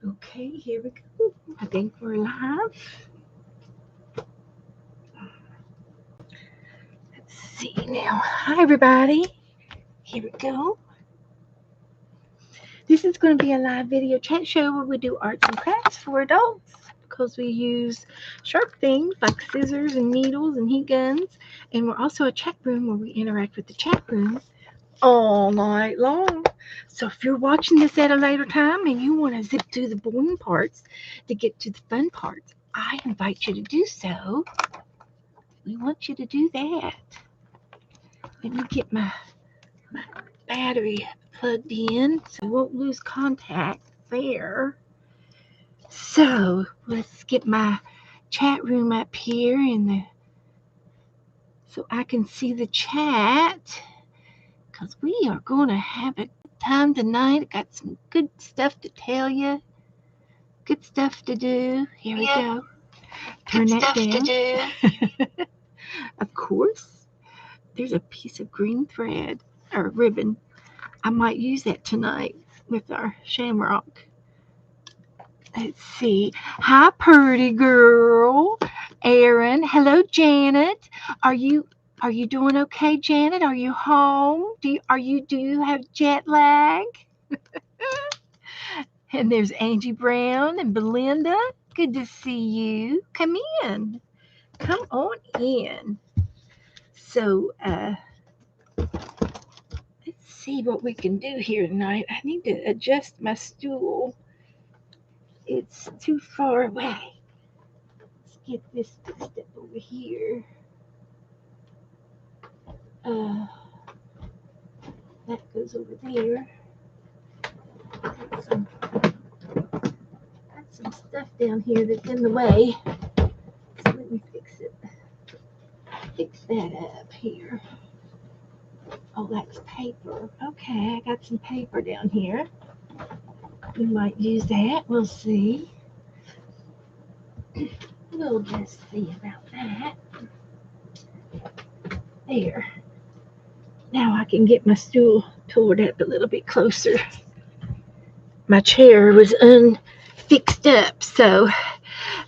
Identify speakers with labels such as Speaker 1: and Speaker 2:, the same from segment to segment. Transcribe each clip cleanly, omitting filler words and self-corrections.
Speaker 1: Okay, here we go. I think we're live. Let's see now. Hi, everybody. Here we go. This is going to be a live video chat show where we do arts and crafts for adults because we use sharp things like scissors and needles and heat guns. And we're also a chat room where we interact with the chat room all night long. So if you're watching this at a later time and you want to zip through the boring parts to get to the fun parts, I invite you to do so. We want you to do that. Let me get my battery plugged in so we won't lose contact there. So let's get my chat room up here so I can see the chat because we are going to have a good time tonight. I got some good stuff to tell you. Good stuff to do. Here we go. Turn that down. Of course, there's a piece of green thread or ribbon. I might use that tonight with our shamrock. Let's see. Hi, pretty girl. Erin. Hello, Janet. Are you doing okay, Janet? Are you home? Do you have jet lag? And there's Angie Brown and Belinda. Good to see you. Come in. Come on in. So, let's see what we can do here tonight. I need to adjust my stool. It's too far away. Let's get this step over here. Uh, that goes over there. Got some stuff down here that's in the way. So let me fix it. Fix that up here. Oh, that's paper. Okay, I got some paper down here. We might use that. We'll see. We'll just see about that. There. Now I can get my stool pulled up a little bit closer. My chair was unfixed up. So,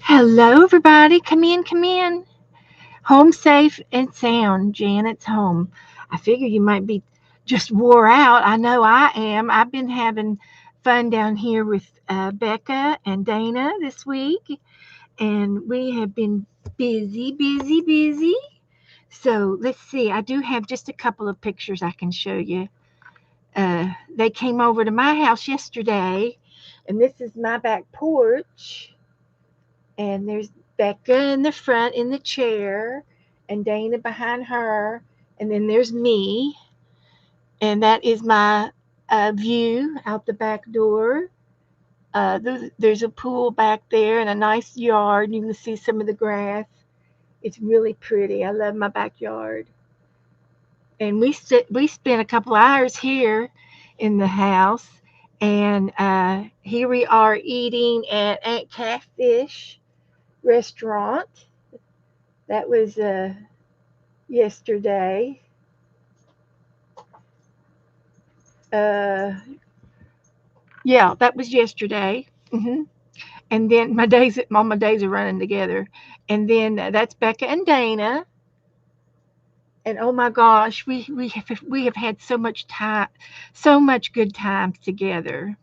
Speaker 1: hello, everybody. Come in, come in. Home safe and sound. Janet's home. I figure you might be just wore out. I know I am. I've been having fun down here with Becca and Dana this week, and we have been busy, busy, busy. So let's see. I do have just a couple of pictures I can show you. They came over to my house yesterday, and this is my back porch. And there's Becca in the front in the chair, and Dana behind her, and then there's me, and that is my view out the back door. There's a pool back there and a nice yard. You can see some of the grass. It's really pretty. I love my backyard. And we spent a couple hours here in the house, and here we are eating at Aunt Catfish restaurant. That was yesterday. Uh, yeah, that was yesterday. And then all my days are running together. And then that's Becca and Dana. And oh my gosh, we have had so much time, so much good times together.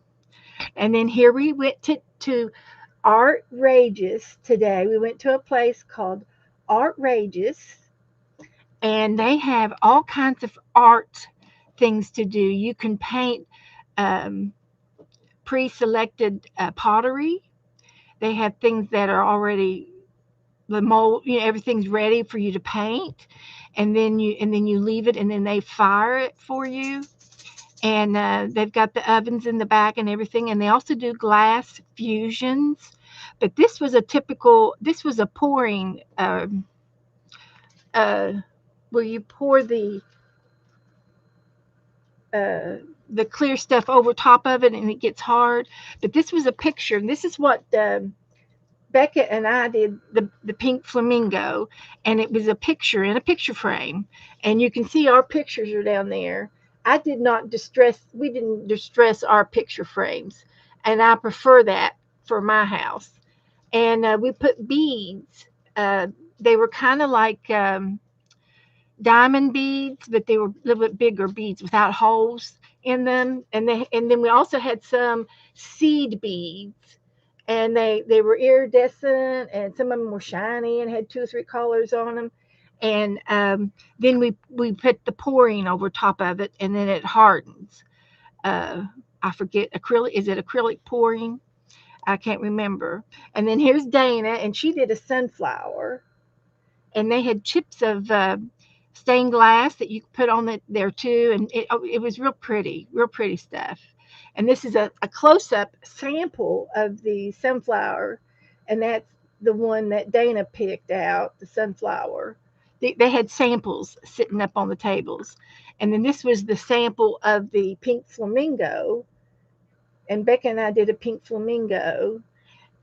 Speaker 1: And then here we went to Art Rageous today. We went to a place called Art Rageous, and they have all kinds of art things to do. You can paint um, pre-selected pottery. They have things that are already the mold. Everything's ready for you to paint, and then you leave it, and then they fire it for you. And they've got the ovens in the back and everything, and they also do glass fusions. But this was a pouring uh, where you pour uh, the clear stuff over top of it and it gets hard. But this was a picture, and this is what Becca and I did the pink flamingo, and it was a picture in a picture frame, and you can see our pictures are down there. We didn't distress our picture frames, and I prefer that for my house. And we put beads. Uh, they were kind of like diamond beads, but they were a little bit bigger beads without holes in them. And then we also had some seed beads, and they were iridescent, and some of them were shiny and had two or three colors on them. And then we put the pouring over top of it, and then it hardens. Uh, I forget, acrylic. Is it acrylic pouring? I can't remember. And then here's Dana, and she did a sunflower, and they had chips of stained glass that you could put on there too, and it was real pretty stuff. And this is a close up sample of the sunflower, and that's the one that Dana picked out, the sunflower. They had samples sitting up on the tables, and then this was the sample of the pink flamingo, and Becca and I did a pink flamingo,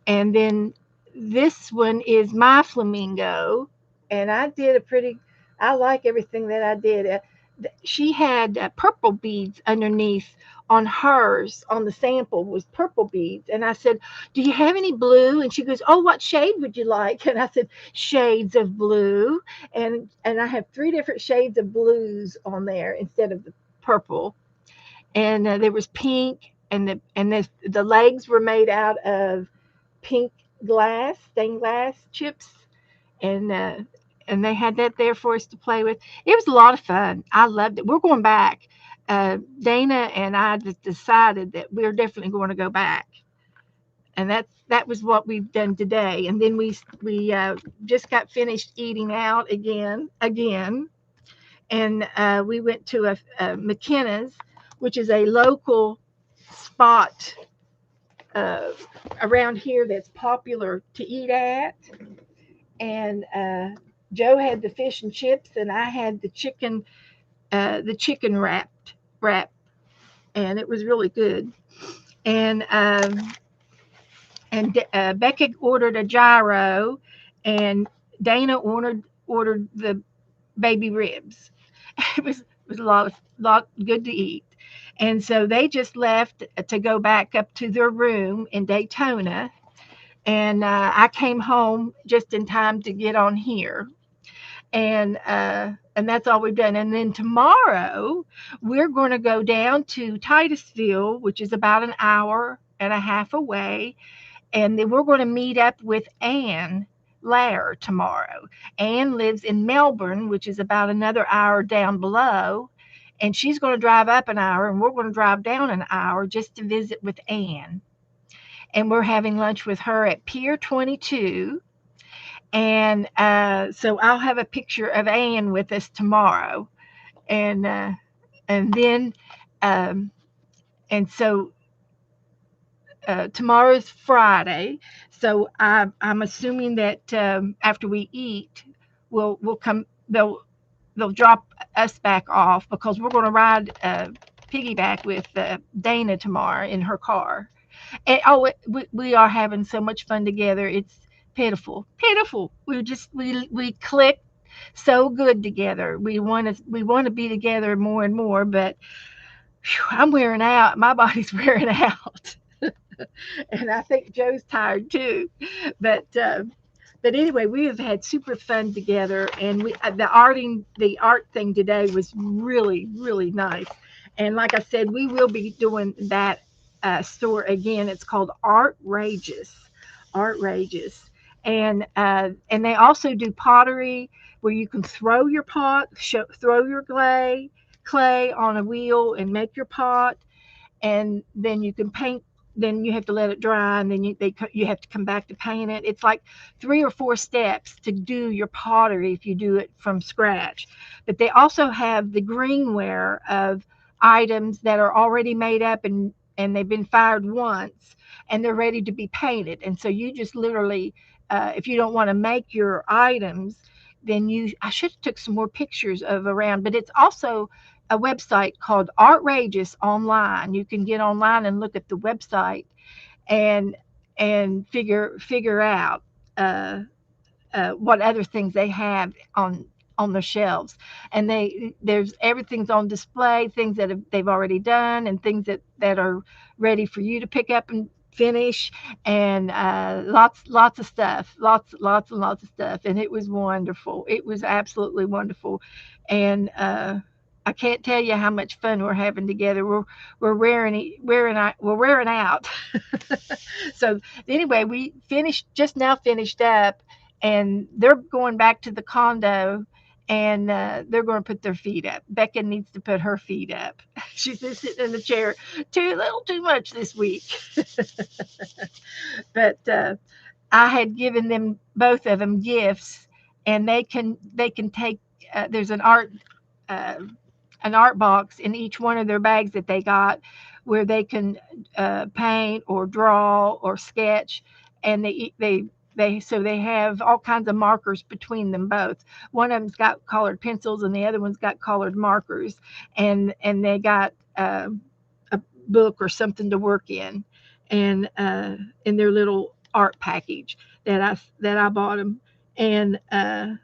Speaker 1: and then this one is my flamingo, and I did a pretty. I like everything that I did. She had purple beads underneath on hers. On the sample was purple beads, and I said, "Do you have any blue?" And she goes, "Oh, what shade would you like?" And I said, "Shades of blue." And I have three different shades of blues on there instead of the purple. And there was pink, and the legs were made out of pink glass, stained glass chips, and uh, and they had that there for us to play with. It was a lot of fun. I loved it. We're going back. Dana and I just decided that we're definitely going to go back, and that was what we've done today. And then we just got finished eating out again, and we went to a McKenna's, which is a local spot uh, around here that's popular to eat at. And Joe had the fish and chips, and I had the chicken wrap, and it was really good. And Becca ordered a gyro, and Dana ordered the baby ribs. It was a lot good to eat. And so they just left to go back up to their room in Daytona, and I came home just in time to get on here, and that's all we've done. And then tomorrow we're going to go down to Titusville, which is about an hour and a half away, and then we're going to meet up with Ann Lair tomorrow. Ann lives in Melbourne, which is about another hour down below, and she's going to drive up an hour, and we're going to drive down an hour just to visit with Ann. And we're having lunch with her at Pier 22. And so I'll have a picture of Ann with us tomorrow, and then um, and so tomorrow's Friday. So I'm assuming that after we eat, we'll come. They'll drop us back off because we're going to ride piggyback with Dana tomorrow in her car. And we are having so much fun together. It's pitiful. We click so good together. We want to be together more and more, but whew, I'm wearing out. My body's wearing out, and I think Joe's tired too. But but anyway, we have had super fun together, and the art thing today was really nice. And like I said, we will be doing that store again. It's called Artrageous, and they also do pottery where you can throw your throw your clay on a wheel and make your pot, and then you can paint. Then you have to let it dry, and then you have to come back to paint it. It's like 3 or 4 steps to do your pottery if you do it from scratch. But they also have the greenware of items that are already made up, and they've been fired once, and they're ready to be painted. And so you just literally, if you don't want to make your items, then I should have took some more pictures of around, but it's also a website called Artrageous online. You can get online and look at the website, and figure out what other things they have on their shelves. And there's everything's on display, things that they've already done, and things that are ready for you to pick up finish, and lots of stuff, lots and lots of stuff, and it was wonderful. It was absolutely wonderful, and I can't tell you how much fun we're having together. We're wearing out. So anyway, we finished up, and they're going back to the condo, and they're going to put their feet up. Becca needs to put her feet up. She's been sitting in the chair too much this week. But I had given them, both of them, gifts, and they can take. There's uh, an art box in each one of their bags that they got, where they can paint or draw or sketch, and they have all kinds of markers between them both. One of them's got colored pencils, and the other one's got colored markers, and they got a book or something to work and in their little art package that I bought them, and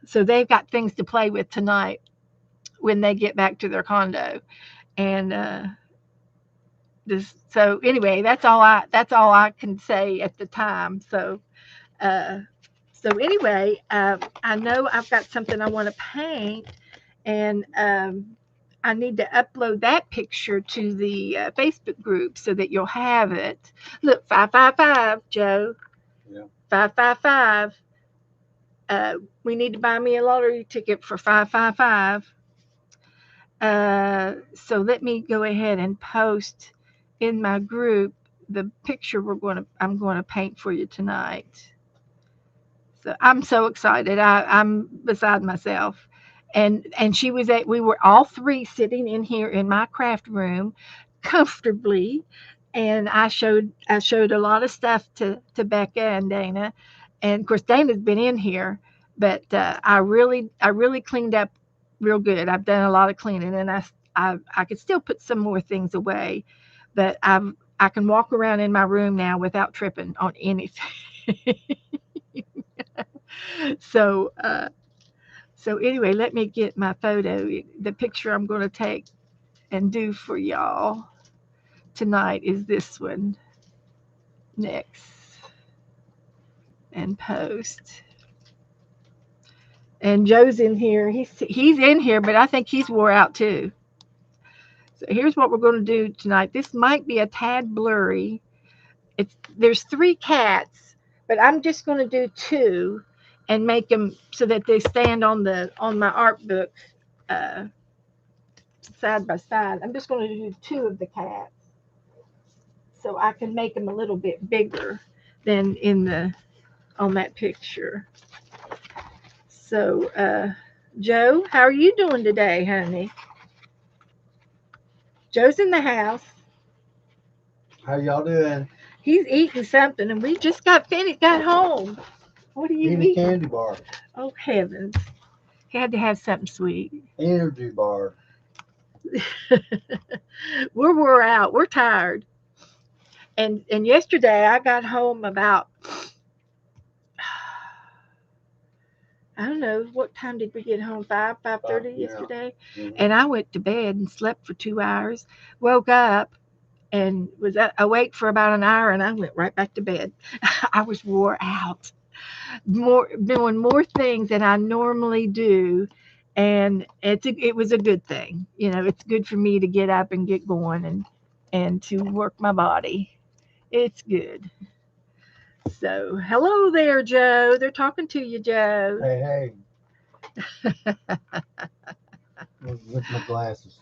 Speaker 1: so they've got things to play with tonight when they get back to their condo. And so anyway, that's all I can say at the time. Uh, so anyway, I know I've got something I want to paint, and I need to upload that picture to the Facebook group so that you'll have it. Look, 555, Joe.
Speaker 2: Yeah.
Speaker 1: 555. We need to buy me a lottery ticket for 555. So let me go ahead and post in my group the picture I'm going to paint for you tonight. So I'm so excited. I'm beside myself. And we were all three sitting in here in my craft room comfortably, and I showed a lot of stuff to Becca and Dana, and of course Dana's been in here, but I really cleaned up real good. I've done a lot of cleaning, and I could still put some more things away, but I can walk around in my room now without tripping on anything. so uh, so anyway, let me get my photo. The picture I'm going to take and do for y'all tonight is this one. Next, and post. And Joe's in here. He's in here, but I think he's wore out too. So here's what we're going to do tonight. This might be a tad blurry. There's three cats, but I'm just going to do two and make them so that they stand on my art book uh, side by side. I'm just going to do two of the cats so I can make them a little bit bigger than on that picture. So, Joe, how are you doing today, honey? Joe's in the house.
Speaker 2: How y'all doing?
Speaker 1: He's eating something, and we just got home. What are you
Speaker 2: Eating a
Speaker 1: eating?
Speaker 2: candy bar.
Speaker 1: Oh heavens! He had to have something sweet.
Speaker 2: Energy bar.
Speaker 1: We're wore out. We're tired. And yesterday I got home about, I don't know, what time did we get home? 5:30
Speaker 2: Yeah.
Speaker 1: yesterday,
Speaker 2: Mhm.
Speaker 1: and I went to bed and slept for 2 hours. Woke up and was awake for about an hour, and I went right back to bed. I was wore out, doing more things than I normally do, and it was a good thing. It's good for me to get up and get going and to work my body. It's good. So, hello there, Joe. They're talking to you, Joe.
Speaker 2: Hey. With my glasses.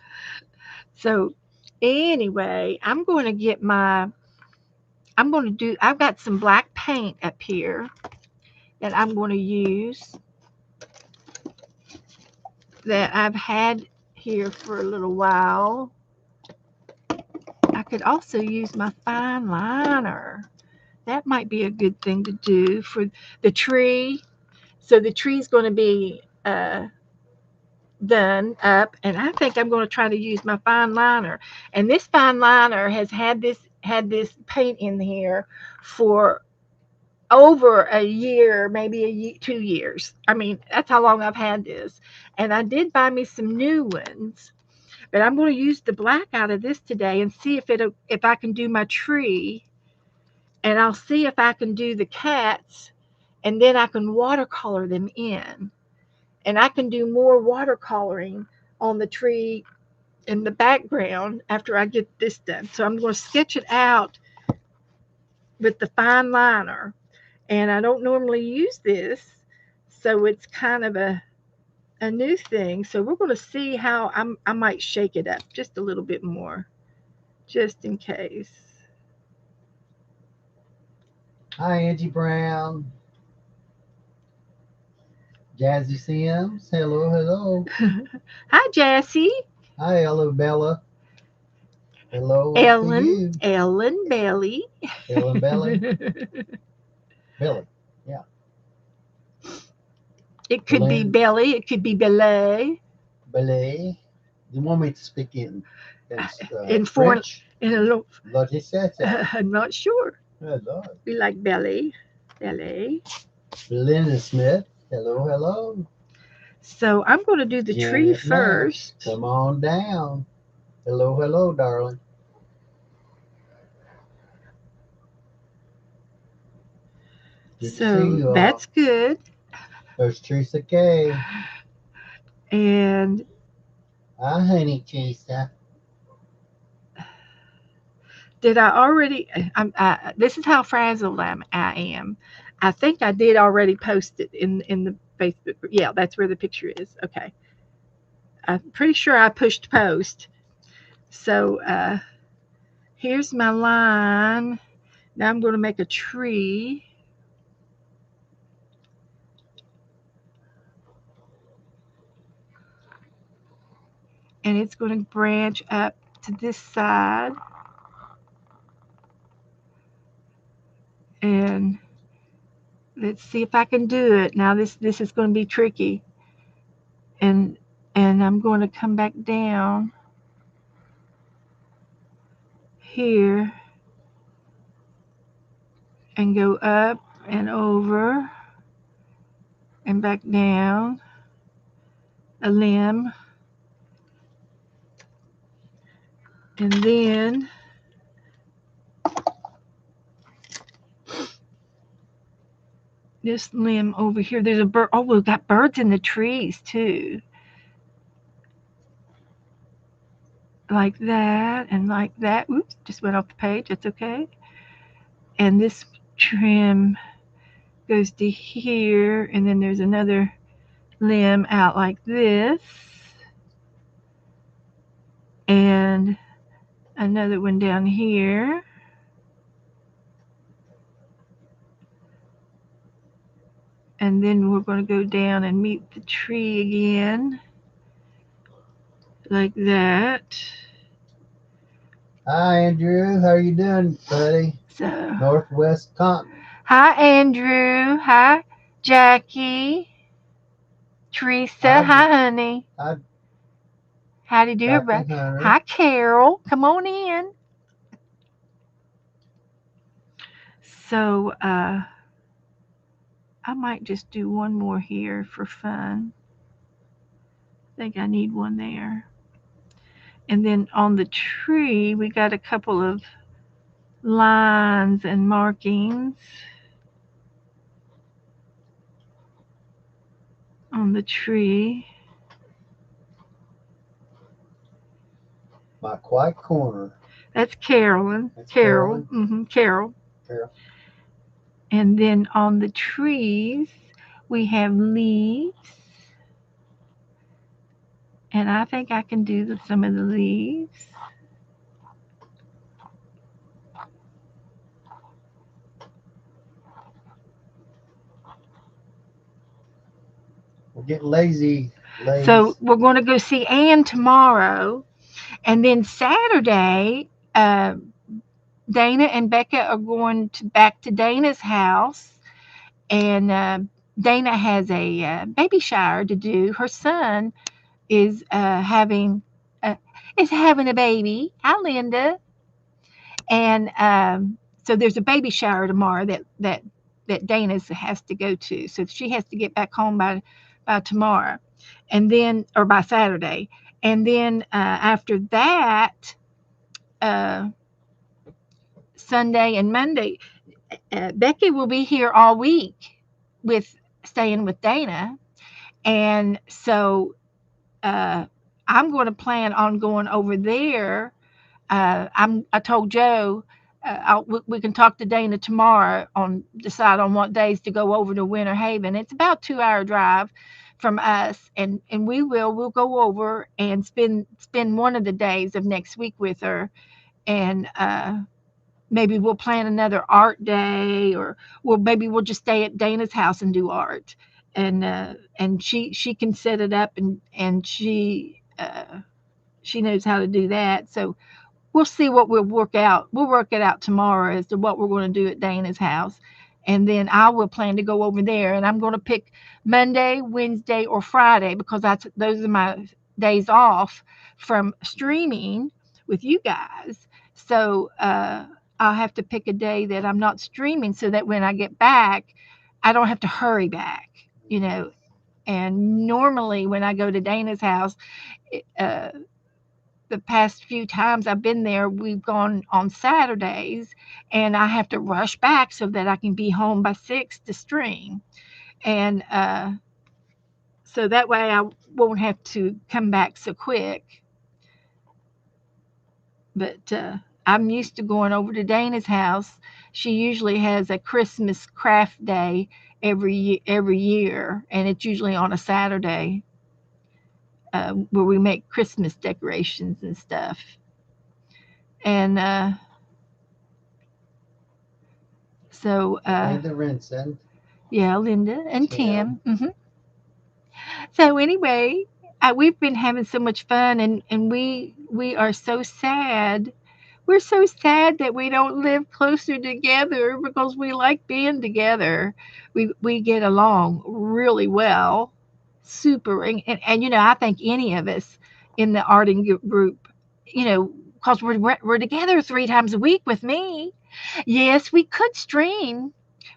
Speaker 1: So, anyway, I've got some black paint up here that I'm going to use, that I've had here for a little while. I could also use my fine liner. That might be a good thing to do for the tree. So the tree's going to be done up, and I think I'm going to try to use my fine liner. And this fine liner has had this paint in here for over a year, maybe 2 years. I mean, that's how long I've had this. And I did buy me some new ones, but I'm going to use the black out of this today and see if I can do my tree and I'll see if I can do the cats, and then I can watercolor them in. And I can do more watercoloring on the tree in the background after I get this done. So I'm going to sketch it out with the fine liner. And I don't normally use this, so it's kind of a new thing. So we're going to see how I might shake it up just a little bit more, just in case.
Speaker 2: Hi, Angie Brown. Jazzy Sims. Hello, hello.
Speaker 1: Hi, Jassy.
Speaker 2: Hi, hello, Bella. Hello
Speaker 1: Ellen.
Speaker 2: to you.
Speaker 1: Ellen Bailey.
Speaker 2: Ellen Belly. Billy. Yeah.
Speaker 1: It could be
Speaker 2: Lynn.
Speaker 1: Belly. It could be Belay.
Speaker 2: Belay. You want me to speak in
Speaker 1: In foreign,
Speaker 2: French?
Speaker 1: in a little,
Speaker 2: What is that?
Speaker 1: I'm not sure.
Speaker 2: Hello.
Speaker 1: We like Belly. Belly.
Speaker 2: Linda Smith. Hello, hello.
Speaker 1: So I'm going to do the tree
Speaker 2: Janet Nance.
Speaker 1: first.
Speaker 2: Come on down. Hello, hello, darling. Good to see
Speaker 1: So
Speaker 2: you all.
Speaker 1: that's good.
Speaker 2: There's Teresa K.
Speaker 1: And
Speaker 2: Hi, honey, Teresa.
Speaker 1: did I already? This is how frazzled I am. I think I did already post it in the Facebook group. Yeah, that's where the picture is. Okay. I'm pretty sure I pushed post. So here's my line. Now I'm going to make a tree. And it's going to branch up to this side. And let's see if I can do it. Now this is going to be tricky. And I'm going to come back down here and go up and over and back down a limb. And then this limb over here. There's a bird. Oh, we've got birds in the trees too. Like that and like that. Oops, just went off the page. That's okay. And this trim goes to here, and then there's another limb out like this, and another one down here. And then we're going to go down and meet the tree again, like that.
Speaker 2: Hi, Andrew. How you doing, buddy?
Speaker 1: So,
Speaker 2: Northwest Compton.
Speaker 1: hi, Andrew. Hi, Jackie. Teresa. Hi, honey.
Speaker 2: Hi,
Speaker 1: Howdy do, everybody. Hi, Carol. Come on in. So, I might just do one more here for fun. I think I need one there. And then on the tree, we got a couple of lines and markings on the tree.
Speaker 2: My quiet corner.
Speaker 1: That's Carolyn.
Speaker 2: That's
Speaker 1: Carol. Carol.
Speaker 2: Carol.
Speaker 1: And then on the trees, we have leaves. And I think I can do some of the leaves.
Speaker 2: We're getting lazy.
Speaker 1: So we're going to go see Ann tomorrow. And then Saturday, Dana and Becca are going back to Dana's house. And Dana has a baby shower to do. Her son is having a baby. Hi, Linda. And so there's a baby shower tomorrow that Dana has to go to. So she has to get back home by tomorrow, and then or by Saturday. And then after that, Sunday and Monday, Becky will be here all week with staying with Dana, and so uh, I'm going to plan on going over there. I told Joe we can talk to Dana tomorrow on decide on what days to go over to Winter Haven. It's about 2 hour drive from us, and we'll go over and spend one of the days of next week with her, and maybe we'll plan another art day, or maybe we'll just stay at Dana's house and do art, and she can set it up, and she knows how to do that. So we'll see what we'll work out. We'll work it out tomorrow as to what we're going to do at Dana's house. And then I will plan to go over there, and I'm going to pick Monday, Wednesday, or Friday, because those are my days off from streaming with you guys. So I'll have to pick a day that I'm not streaming, so that when I get back, I don't have to hurry back, you know. And normally when I go to Dana's house, uh, the past few times I've been there, we've gone on Saturdays, and I have to rush back so that I can be home by 6 to stream. And so that way I won't have to come back so quick. But I'm used to going over to Dana's house. She usually has a Christmas craft day every year, and it's usually on a Saturday, where we make Christmas decorations and stuff. And so
Speaker 2: Linda Vincent.
Speaker 1: yeah, Linda and
Speaker 2: Tim.
Speaker 1: Tim. So anyway, we've been having so much fun, and we are so sad. We're so sad that we don't live closer together, because we like being together. We get along really well, super. And I think any of us in the arting group, because we're together 3 times a week with me. Yes, we could stream.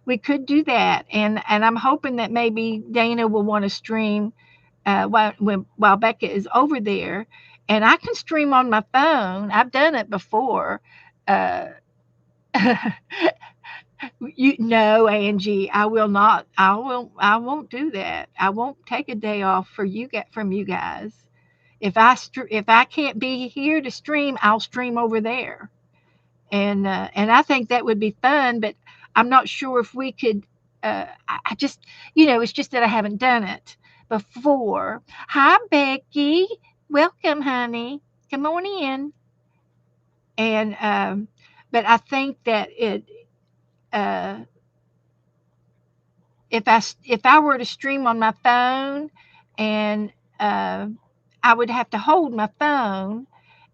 Speaker 1: We could do that, and I'm hoping that maybe Dana will want to stream while Becca is over there, and I can stream on my phone. I've done it before. Uh, you know, Angie, I will not. I won't do that. I won't take a day off from you guys. If I can't be here to stream, I'll stream over there, and I think that would be fun. But I'm not sure if we could. I just, it's just that I haven't done it before. Hi, Becky. Welcome, honey. Come on in. And but I think that uh, if I were to stream on my phone, and uh, I would have to hold my phone,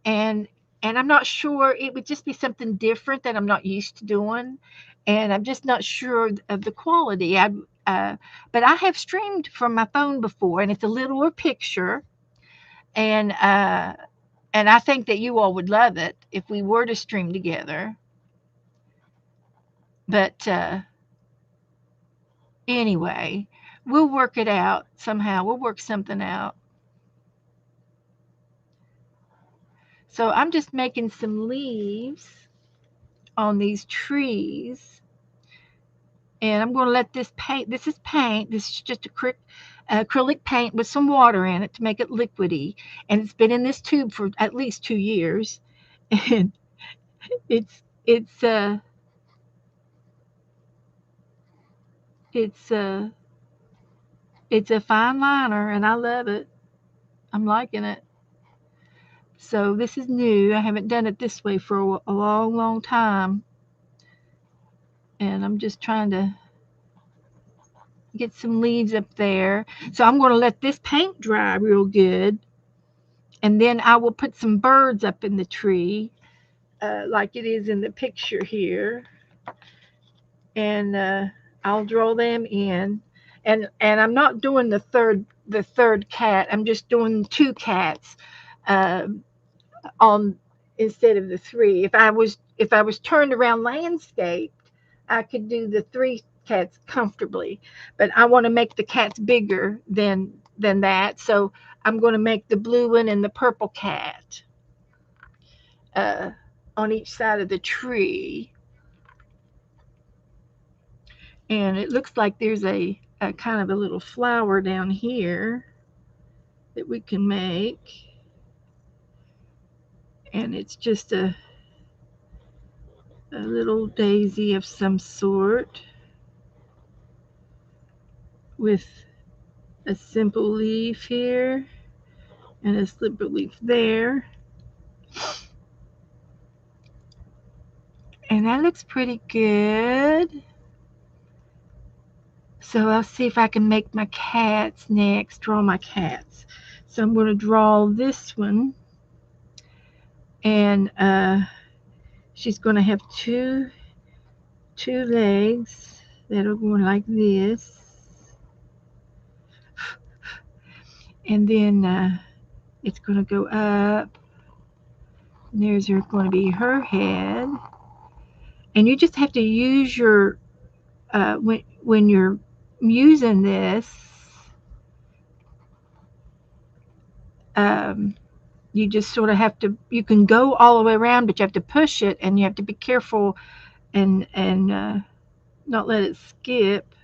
Speaker 1: and I'm not sure, it would just be something different that I'm not used to doing, and I'm just not sure of the quality. But I have streamed from my phone before, and it's a littler picture, and I think that you all would love it if we were to stream together. But anyway, we'll work it out somehow. We'll work something out. So I'm just making some leaves on these trees, and I'm going to let this paint. This is paint. This is just acrylic paint with some water in it to make it liquidy, and it's been in this tube for at least 2 years, and it's it's uh it's uh it's a fine liner, and I love it. I'm liking it. So this is new. I haven't done it this way for a long, long time, and I'm just trying to get some leaves up there. So I'm going to let this paint dry real good, and then I will put some birds up in the tree, like it is in the picture here, and I'll draw them in. And I'm not doing the third cat. I'm just doing 2 cats uh, on instead of the 3. If I was turned around landscaped, I could do the 3 cats comfortably, but I want to make the cats bigger than that. So I'm going to make the blue one and the purple cat uh, on each side of the tree. And it looks like there's a kind of a little flower down here that we can make. And it's just a little daisy of some sort with a simple leaf here and a simple leaf there. And that looks pretty good. So I'll see if I can make my cats next, draw my cats. So I'm going to draw this one. And she's going to have two legs that are going like this. And then it's going to go up. And there's going to be her head. And you just have to use your, when you're using this, you just sort of have to, you can go all the way around, but you have to push it and you have to be careful and not let it skip.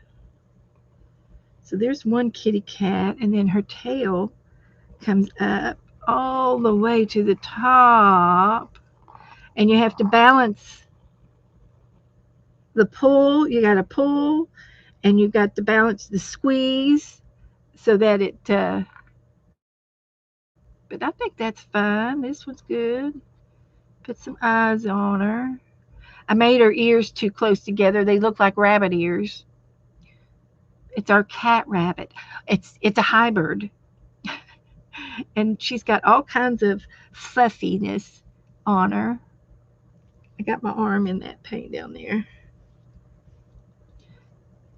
Speaker 1: So there's one kitty cat, and then her tail comes up all the way to the top, and you have to balance the pull. You got to pull, and you got to balance the squeeze so that it, but I think that's fine. This one's good. Put some eyes on her. I made her ears too close together. They look like rabbit ears. It's our cat rabbit. It's a hybrid. And she's got all kinds of fluffiness on her. I got my arm in that paint down there.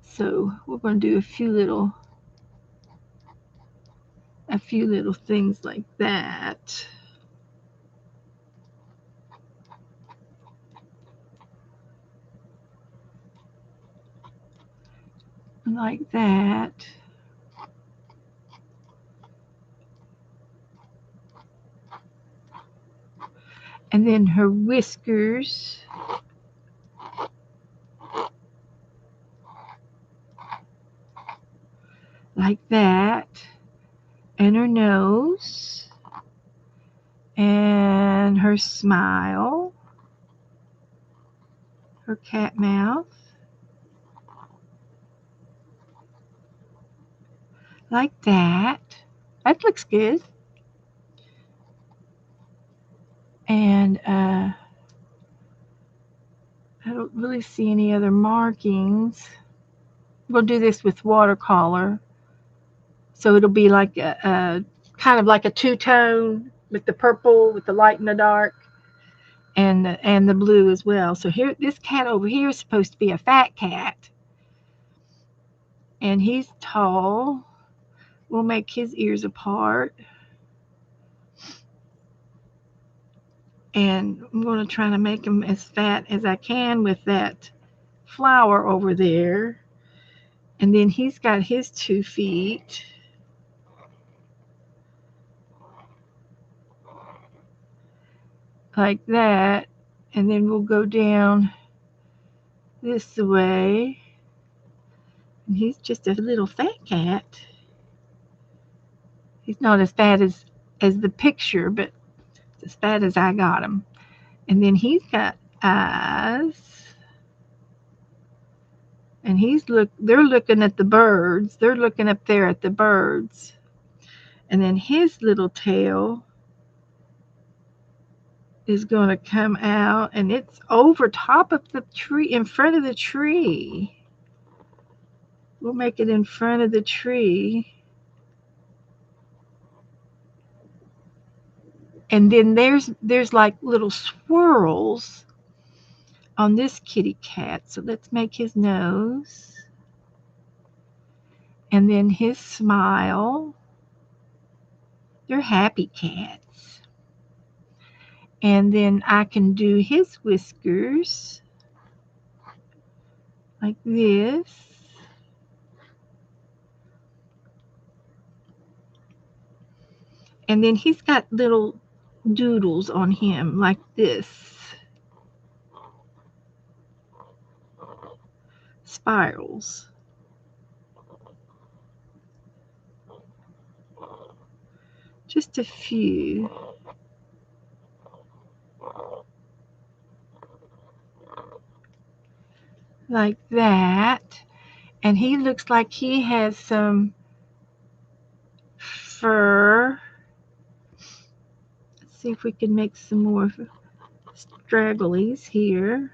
Speaker 1: So we're going to do a few little things like that. Like that. And then her whiskers. Like that. And her nose. And her smile. Her cat mouth. Like that. That looks good. And I don't really see any other markings. We'll do this with watercolor. So it'll be like a kind of like a two-tone with the purple, with the light and the dark, and the blue as well. So here, this cat over here is supposed to be a fat cat. And he's tall. We'll make his ears apart. And I'm going to try to make him as fat as I can with that flower over there. And then he's got his 2 feet. Like that. And then we'll go down this way. And he's just a little fat cat. He's not as fat as the picture, but as fat as I got him. And then he's got eyes. And they're looking at the birds. They're looking up there at the birds. And then his little tail is going to come out, and it's over top of the tree, in front of the tree. We'll make it in front of the tree. And then there's like little swirls on this kitty cat. So let's make his nose. And then his smile. They're happy cats. And then I can do his whiskers like this. And then he's got little doodles on him like this. spirals. Just a few. Like that. And he looks like he has some fur. Let's see if we can make some more stragglies here.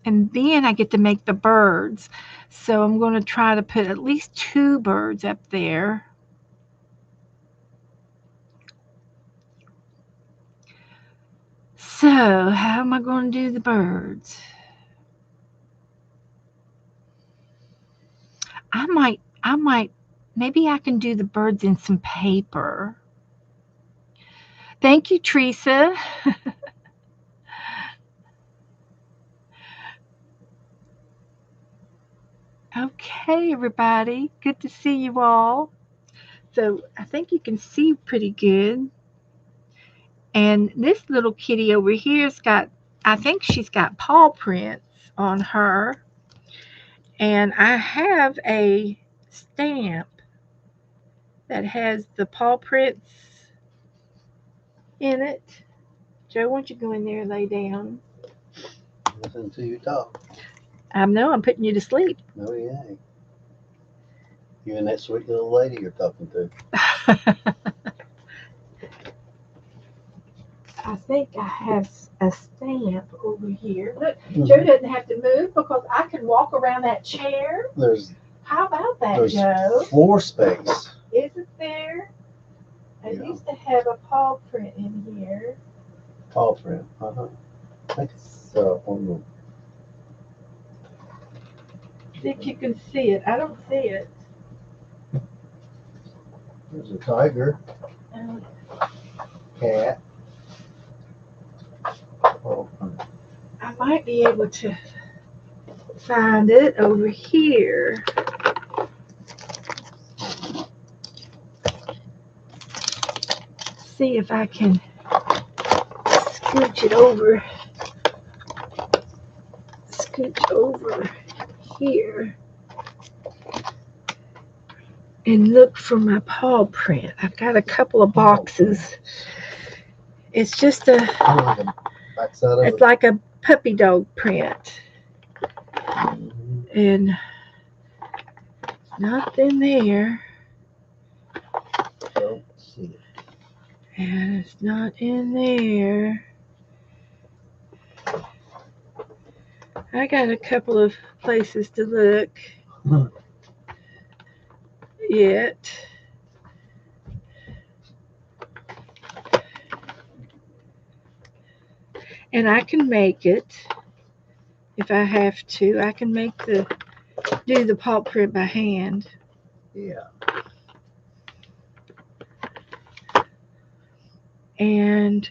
Speaker 1: And then I get to make the birds. So I'm going to try to put at least 2 birds up there. So how am I going to do the birds? I might, maybe I can do the birds in some paper. Thank you, Teresa. Okay, everybody. Good to see you all. So I think you can see pretty good. And this little kitty over here's got, I think she's got paw prints on her. And I have a stamp that has the paw prints in it. Joe, why don't you go in there and lay down?
Speaker 2: Listen to you talk.
Speaker 1: I know, I'm putting you to sleep.
Speaker 2: No, you ain't. You and that sweet little lady you're talking to.
Speaker 1: I think I have a stamp over here. Look, Joe doesn't have to move because I can walk around that chair. How about that,
Speaker 2: There's
Speaker 1: Joe?
Speaker 2: floor space.
Speaker 1: Isn't there? I
Speaker 2: Yeah.
Speaker 1: used to have a paw print in here.
Speaker 2: Paw print. I think it's on
Speaker 1: See if you can see it. I don't see it.
Speaker 2: There's a tiger, cat. Paw print.
Speaker 1: I might be able to find it over here. See if I can scooch it over. Scooch over here and look for my paw print. I've got a couple of boxes. It's just it's like a puppy dog print. And nothing there.
Speaker 2: Don't see it.
Speaker 1: And it's not in there. I got a couple of places to look yet. And I can make it if I have to. I can do the paw print by hand.
Speaker 2: Yeah.
Speaker 1: And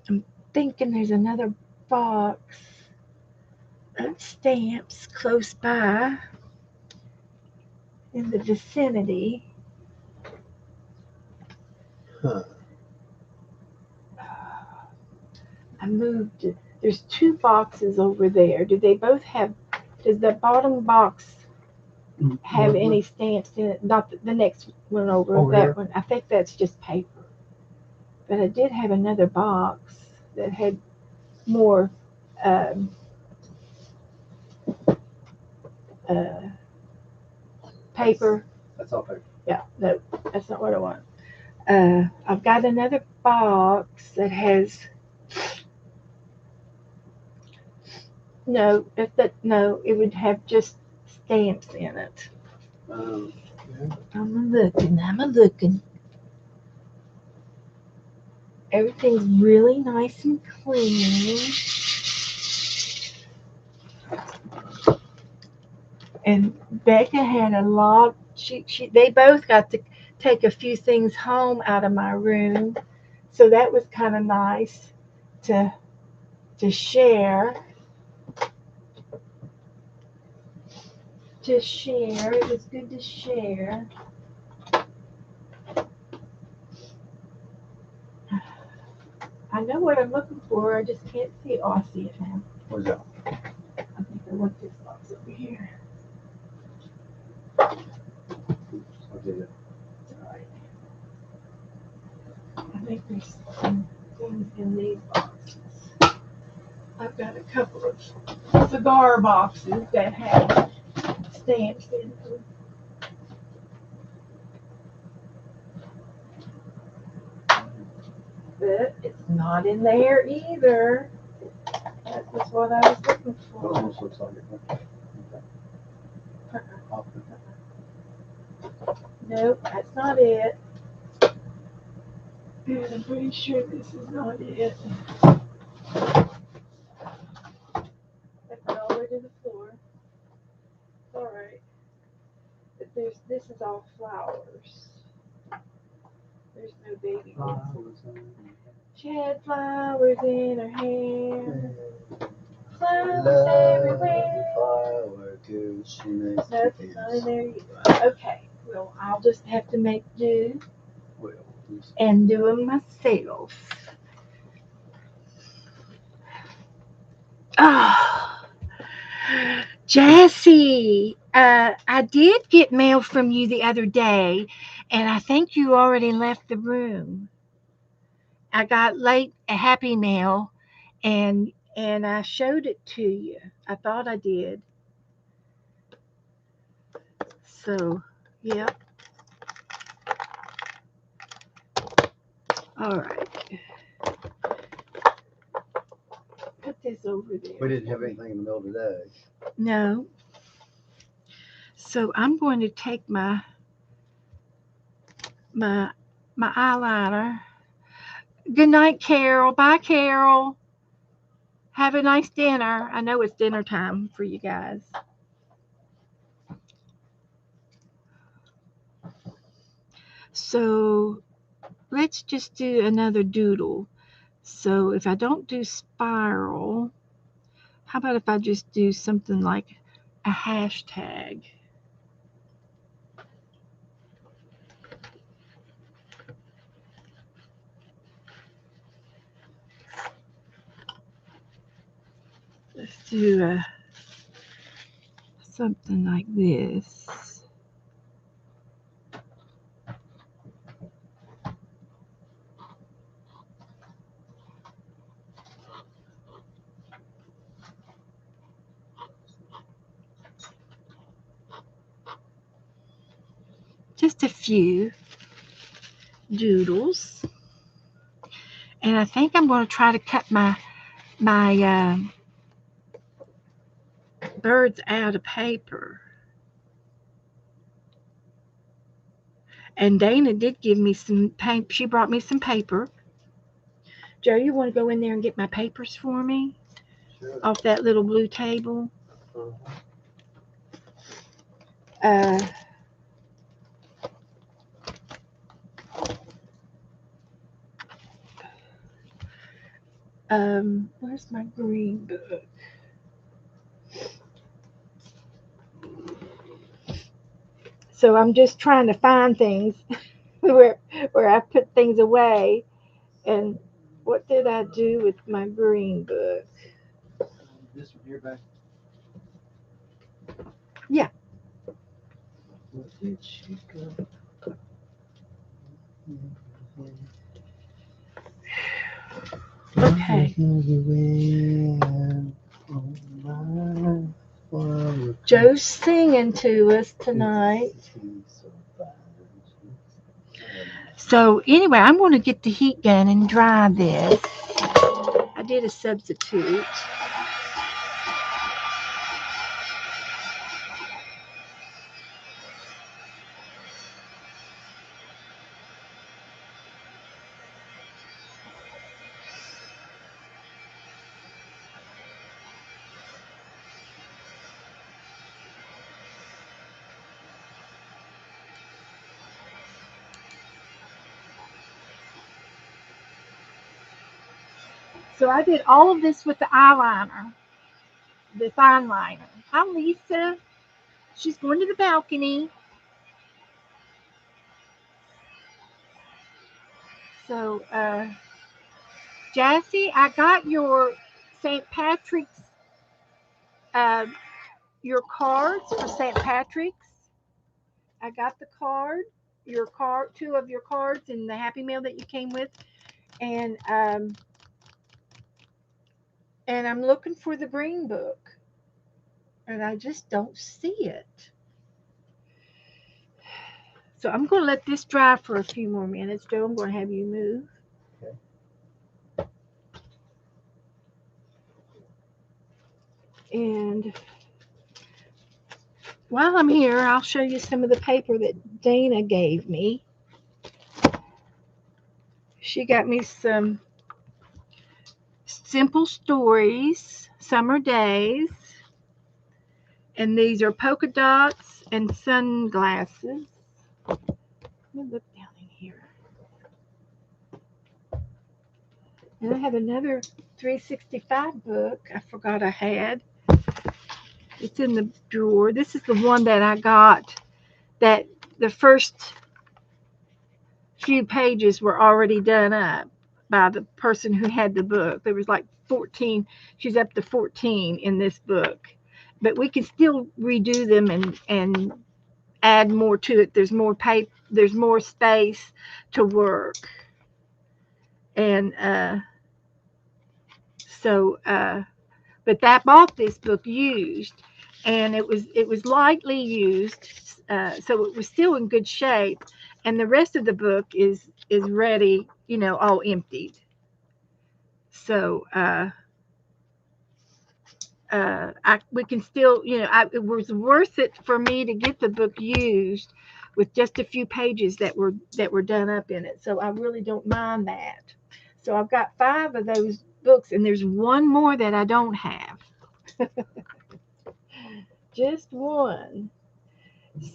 Speaker 1: I'm thinking there's another box of stamps close by in the vicinity.
Speaker 2: Huh.
Speaker 1: I moved it. There's 2 boxes over there. Do they both have, does the bottom box have any stamps in it? Not the next one over that
Speaker 2: here?
Speaker 1: one. I think that's just paper. But I did have another box that had more paper.
Speaker 2: That's all paper.
Speaker 1: Yeah, no, that's not what I want. I've got another box that has no, it would have just stamps in it.
Speaker 2: Yeah.
Speaker 1: I'm looking. Everything's really nice and clean. And Becca had a lot. They both got to take a few things home out of my room, so that was kind of nice to share. It was good to share. I know what I'm looking for. I just can't see it. Oh, I see it now.
Speaker 2: What's that?
Speaker 1: I think I want this box over here.
Speaker 2: Okay.
Speaker 1: Alright. I think there's some things in these boxes. I've got a couple of cigar boxes that have stamps in them. But it's not in there either. That was what I was looking
Speaker 2: What
Speaker 1: for.
Speaker 2: almost looks like it.
Speaker 1: Nope, that's not it. And I'm pretty sure this is not it. That's all the way to the floor. Alright. But this is all flowers. There's no baby ones. She had flowers in her hair. Flowers everywhere.
Speaker 2: Flower girl, she makes
Speaker 1: Nope,
Speaker 2: you
Speaker 1: not in
Speaker 2: dance.
Speaker 1: there either. Okay, well, I'll just have to make do
Speaker 2: Well,
Speaker 1: and do them myself. Oh, Jessie, I did get mail from you the other day, and I think you already left the room. I got late a happy mail, and I showed it to you. I thought I did. So, yeah. All right. Put this over there.
Speaker 2: we didn't have anything in the middle today.
Speaker 1: No. So I'm going to take my my eyeliner. Good night, Carol. Bye, Carol. Have a nice dinner. I know it's dinner time for you guys. So let's just do another doodle. So if I don't do spiral, how about if I just do something like a hashtag? Let's do something like this. Just a few doodles. And I think I'm going to try to cut my birds out of paper. And Dana did give me some paper. She brought me some paper. Joe, you want to go in there and get my papers for me?
Speaker 2: Sure.
Speaker 1: Off that little blue table?
Speaker 2: Uh-huh.
Speaker 1: Where's my green book? So I'm just trying to find things where I put things away. And what did I do with my green book?
Speaker 2: This one here back.
Speaker 1: Yeah.
Speaker 2: Where did she go?
Speaker 1: Okay. Joe's singing to us tonight. So anyway, I'm going to get the heat gun and dry this. I did a substitute. So I did all of this with the eyeliner, the fine liner. Hi, Lisa. She's going to the balcony. So Jassy, I got your St. Patrick's, uh, your cards for St. Patrick's. I got the card, your card, two of your cards in the Happy Mail that you came with, and I'm looking for the Green Book, and I just don't see it. So I'm going to let this dry for a few more minutes. Joe, I'm going to have you move.
Speaker 2: Okay.
Speaker 1: And while I'm here, I'll show you some of the paper that Dana gave me. She got me some simple stories, summer days, and these are polka dots and sunglasses. Let me look down in here. And I have another 365 book I forgot I had. It's in the drawer. This is the one that I got that the first few pages were already done up by the person who had the book. There was like 14. She's up to 14 in this book. But we can still redo them and add more to it. There's more paper, there's more space to work. And but that bought this book used, and it was lightly used, so it was still in good shape, and the rest of the book is ready, all emptied. So we can still, it was worth it for me to get the book used with just a few pages that were done up in it. So I really don't mind that. So I've got 5 of those books, and there's one more that I don't have. Just one.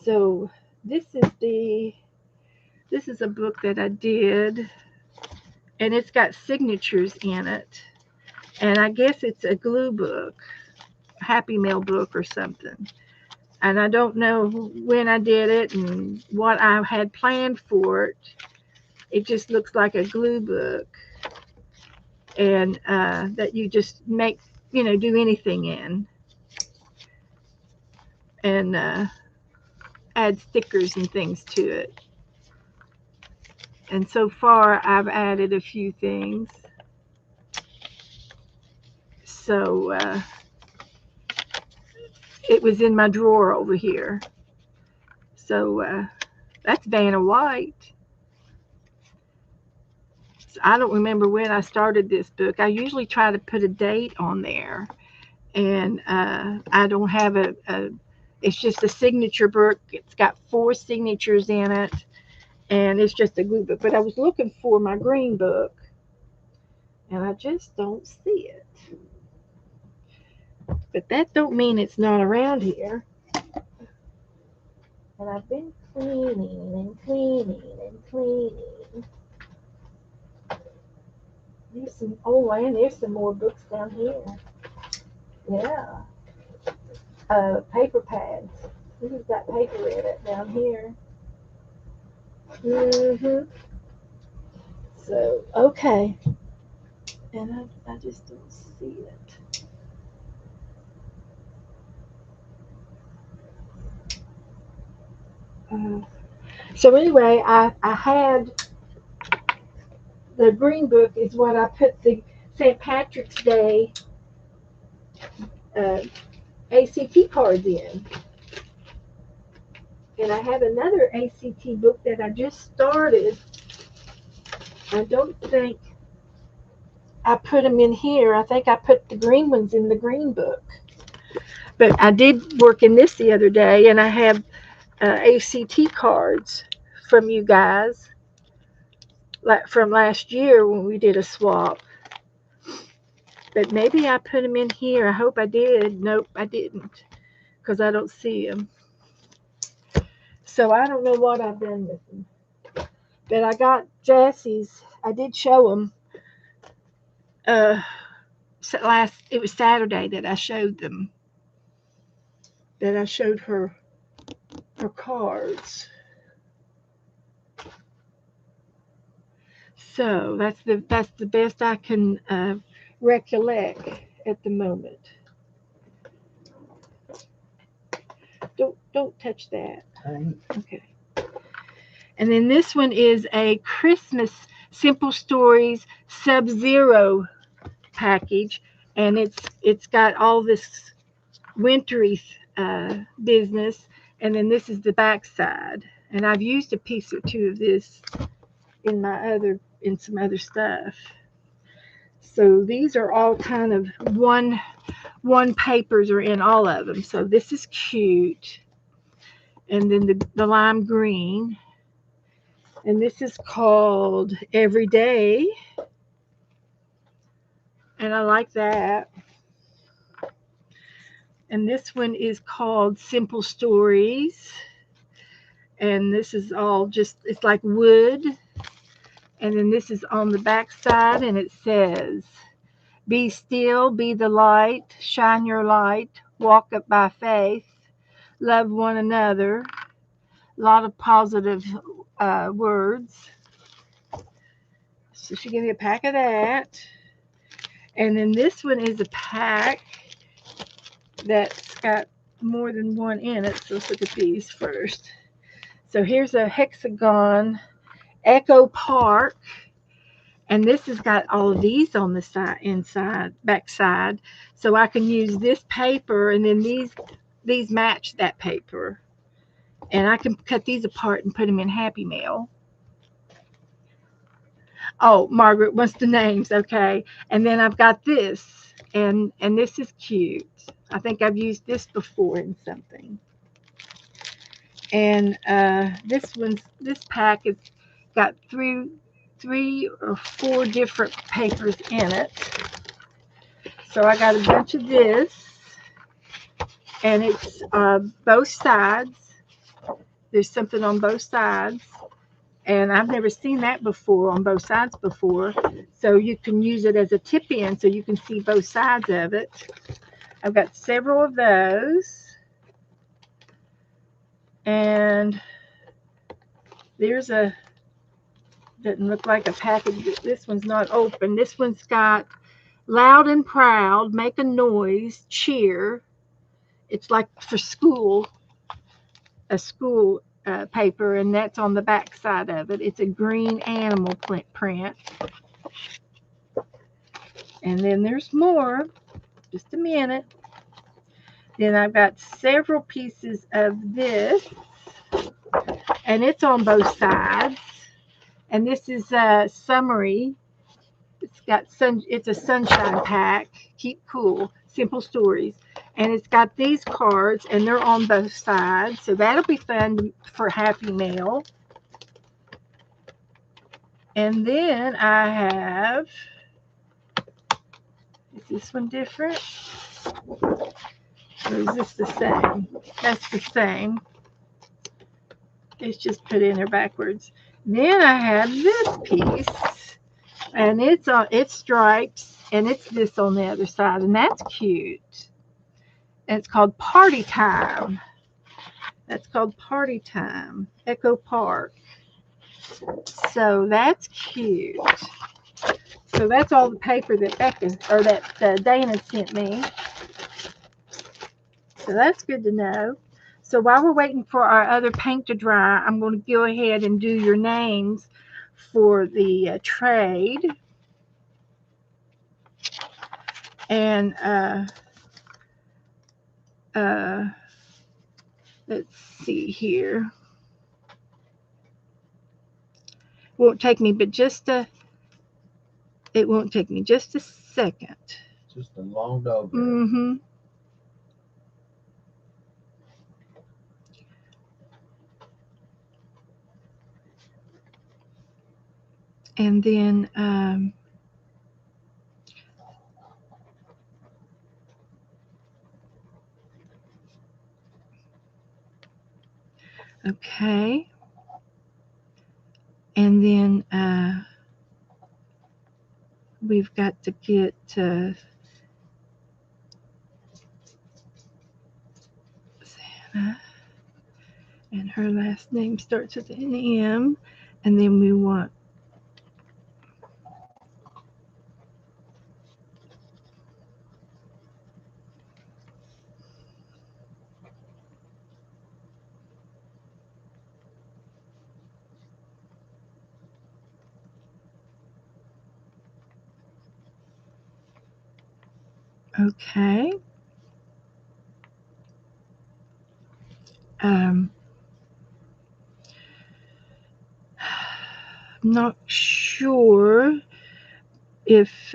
Speaker 1: So this is a book that I did, and it's got signatures in it, and I guess it's a glue book, Happy Mail book or something. And I don't know when I did it and what I had planned for it. It just looks like a glue book, and that you just make, do anything in, and add stickers and things to it. And so far, I've added a few things. So it was in my drawer over here. So that's Vanna White. So I don't remember when I started this book. I usually try to put a date on there, and I don't have it's just a signature book. It's got 4 signatures in it, and it's just a glue book. But I was looking for my green book, and I just don't see it. But that don't mean it's not around here. And I've been cleaning and cleaning and cleaning. And there's some more books down here. Yeah. Paper pads. This has got paper in it down here. So, okay. And I just don't see it. So anyway, I had the green book is what I put the St. Patrick's Day uh, ACT cards in. And I have another ACT book that I just started. I don't think I put them in here. I think I put the green ones in the green book. But I did work in this the other day, and I have ACT cards from you guys, like from last year when we did a swap. But maybe I put them in here. I hope I did. Nope, I didn't, because I don't see them. So I don't know what I've done with them. But I got Jassie's. I did show them. It was Saturday that I showed them. That I showed her cards. So that's the best I can recollect at the moment. Don't touch that.
Speaker 2: Hey,
Speaker 1: Okay. And then this one is a Christmas Simple Stories Sub-Zero package, and it's got all this wintry business, and then this is the back side. And I've used a piece or two of this in some other stuff. So these are all kind of one papers are in all of them. So this is cute, and then the lime green, and this is called Everyday, and I like that. And this one is called Simple Stories, and this is all just it's like wood. And then this is on the back side, and it says, "Be still, be the light, shine your light, walk up by faith, love one another." A lot of positive words. So she gave me a pack of that. And then this one is a pack that's got more than one in it. So let's look at these first. So here's a hexagon Echo Park. And this has got all of these on the back side. So I can use this paper, and then these match that paper. And I can cut these apart and put them in Happy Mail. Oh, Margaret wants the names, okay. And then I've got this, and this is cute. I think I've used this before in something. And this pack has got three or four different papers in it. So I got a bunch of this, and it's both sides. There's something on both sides, and I've never seen that before on both sides before. So you can use it as a tip-in so you can see both sides of it. I've got several of those, and there's doesn't look like a package. This one's not open. This one's got loud and proud, make a noise, cheer. It's like for school, a school paper, and that's on the back side of it. It's a green animal print. And then there's more. Just a minute. Then I've got several pieces of this, and it's on both sides. And this is a summary. It's a sunshine pack. Keep cool. Simple Stories. And it's got these cards, and they're on both sides. So that'll be fun for Happy Mail. And then I have, is this one different? Or is this the same? That's the same. It's just put in there backwards. Then I have this piece, and it's stripes, and it's this on the other side, and that's cute. And it's called Party Time. That's called Party Time, Echo Park. So that's cute. So that's all the paper that Dana sent me. So that's good to know. So while we're waiting for our other paint to dry, I'm going to go ahead and do your names for the trade. And let's see here. Won't take me but it won't take me just a second.
Speaker 2: just a long dog.
Speaker 1: Mm-hmm. And then okay. And then we've got to get Santa, and her last name starts with an M, and then we want Okay. I'm not sure if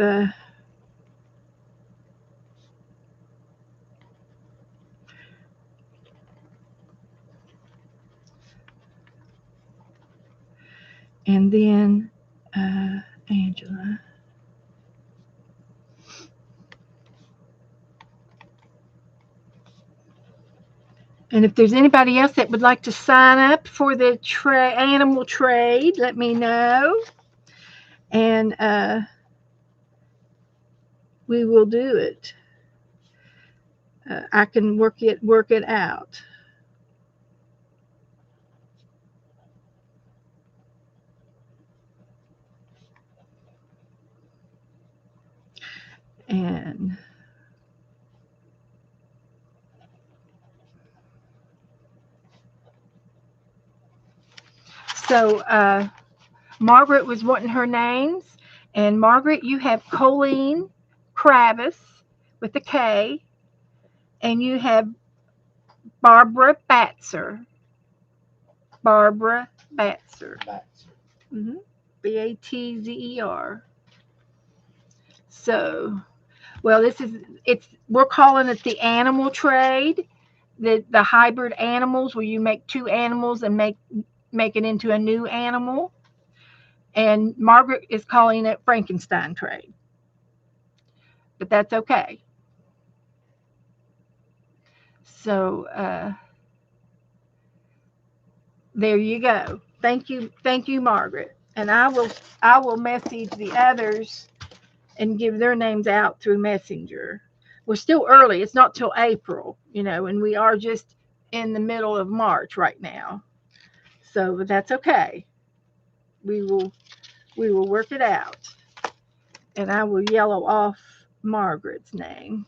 Speaker 1: and then Angela. And if there's anybody else that would like to sign up for the animal trade, let me know. And we will do it. I can work it out. And so Margaret was wanting her names. And Margaret, you have Colleen Kravis with a K, and you have Barbara Batzer. Barbara Batzer. Mm-hmm. Batzer. So, well, we're calling it the animal trade, the hybrid animals where you make two animals and make it into a new animal. And Margaret is calling it Frankenstein trade. But that's okay. So there you go. Thank you, Margaret. And I will message the others and give their names out through Messenger. We're still early. It's not till April, and we are just in the middle of March right now. So that's okay. We will work it out. And I will yellow off Margaret's name.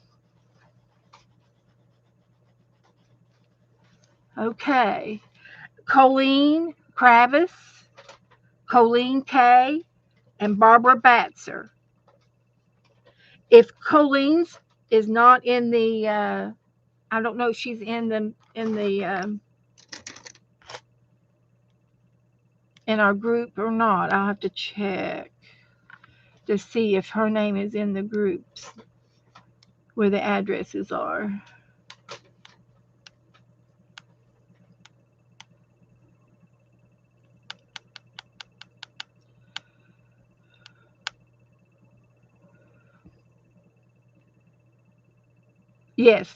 Speaker 1: Okay. Colleen Kravis, Colleen K, and Barbara Batzer. If Colleen's is not in the, I don't know if she's in our group or not. I'll have to check to see if her name is in the groups where the addresses are. Yes.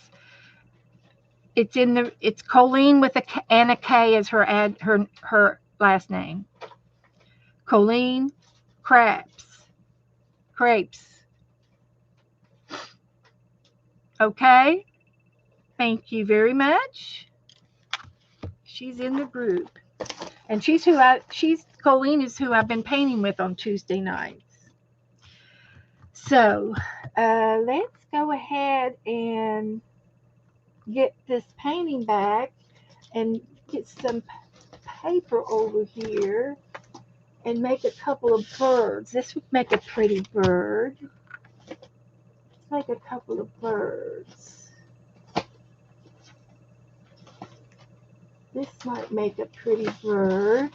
Speaker 1: It's Colleen with a K as her last name. Colleen Crapes. Okay? Thank you very much. She's in the group. And Colleen is who I've been painting with on Tuesday nights. So let's go ahead and get this painting back and get some paper over here and make a couple of birds. This would make a pretty bird. Let's make a couple of birds. This might make a pretty bird.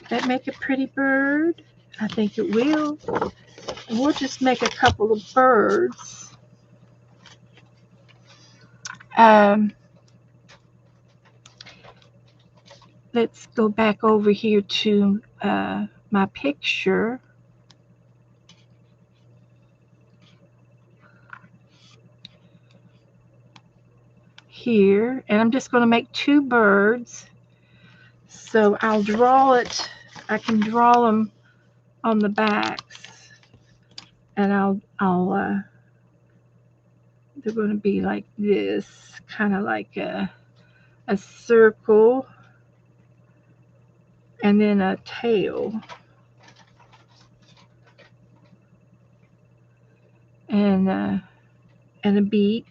Speaker 1: That make a pretty bird? I think it will. And we'll just make a couple of birds. Let's go back over here to my picture. Here, and I'm just going to make two birds. So I'll draw it. I can draw them on the backs, and they're going to be like this, kind of like a circle, and then a tail, and a beak,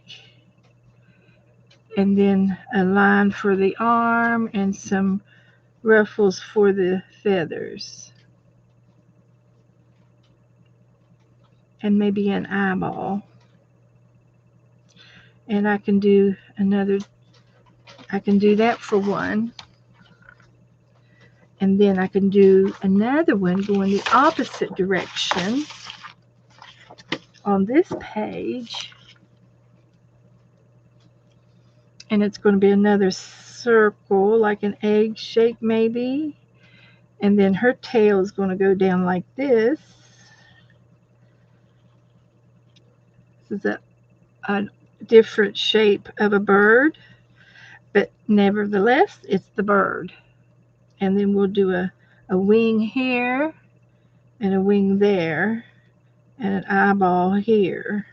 Speaker 1: and then a line for the arm, and some ruffles for the feathers, and maybe an eyeball. And I can do that for one. And then I can do another one going the opposite direction on this page. And it's going to be another circle, like an egg shape maybe. And then her tail is going to go down like this. This is a different shape of a bird, but nevertheless, it's the bird. And then we'll do a wing here and a wing there and an eyeball here.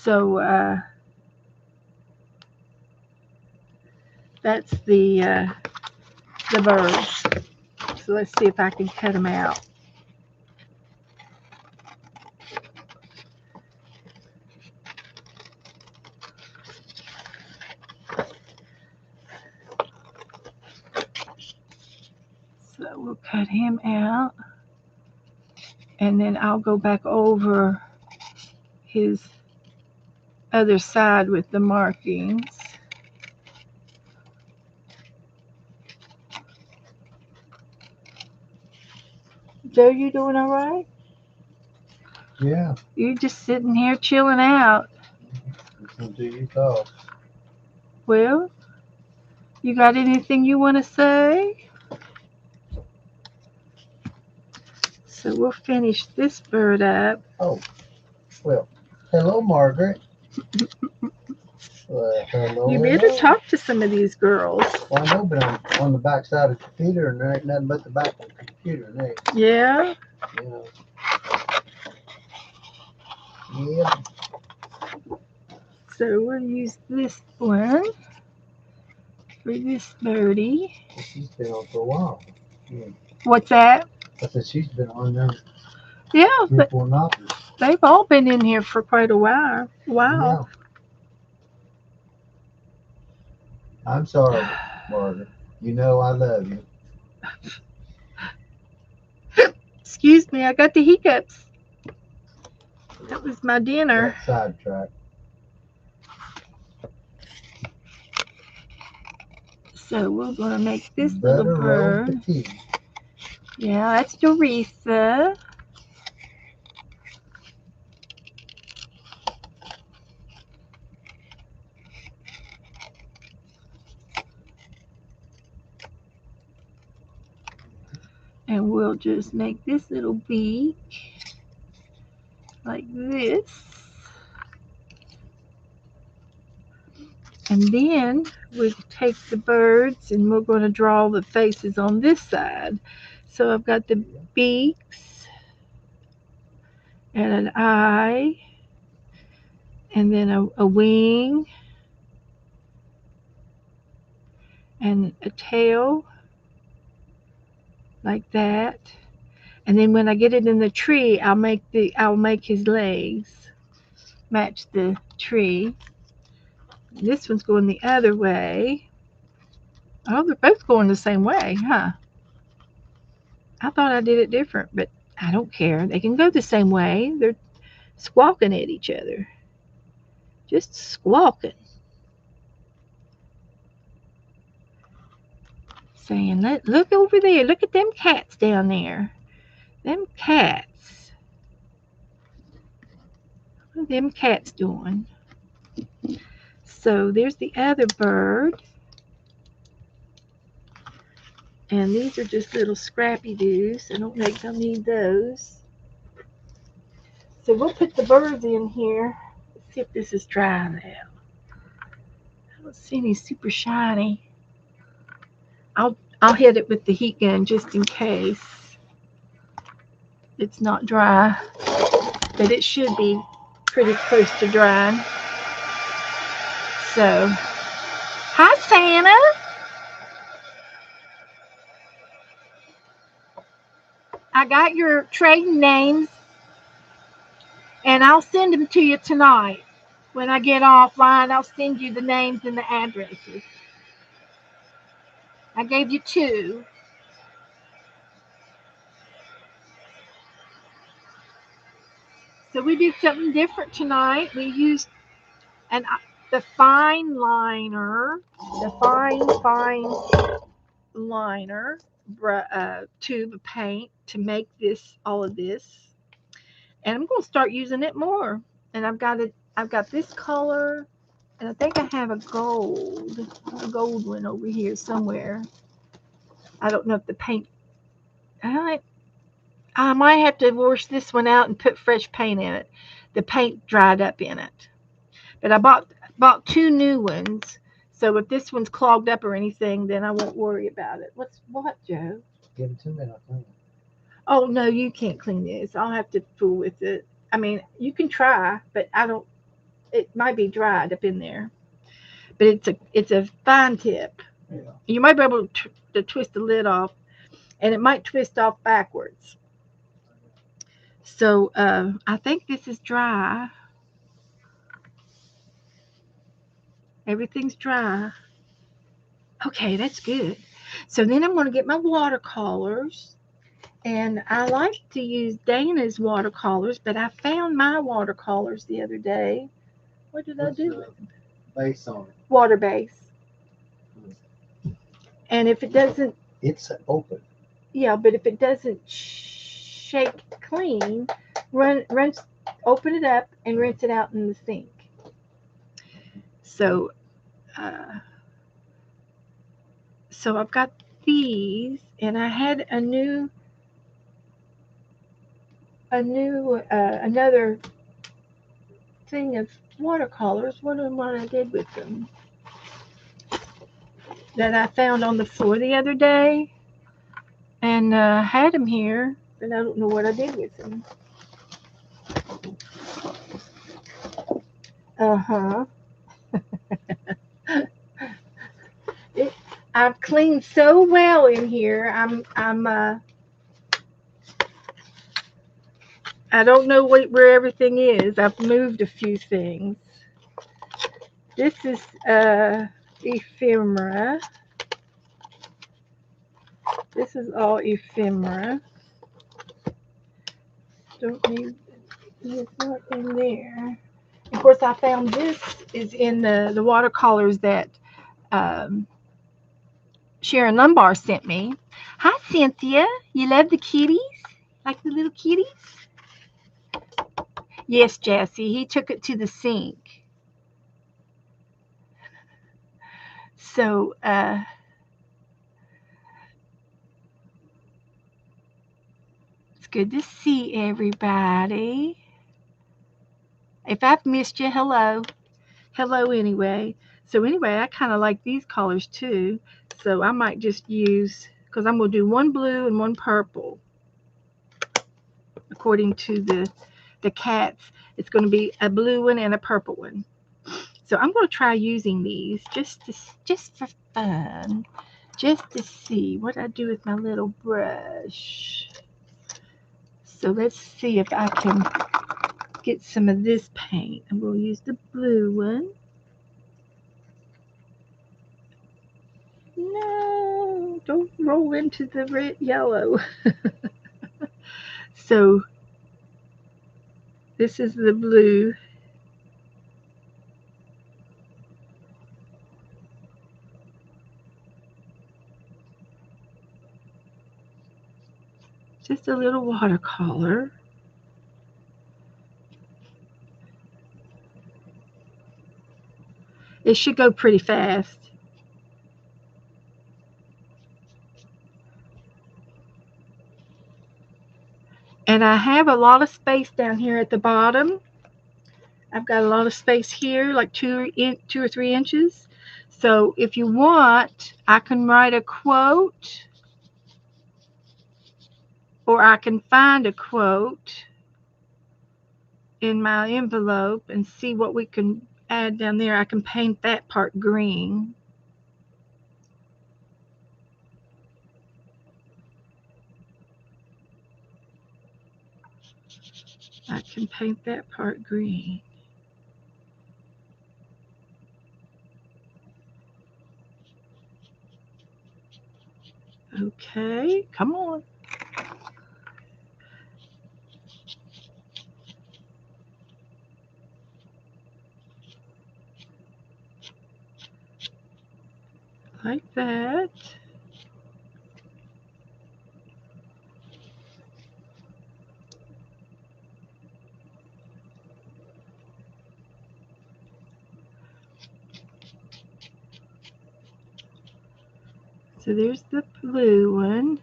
Speaker 1: So that's the birds. So let's see if I can cut them out. So we'll cut him out. And then I'll go back over his other side with the markings. Joe, you doing all right?
Speaker 2: Yeah.
Speaker 1: You're just sitting here chilling out.
Speaker 2: Listen to you talk.
Speaker 1: Well, you got anything you want to say? So we'll finish this bird up.
Speaker 2: Oh, well, hello, Margaret. Hello.
Speaker 1: You better
Speaker 2: hello.
Speaker 1: talk to some of these girls.
Speaker 2: Well, I know, but I'm on the back side of the computer, and there ain't nothing but the back of the computer there.
Speaker 1: Yeah?
Speaker 2: You know. Yeah.
Speaker 1: So we'll use this one for this birdie.
Speaker 2: She's been on for a while. Yeah.
Speaker 1: What's that?
Speaker 2: I said she's been on there
Speaker 1: Yeah,
Speaker 2: 3 or
Speaker 1: but
Speaker 2: 4 knockers.
Speaker 1: they've all been in here for quite a while.
Speaker 2: Yeah. I'm sorry, Margaret. You know I love you.
Speaker 1: Excuse me, I got the hiccups. That was my dinner.
Speaker 2: That sidetrack.
Speaker 1: So we're going to make this
Speaker 2: Butter
Speaker 1: little bird.
Speaker 2: roll petite.
Speaker 1: Yeah, that's Doretha. And we'll just make this little beak like this. And then we take the birds and we're going to draw the faces on this side. So I've got the beaks and an eye and then a wing and a tail like that. And then when I get it in the tree, I'll make his legs match the tree. This one's going the other way. Oh, they're both going the same way, huh? I thought I did it different, but I don't care. They can go the same way. They're squawking at each other. Just squawking. Saying, look over there. Look at them cats down there. Them cats. What are them cats doing? So there's the other bird. And these are just little scrappy doos. I don't think I'll need those. So we'll put the birds in here. Let's see if this is dry now. I don't see any super shiny. I'll hit it with the heat gun just in case it's not dry. But it should be pretty close to drying. So, hi Santa. I got your trading names and I'll send them to you tonight. When I get offline, I'll send you the names and the addresses. I gave you 2. So we did something different tonight. We used And the fine liner, the fine liner tube of paint to make all of this. And I'm going to start using it more. And I've got this color, and I think I have a gold one over here somewhere. I don't know if the paint. I might have to wash this one out and put fresh paint in it. The paint dried up in it. But I bought two new ones, so if this one's clogged up or anything, then I won't worry about it. What, Joe?
Speaker 2: Give it to me and I'll clean it.
Speaker 1: Oh no, you can't clean this. I'll have to fool with it. I mean, you can try, but I don't. It might be dried up in there. But it's a fine tip.
Speaker 2: Yeah.
Speaker 1: You might be able to twist the lid off, and it might twist off backwards. So I think this is dry. Everything's dry. Okay, that's good. So then I'm going to get my watercolors. And I like to use Dana's watercolors, but I found my watercolors the other day. What did I do with them?
Speaker 2: Base on it.
Speaker 1: Water base. And if it doesn't,
Speaker 2: It's open.
Speaker 1: yeah, but if it doesn't shake clean, open it up and rinse it out in the sink. So, so I've got these, and I had another thing of watercolors. What I did with them that I found on the floor the other day, and had them here, but I don't know what I did with them. Uh-huh. I've cleaned so well in here. I don't know where everything is. I've moved a few things. This is ephemera. This is all ephemera. Don't need, it's not in there. Of course, I found this is in the watercolors that Sharon Lumbar sent me. Hi, Cynthia. You love the kitties? Like the little kitties? Yes, Jesse. He took it to the sink. So, it's good to see everybody. If I've missed you, hello. Hello, anyway. So, anyway, I kind of like these colors too. So, I might just use, because I'm going to do one blue and one purple. According to the cats, it's going to be a blue one and a purple one. So I'm going to try using these just for fun, just to see what I do with my little brush. So let's see if I can get some of this paint. I'm going to use the blue one. No, don't roll into the red yellow. So this is the blue. Just a little watercolor. It should go pretty fast. And I have a lot of space down here at the bottom. I've got a lot of space here, like 2 or 3 inches. So if you want, I can write a quote, or I can find a quote in my envelope and see what we can add down there. I can paint that part green. I can paint that part green. Okay, come on. like that. So there's the blue one.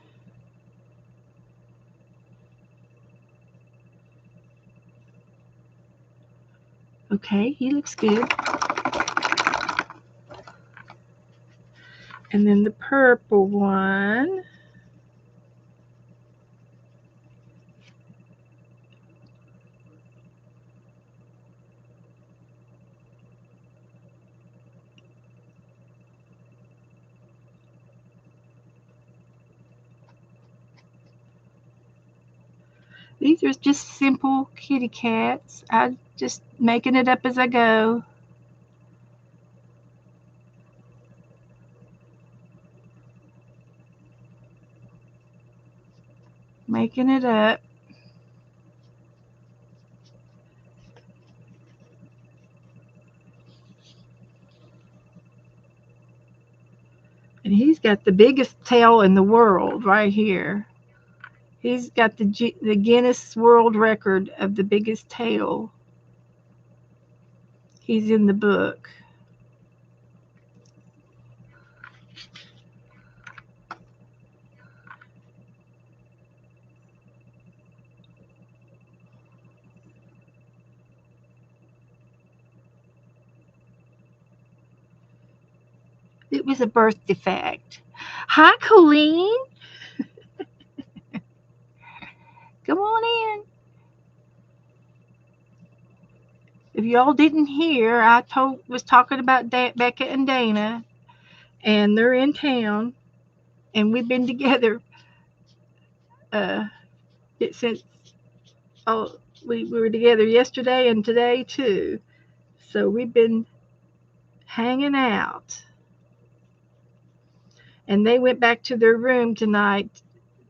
Speaker 1: Okay, he looks good. And then the purple one. These are just simple kitty cats. I'm just making it up as I go. Making it up. And he's got the biggest tail in the world right here. He's got the Guinness World Record of the biggest tail. He's in the book. It was a birth defect. Hi, Colleen. Come on in. If y'all didn't hear, I was talking about Becca and Dana, and they're in town, and we've been together since we were together yesterday and today too. So we've been hanging out. And they went back to their room tonight,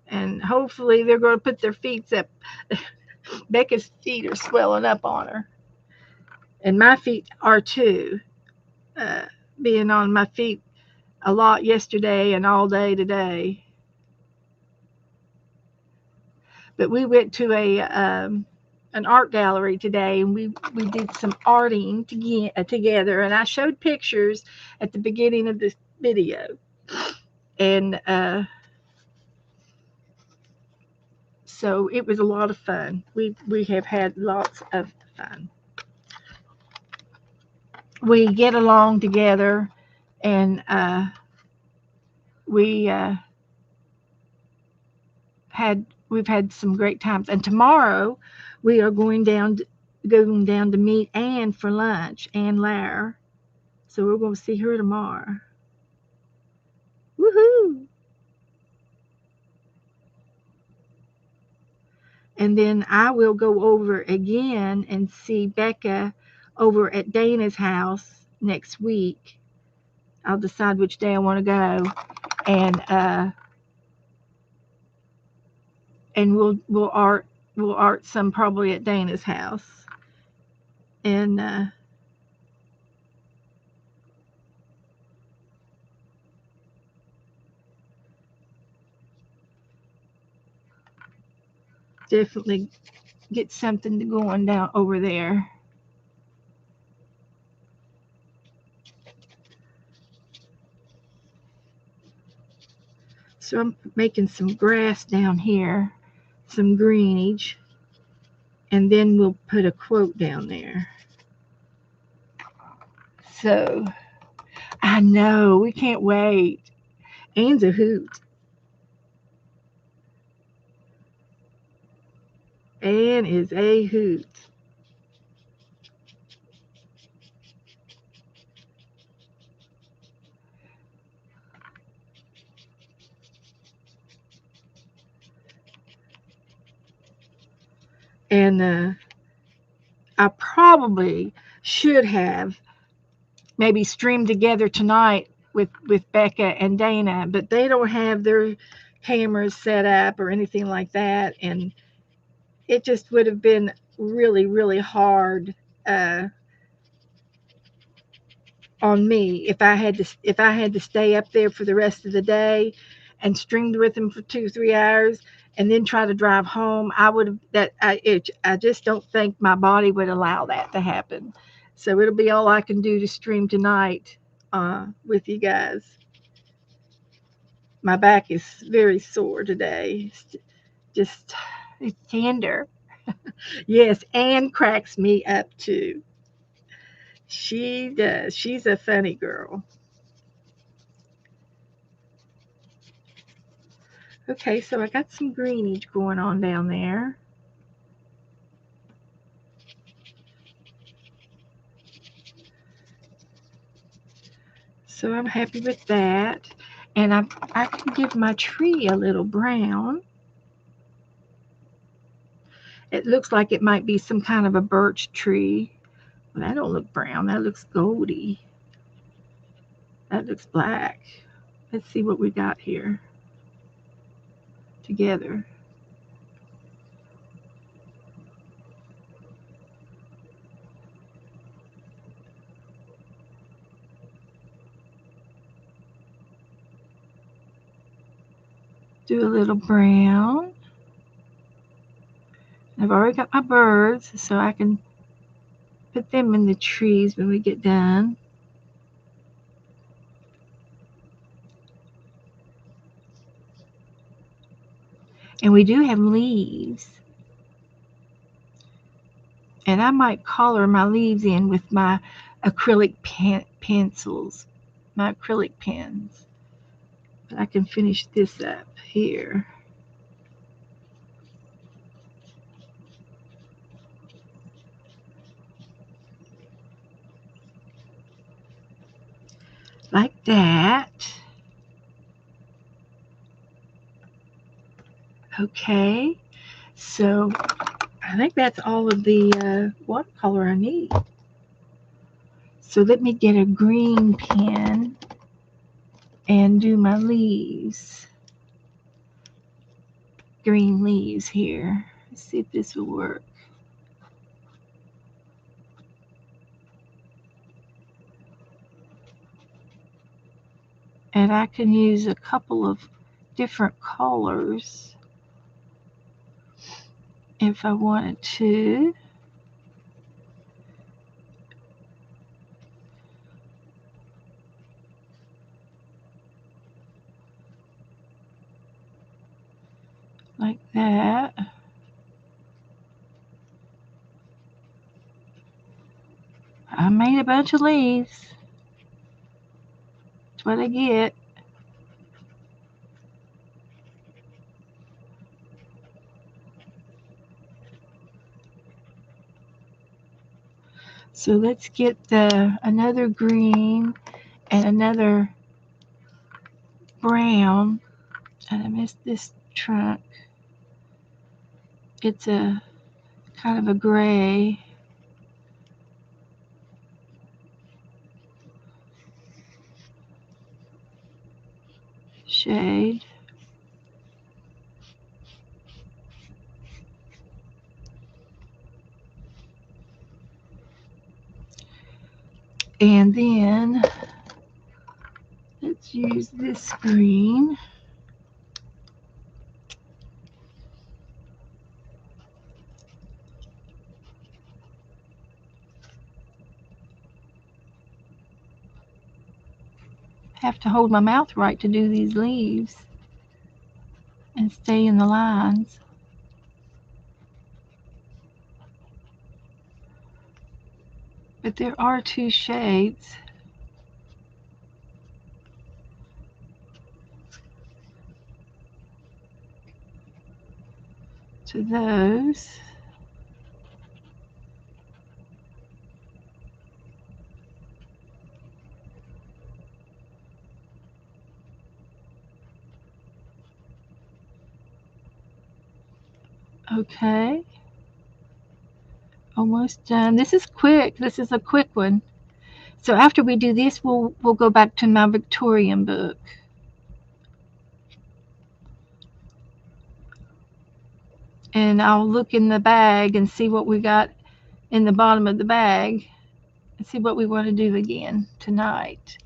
Speaker 1: and hopefully they're going to put their feet up. Becca's feet are swelling up on her, and my feet are too. Being on my feet a lot yesterday and all day today. But we went to an art gallery today, and we did some arting together, and I showed pictures at the beginning of this video. And so it was a lot of fun. We have had lots of fun. We get along together, and we've had some great times. And tomorrow we are going down to meet Anne for lunch, Anne Lair. So we're going to see her tomorrow. Woohoo! And then I will go over again and see Becca over at Dana's house next week. I'll decide which day I want to go, and we'll art some probably at Dana's house, and definitely get something going down over there. So I'm making some grass down here, some greenage, and then we'll put a quote down there. So I know, we can't wait. Anne's a hoot. Anne is a hoot. And I probably should have maybe streamed together tonight with Becca and Dana, but they don't have their cameras set up or anything like that, and it just would have been really, really hard on me if I had to stay up there for the rest of the day and stream with them for 2 3 hours and then try to drive home. I would have that I just don't think my body would allow that to happen. So it'll be all I can do to stream tonight with you guys. My back is very sore today. Just it's tender. Yes, Anne cracks me up too. She does. She's a funny girl. Okay, so I got some greenage going on down there. So I'm happy with that. And I can give my tree a little brown. It looks like it might be some kind of a birch tree. Well, that don't look brown. That looks goldy. That looks black. Let's see what we got here together. Do a little brown. I've already got my birds, so I can put them in the trees when we get done. And we do have leaves. And I might color my leaves in with my acrylic pencils, my acrylic pens. But I can finish this up here. Like that. Okay, so I think that's all of the watercolor I need. So let me get a green pen and do my leaves. Green leaves here. Let's see if this will work. And I can use a couple of different colors if I wanted to. Like that. I made a bunch of leaves. That's what I get. So let's get another green and another brown. And I missed this trunk. It's a kind of a gray. Shade. And then let's use this green. Have to hold my mouth right to do these leaves and stay in the lines. But there are two shades. To those. Okay. Almost done. This is quick. This is a quick one. So after we do this, we'll go back to my Victorian book. And I'll look in the bag and see what we got in the bottom of the bag. Let's see what we want to do again tonight.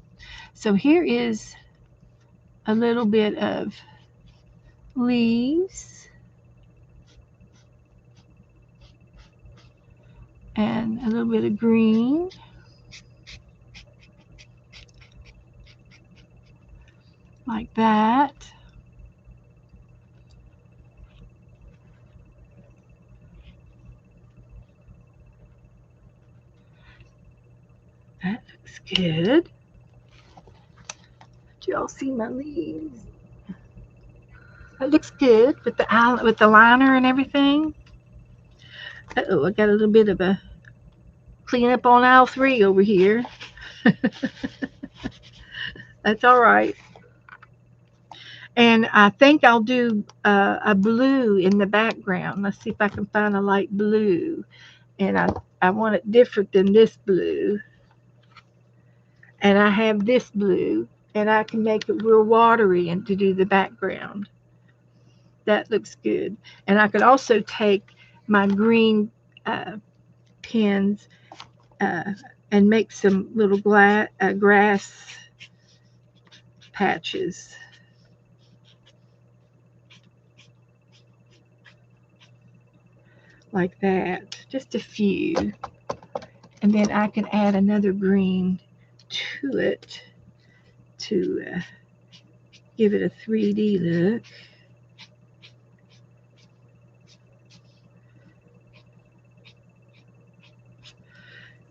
Speaker 1: So here is a little bit of leaves and a little bit of green. Like that. That looks good. Do y'all see my leaves? It looks good with the liner and everything. Uh-oh, I got a little bit of a cleanup on aisle 3 over here. That's all right. And I think I'll do a blue in the background. Let's see if I can find a light blue. And I want it different than this blue. And I have this blue. And I can make it real watery and to do the background. That looks good. And I could also take my green pens and make some little grass patches. Like that. Just a few. And then I can add another green to it to give it a 3D look.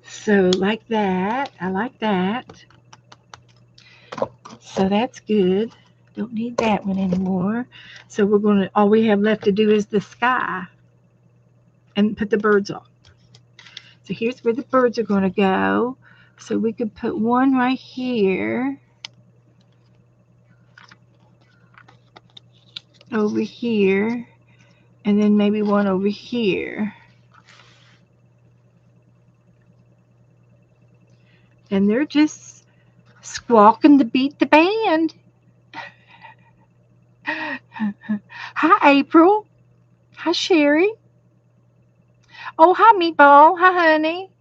Speaker 1: So like that, I like that. So that's good. Don't need that one anymore. So all we have left to do is the sky and put the birds on. So here's where the birds are going to go. So we could put one right here. Over here. And then maybe one over here. And they're just squawking to beat the band. Hi, April. Hi, Sherry. Oh, hi, Meatball. Hi, honey.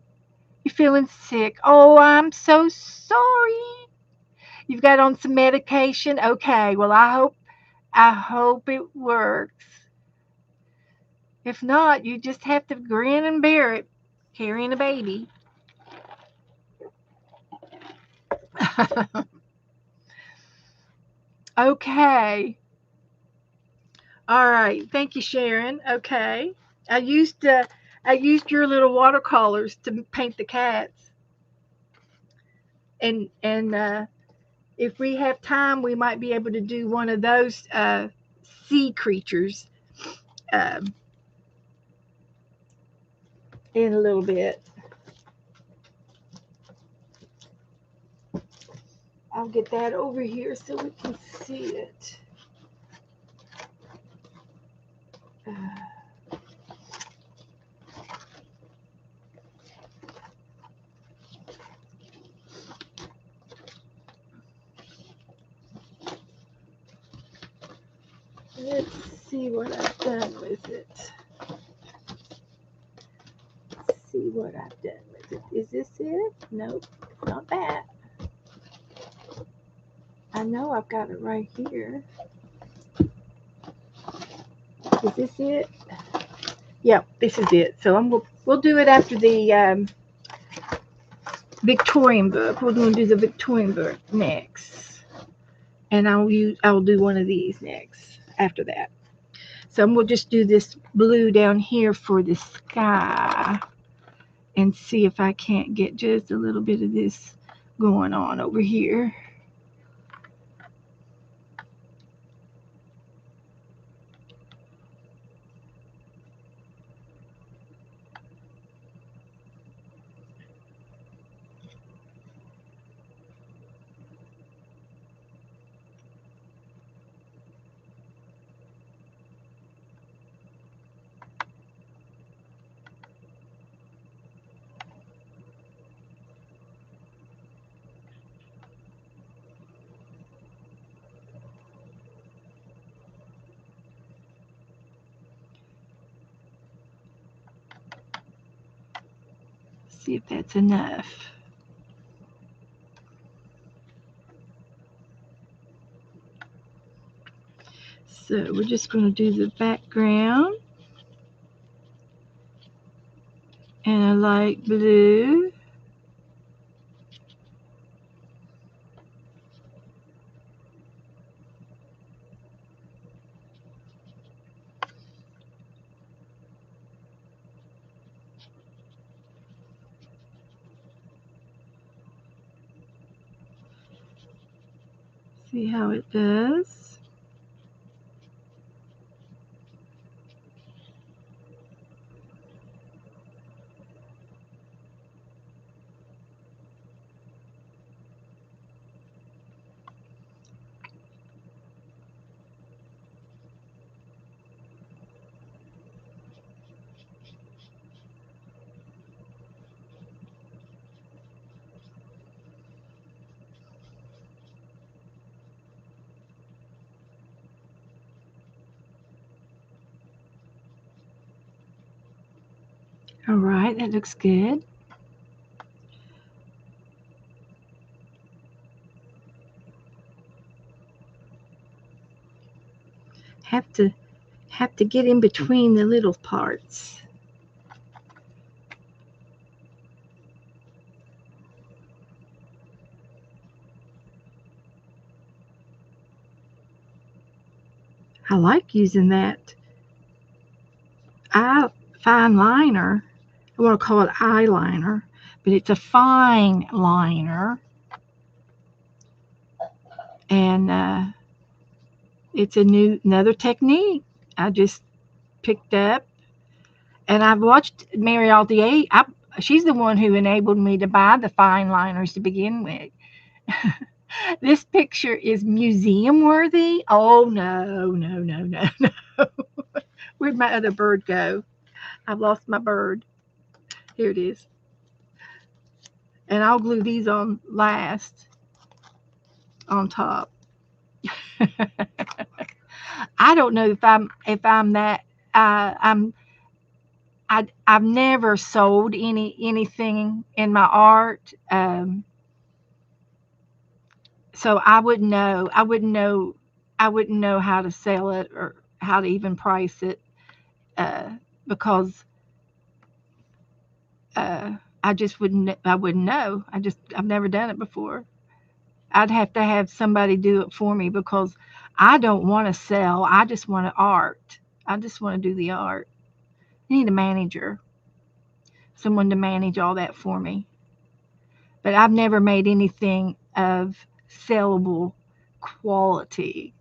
Speaker 1: You feeling sick? Oh, I'm so sorry. You've got on some medication? Okay. Well, I hope it works. If not, you just have to grin and bear it, carrying a baby. Okay. All right. Thank you, Sharon. Okay. I used your little watercolors to paint the cats. And if we have time, we might be able to do one of those sea creatures in a little bit. I'll get that over here so we can see it. Let's see what I've done with it. Let's see what I've done with it. Is this it? Nope, not that. I know I've got it right here. Is this it? Yep, this is it. So we'll do it after the Victorian book. We're going to do the Victorian book next, and I'll do one of these next after that. So we'll just do this blue down here for the sky, and see if I can't get just a little bit of this going on over here. See if that's enough. So we're just going to do the background and a light blue. See how it does. All right, that looks good. Have to get in between the little parts. I like using that fine liner. I want to call it eyeliner, but it's a fine liner. And it's another technique I just picked up. And I've watched Mary Altier. She's the one who enabled me to buy the fine liners to begin with. This picture is museum worthy. Oh, no, no, no, no, no. Where'd my other bird go? I've lost my bird. Here it is. And I'll glue these on last on top. I don't know if I'm that I've never sold anything in my art, so I wouldn't know. I wouldn't know how to sell it or how to even price it, because I just wouldn't. I wouldn't know. I've never done it before. I'd have to have somebody do it for me because I don't want to sell. I just want to art. I just want to do the art. I need a manager, someone to manage all that for me. But I've never made anything of sellable quality.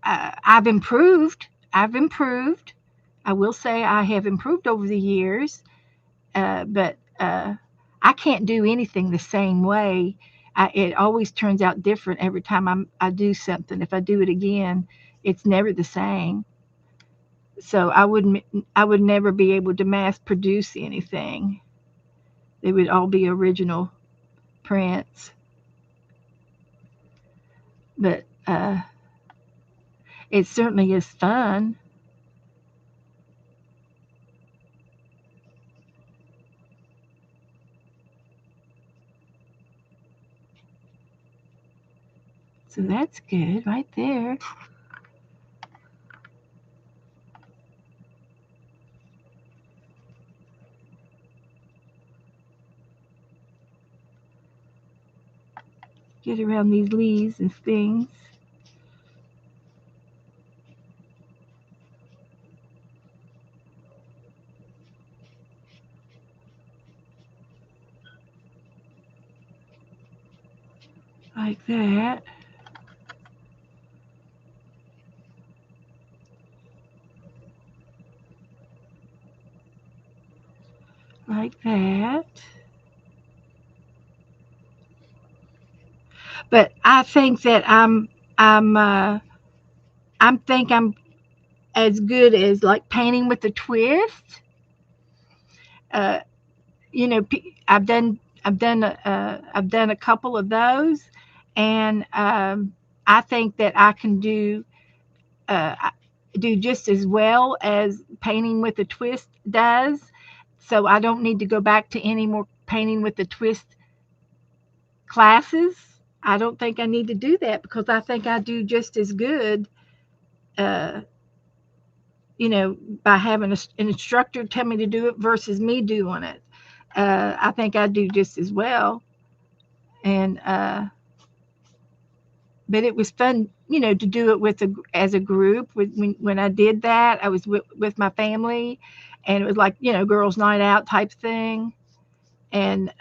Speaker 1: I've improved. I've improved. I will say I have improved over the years, but I can't do anything the same way. It always turns out different every time I do something. If I do it again, it's never the same. So I would never be able to mass produce anything. They would all be original prints. But it certainly is fun. So that's good right there. Get around these leaves and things. Like that. Like that. But I think that I'm as good as like painting with a twist. Uh, I've done a couple of those, and I think that I can uh, do just as well as painting with a twist does. So I don't need to go back to any more painting with the twist classes. I don't think I need to do that because I think I do just as good, uh, by having an instructor tell me to do it versus me doing it. I think I do just as well. And but it was fun, to do it as a group. When I did that, I was with my family, and it was like girls' night out type thing, and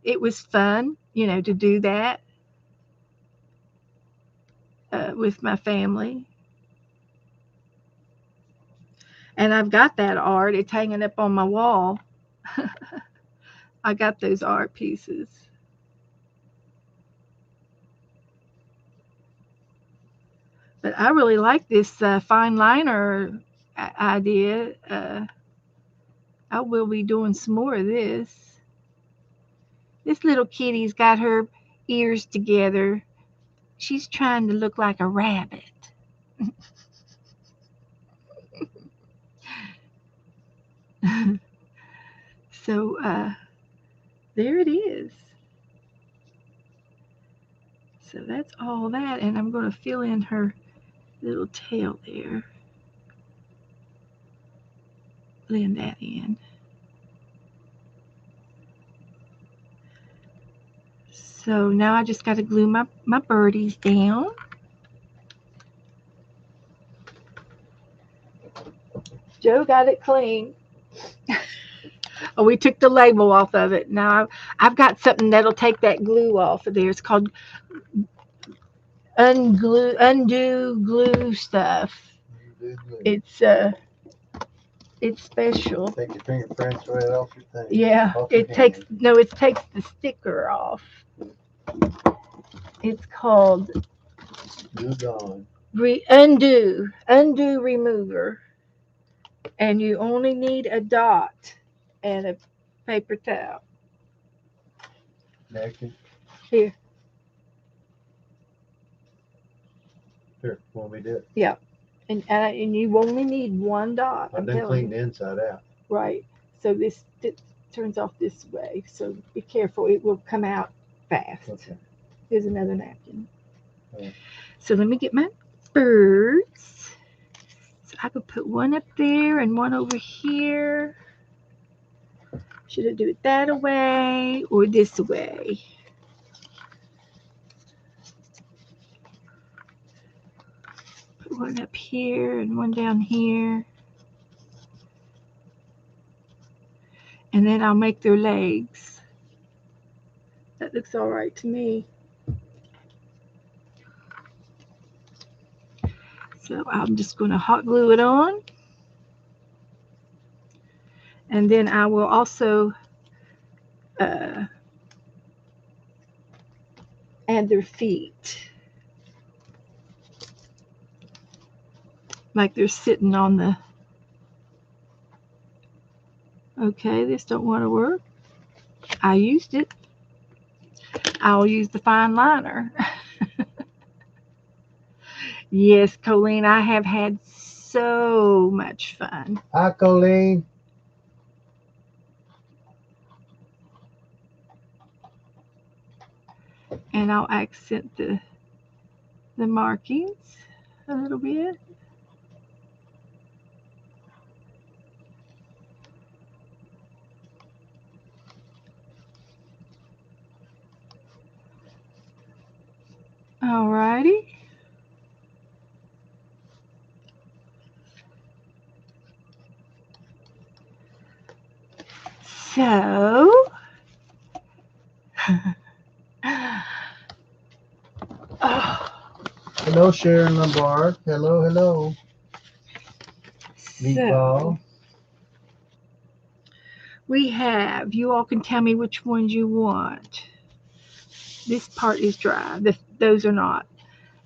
Speaker 1: it was fun, to do that with my family. And I've got that art. It's hanging up on my wall. I got those art pieces. But I really like this fine liner idea. I will be doing some more of this. This little kitty's got her ears together. She's trying to look like a rabbit. So there it is. So that's all that, and I'm going to fill in her little tail there. Blend that in. So now I just got to glue my birdies down. Joe got it clean. Oh, we took the label off of it. Now I've got something that'll take that glue off of there. It's called undo glue stuff. It's special.
Speaker 2: Take your fingerprints right off your thing.
Speaker 1: Yeah, it takes the sticker off. It's called undo remover, and you only need a dot and a paper towel.
Speaker 2: Napkin.
Speaker 1: Here,
Speaker 2: want me to do it?
Speaker 1: Yeah, and you only need one dot.
Speaker 2: I've done cleaned the inside out.
Speaker 1: Right. So this turns off this way. So be careful; it will come out fast.
Speaker 2: Okay.
Speaker 1: Here's another napkin.
Speaker 2: Okay.
Speaker 1: So let me get my birds. So I could put one up there and one over here. Should I do it that way or this way? Put one up here and one down here. And then I'll make their legs. That looks all right to me. So I'm just going to hot glue it on. And then I will also add their feet. Like they're sitting on the... Okay, this don't want to work. I used it. I'll use the fine liner. Yes, Colleen, I have had so much fun.
Speaker 2: Hi, Colleen.
Speaker 1: And I'll accent the markings a little bit. Alrighty. So,
Speaker 2: Hello, Sharon Lombard. Hello. Meatball.
Speaker 1: We have, you all can tell me which ones you want. This part is dry. Those are not.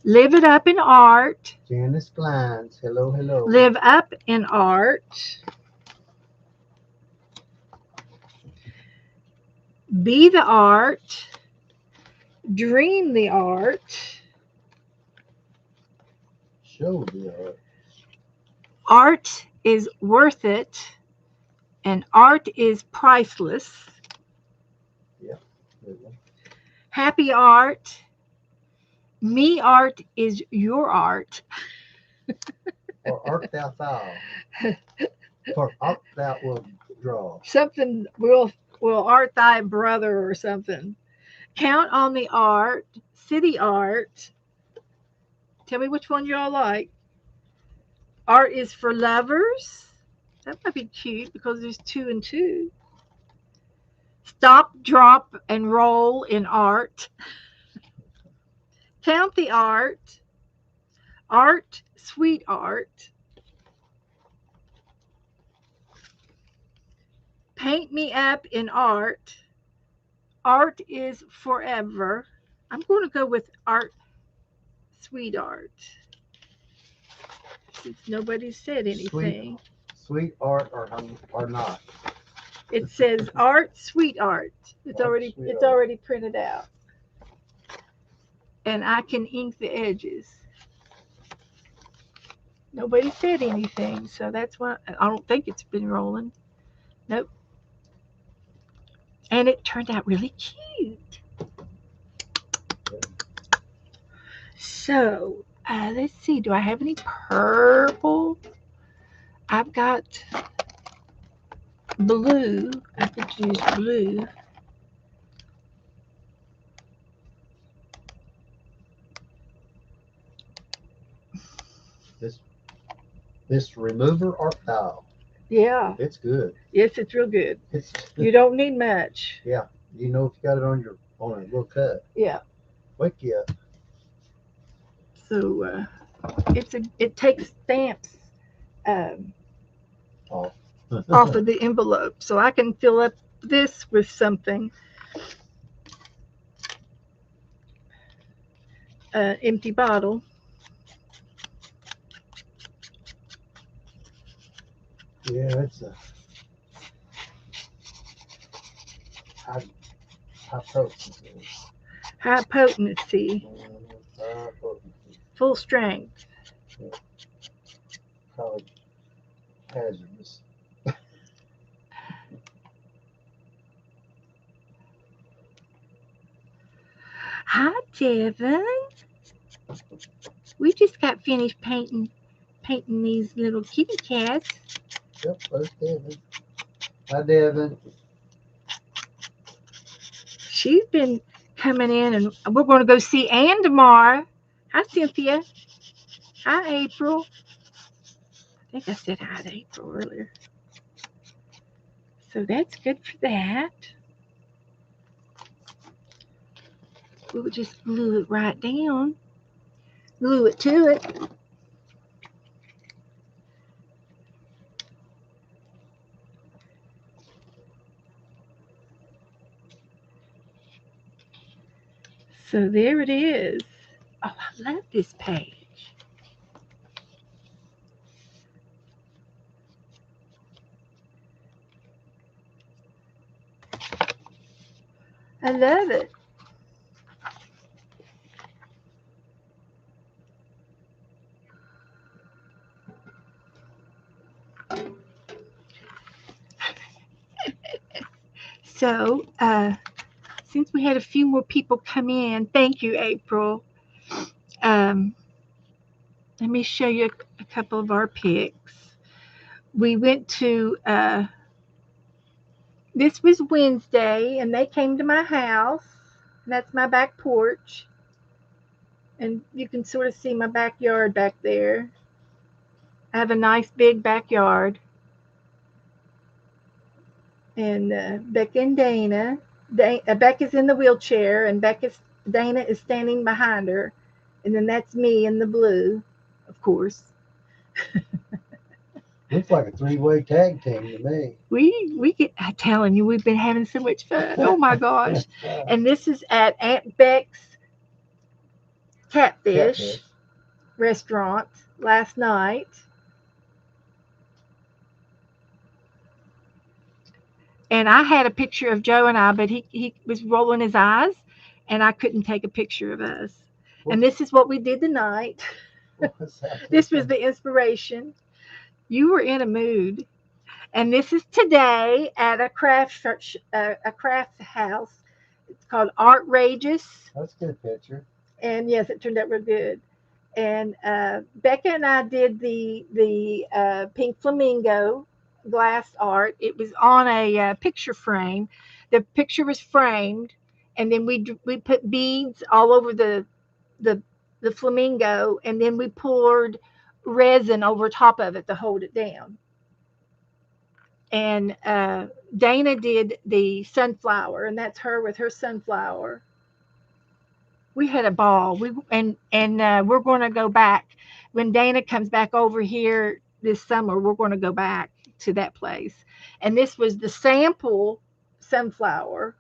Speaker 1: Live It Up in Art.
Speaker 2: Janice Glines. Hello.
Speaker 1: Live Up in Art. Be the Art. Dream the Art.
Speaker 2: Show the art.
Speaker 1: Art is Worth It. And art is priceless.
Speaker 2: Good one.
Speaker 1: Happy art. Me art is your art.
Speaker 2: Or art thou foul? Or art thou will draw?
Speaker 1: Something will art thy brother or something. Count on the art. City art. Tell me which one y'all like. Art is for lovers. That might be cute because there's two and two. Stop, drop, and roll in art. Count the art. Art, sweet art. Paint me up in art. Art is forever. I'm going to go with art, sweet art. Since nobody said anything.
Speaker 2: Sweet art or not?
Speaker 1: It says art, sweet art. It's
Speaker 2: Art,
Speaker 1: already
Speaker 2: sweet
Speaker 1: it's
Speaker 2: art.
Speaker 1: already printed out. And I can ink the edges. Nobody said anything, so that's why I don't think it's been rolling. Nope. And it turned out really cute. So, let's see. Do I have any purple? I've got blue. I could use blue.
Speaker 2: This remover art thou?
Speaker 1: Yeah.
Speaker 2: It's good.
Speaker 1: Yes, it's real good.
Speaker 2: It's
Speaker 1: You don't need much.
Speaker 2: you know if you got it on a little cut.
Speaker 1: Yeah.
Speaker 2: Wake you up.
Speaker 1: So it takes stamps
Speaker 2: Off.
Speaker 1: off of the envelope, so I can fill up this with something. Empty bottle.
Speaker 2: Yeah, it's a high potency.
Speaker 1: High potency.
Speaker 2: High potency.
Speaker 1: Full strength.
Speaker 2: Probably hazardous.
Speaker 1: Hi, Devin. We just got finished painting these little kitty cats.
Speaker 2: Yep, there's Devin. Hi, Devin.
Speaker 1: She's been coming in, and we're going to go see Ann tomorrow. Hi, Cynthia. Hi, April. I think I said hi to April earlier. So that's good for that. We would just glue it right down. Glue it to it. So there it is. Oh, I love this page. I love it. So, since we had a few more people come in, thank you, April. Let me show you a couple of our pics. We went to, this was Wednesday, and they came to my house. That's my back porch. And you can sort of see my backyard back there. I have a nice big backyard. And Becca and Dana. Becca's in the wheelchair, and Dana is standing behind her. And then that's me in the blue, of course.
Speaker 2: Looks like a three-way tag team to me.
Speaker 1: We get, I'm telling you, we've been having so much fun. Oh my gosh. And this is at Aunt Beck's Catfish restaurant last night. And I had a picture of Joe and I, but he was rolling his eyes, and I couldn't take a picture of us. And this is what we did tonight. This was the inspiration. You were in a mood. And this is today at a a craft house. It's called Artrageous.
Speaker 2: Let's get a picture.
Speaker 1: And yes, it turned out real good. And Becca and I did the pink flamingo glass art. It was on a picture frame. The picture was framed, and then we put beads all over the the flamingo, and then we poured resin over top of it to hold it down. And Dana did the sunflower, and that's her with her sunflower. We had a ball. We we're going to go back when Dana comes back over here this summer. We're going to go back to that place, and this was the sample sunflower,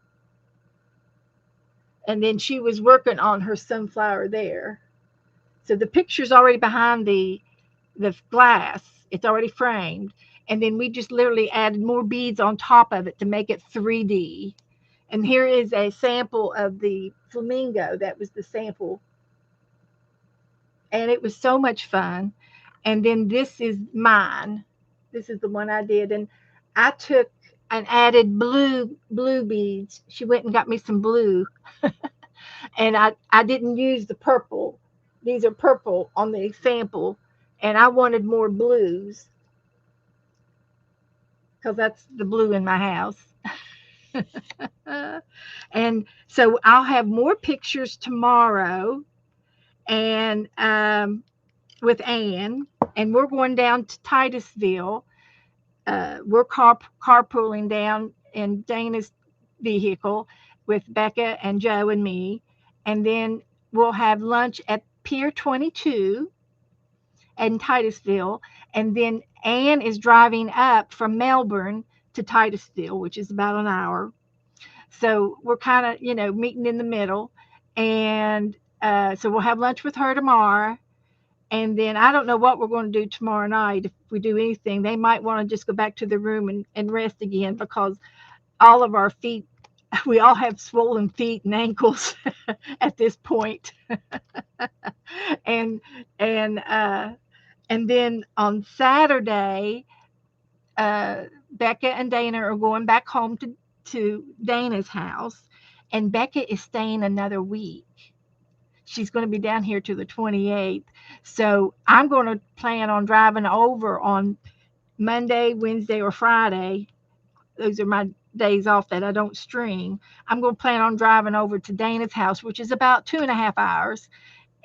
Speaker 1: and then she was working on her sunflower there. So the picture's already behind the glass. It's already framed, and then we just literally added more beads on top of it to make it 3D. And here is a sample of the flamingo. That was the sample, and it was so much fun. And then this is mine. This is the one I did, and I took and added blue beads. She went and got me some blue, and I didn't use the purple. These are purple on the sample, and I wanted more blues because that's the blue in my house. And so I'll have more pictures tomorrow, and with Ann, and we're going down to Titusville. We're carpooling down in Dana's vehicle with Becca and Joe and me, and then we'll have lunch at Pier 22 in Titusville, and then Ann is driving up from Melbourne to Titusville, which is about an hour. So we're kind of, meeting in the middle, and so we'll have lunch with her tomorrow. And then I don't know what we're going to do tomorrow night. If we do anything, they might want to just go back to the room and rest again, because all of our feet, we all have swollen feet and ankles at this point. and and and then on Saturday, Becca and Dana are going back home to Dana's house, and Becca is staying another week. She's going to be down here to the 28th. So I'm going to plan on driving over on Monday, Wednesday, or Friday. Those are my days off that I don't stream. I'm going to plan on driving over to Dana's house, which is about 2.5 hours.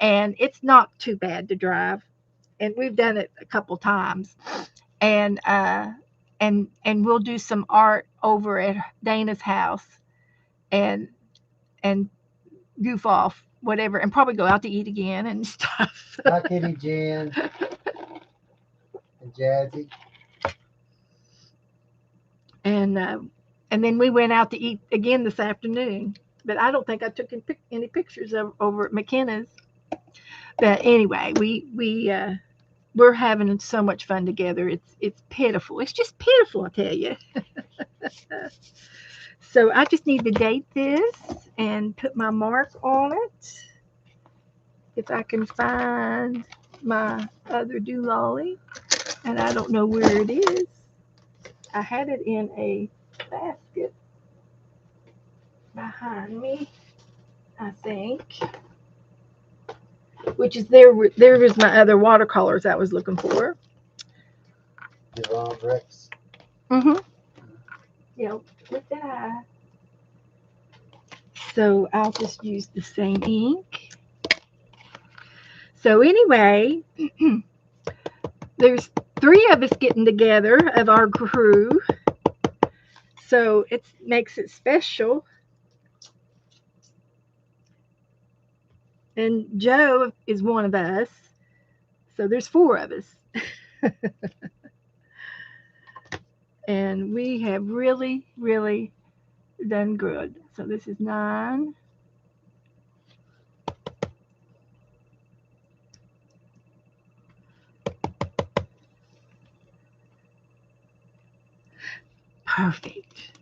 Speaker 1: And it's not too bad to drive. And we've done it a couple times. And we'll do some art over at Dana's house, and goof off, whatever, and probably go out to eat again and stuff.
Speaker 2: Hi, Kitty Jen and Jazzy.
Speaker 1: And then we went out to eat again this afternoon, but I don't think I took any pictures of over at McKenna's. But anyway, we're having so much fun together. It's pitiful. It's just pitiful, I tell you. So I just need to date this and put my mark on it. If I can find my other doolally, and I don't know where it is. I had it in a basket behind me, I think. Which is there was my other watercolors I was looking for.
Speaker 2: Devon Rex.
Speaker 1: Mm-hmm. Yep, with that. So I'll just use the same ink. So anyway, there's 3 of us getting together of our crew. So it makes it special. And Joe is one of us. So there's 4 of us. And we have really, really done good. So this is 9. Perfect.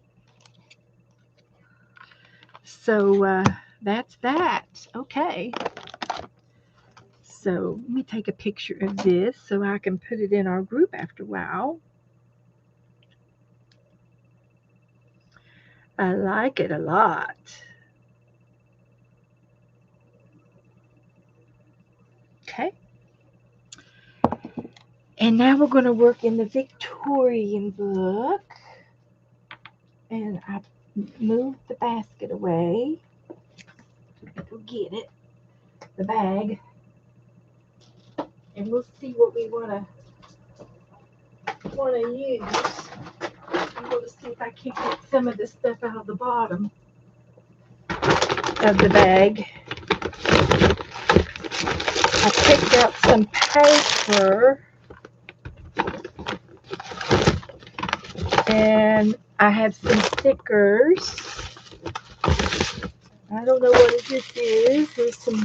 Speaker 1: So that's that. Okay. So let me take a picture of this so I can put it in our group after a while. I like it a lot. Okay. And now we're going to work in the Victorian book. And I moved the basket away. Go get it. The bag. And we'll see what we want to use. I'm going to see if I can get some of the stuff out of the bottom of the bag. I picked out some paper and I have some stickers. I don't know what this is. There's some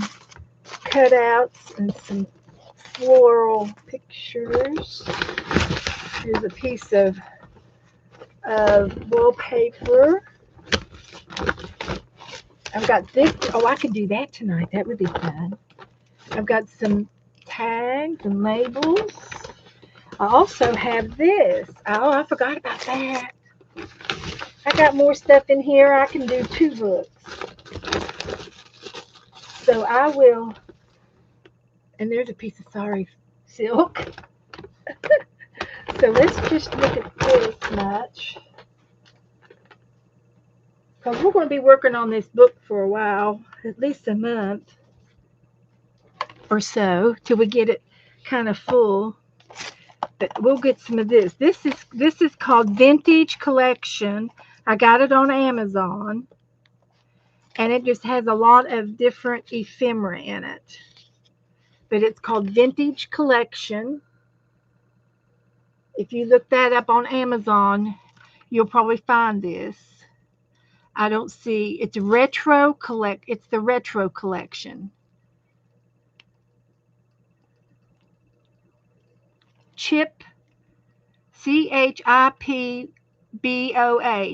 Speaker 1: cutouts and some floral pictures. Here's a piece of wallpaper. I've got this. Oh, I could do that tonight. That would be fun. I've got some tags and labels. I also have this. Oh, I forgot about that. I got more stuff in here. I can do 2 books. So I will, and there's a piece of sari silk. So let's just look at this much. Because we're going to be working on this book for a while, at least a month or so, till we get it kind of full. But we'll get some of this. This is called Vintage Collection. I got it on Amazon. And it just has a lot of different ephemera in it. But it's called Vintage Collection. If you look that up on Amazon, you'll probably find this. I don't see, it's the retro collection. Chip, CHIPBOA,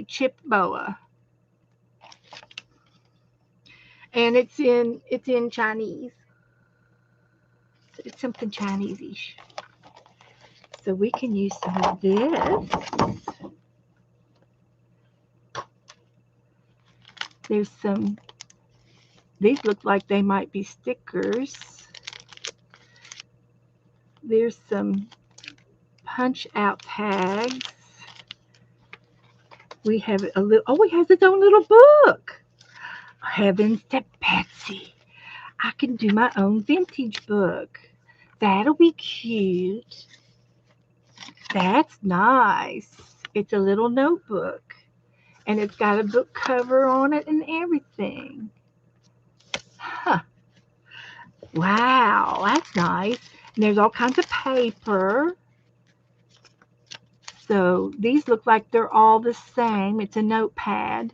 Speaker 1: Chip Boa. And it's in Chinese. It's something Chinese-ish. So we can use some of this. There's some, these look like they might be stickers. There's some punch out tags. We have a little, oh, it has its own little book. Heavens to Betsy. I can do my own vintage book. That'll be cute. That's nice. It's a little notebook. And it's got a book cover on it and everything. Huh. Wow, that's nice. And there's all kinds of paper. So these look like they're all the same. It's a notepad.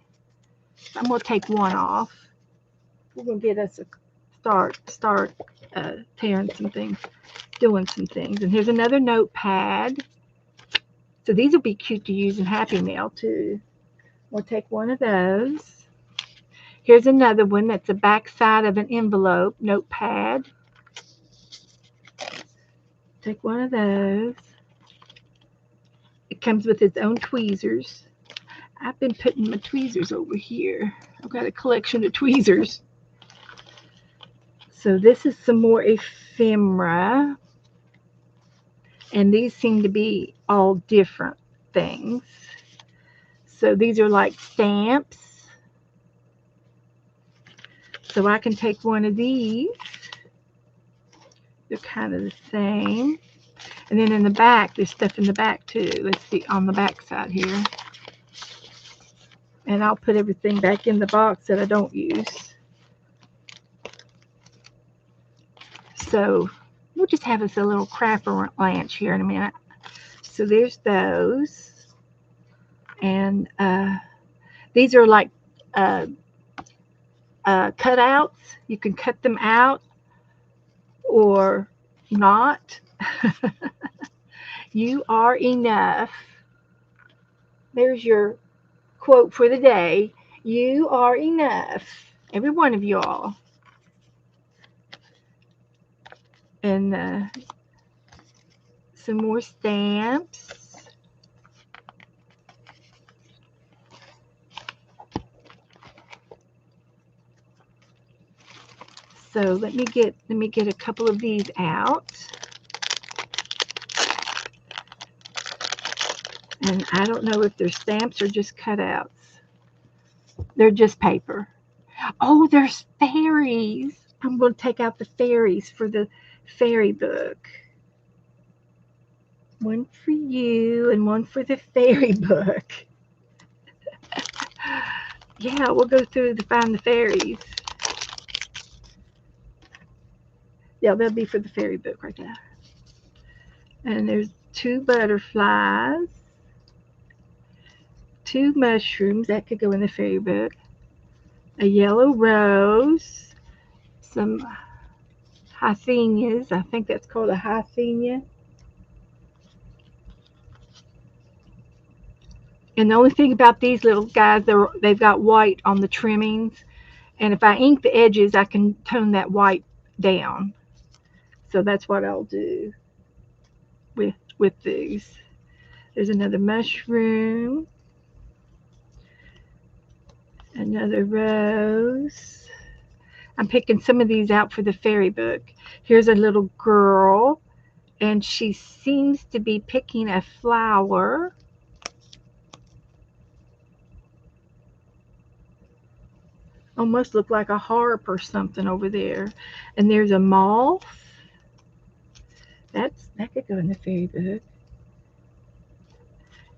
Speaker 1: I'm going to take one off. We're going to get us a start tearing some things, doing some things. And here's another notepad. So these will be cute to use in Happy Mail too. We'll take one of those. Here's another one that's the back side of an envelope notepad. Take one of those. It comes with its own tweezers. I've been putting my tweezers over here. I've got a collection of tweezers. So this is some more ephemera. And these seem to be all different things. So these are like stamps. So I can take one of these. They're kind of the same. And then in the back, there's stuff in the back too. Let's see, on the back side here. And I'll put everything back in the box that I don't use. So we'll just have us a little crapper lunch here in a minute. So there's those. And these are like cutouts. You can cut them out or not. You are enough. There's your quote for the day. You are enough. Every one of y'all. And some more stamps. So let me get a couple of these out. And I don't know if they're stamps or just cutouts. They're just paper. Oh, there's fairies. I'm going to take out the fairies for the fairy book. One for you and one for the fairy book. Yeah, we'll go through to find the fairies. Yeah, they'll be for the fairy book right there. And there's 2 butterflies, 2 mushrooms that could go in the fairy book, a yellow rose, some hythenias. I think that's called a hythenia. And the only thing about these little guys, they've got white on the trimmings. And if I ink the edges, I can tone that white down. So that's what I'll do with these. There's another mushroom, another rose. I'm picking some of these out for the fairy book. Here's a little girl, and she seems to be picking a flower. Almost look like a harp or something over there. And there's a moth. That could go in the fairy book.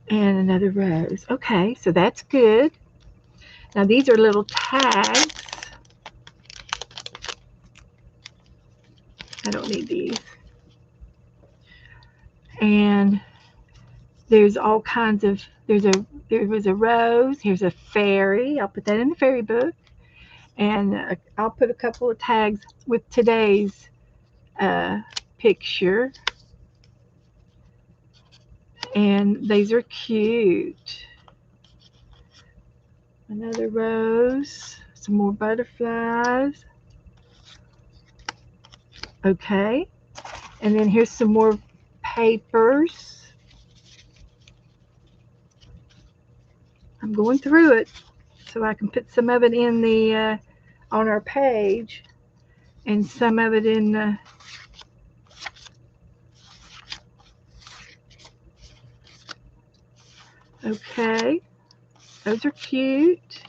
Speaker 1: And another rose. Okay, so that's good. Now these are little tags. I don't need these. And there's all kinds of, there was a rose. Here's a fairy. I'll put that in the fairy book. And I'll put a couple of tags with today's picture. And these are cute. Another rose, some more butterflies. Okay. And then here's some more papers. I'm going through it so I can put some of it in the on our page and some of it in the okay. Those are cute.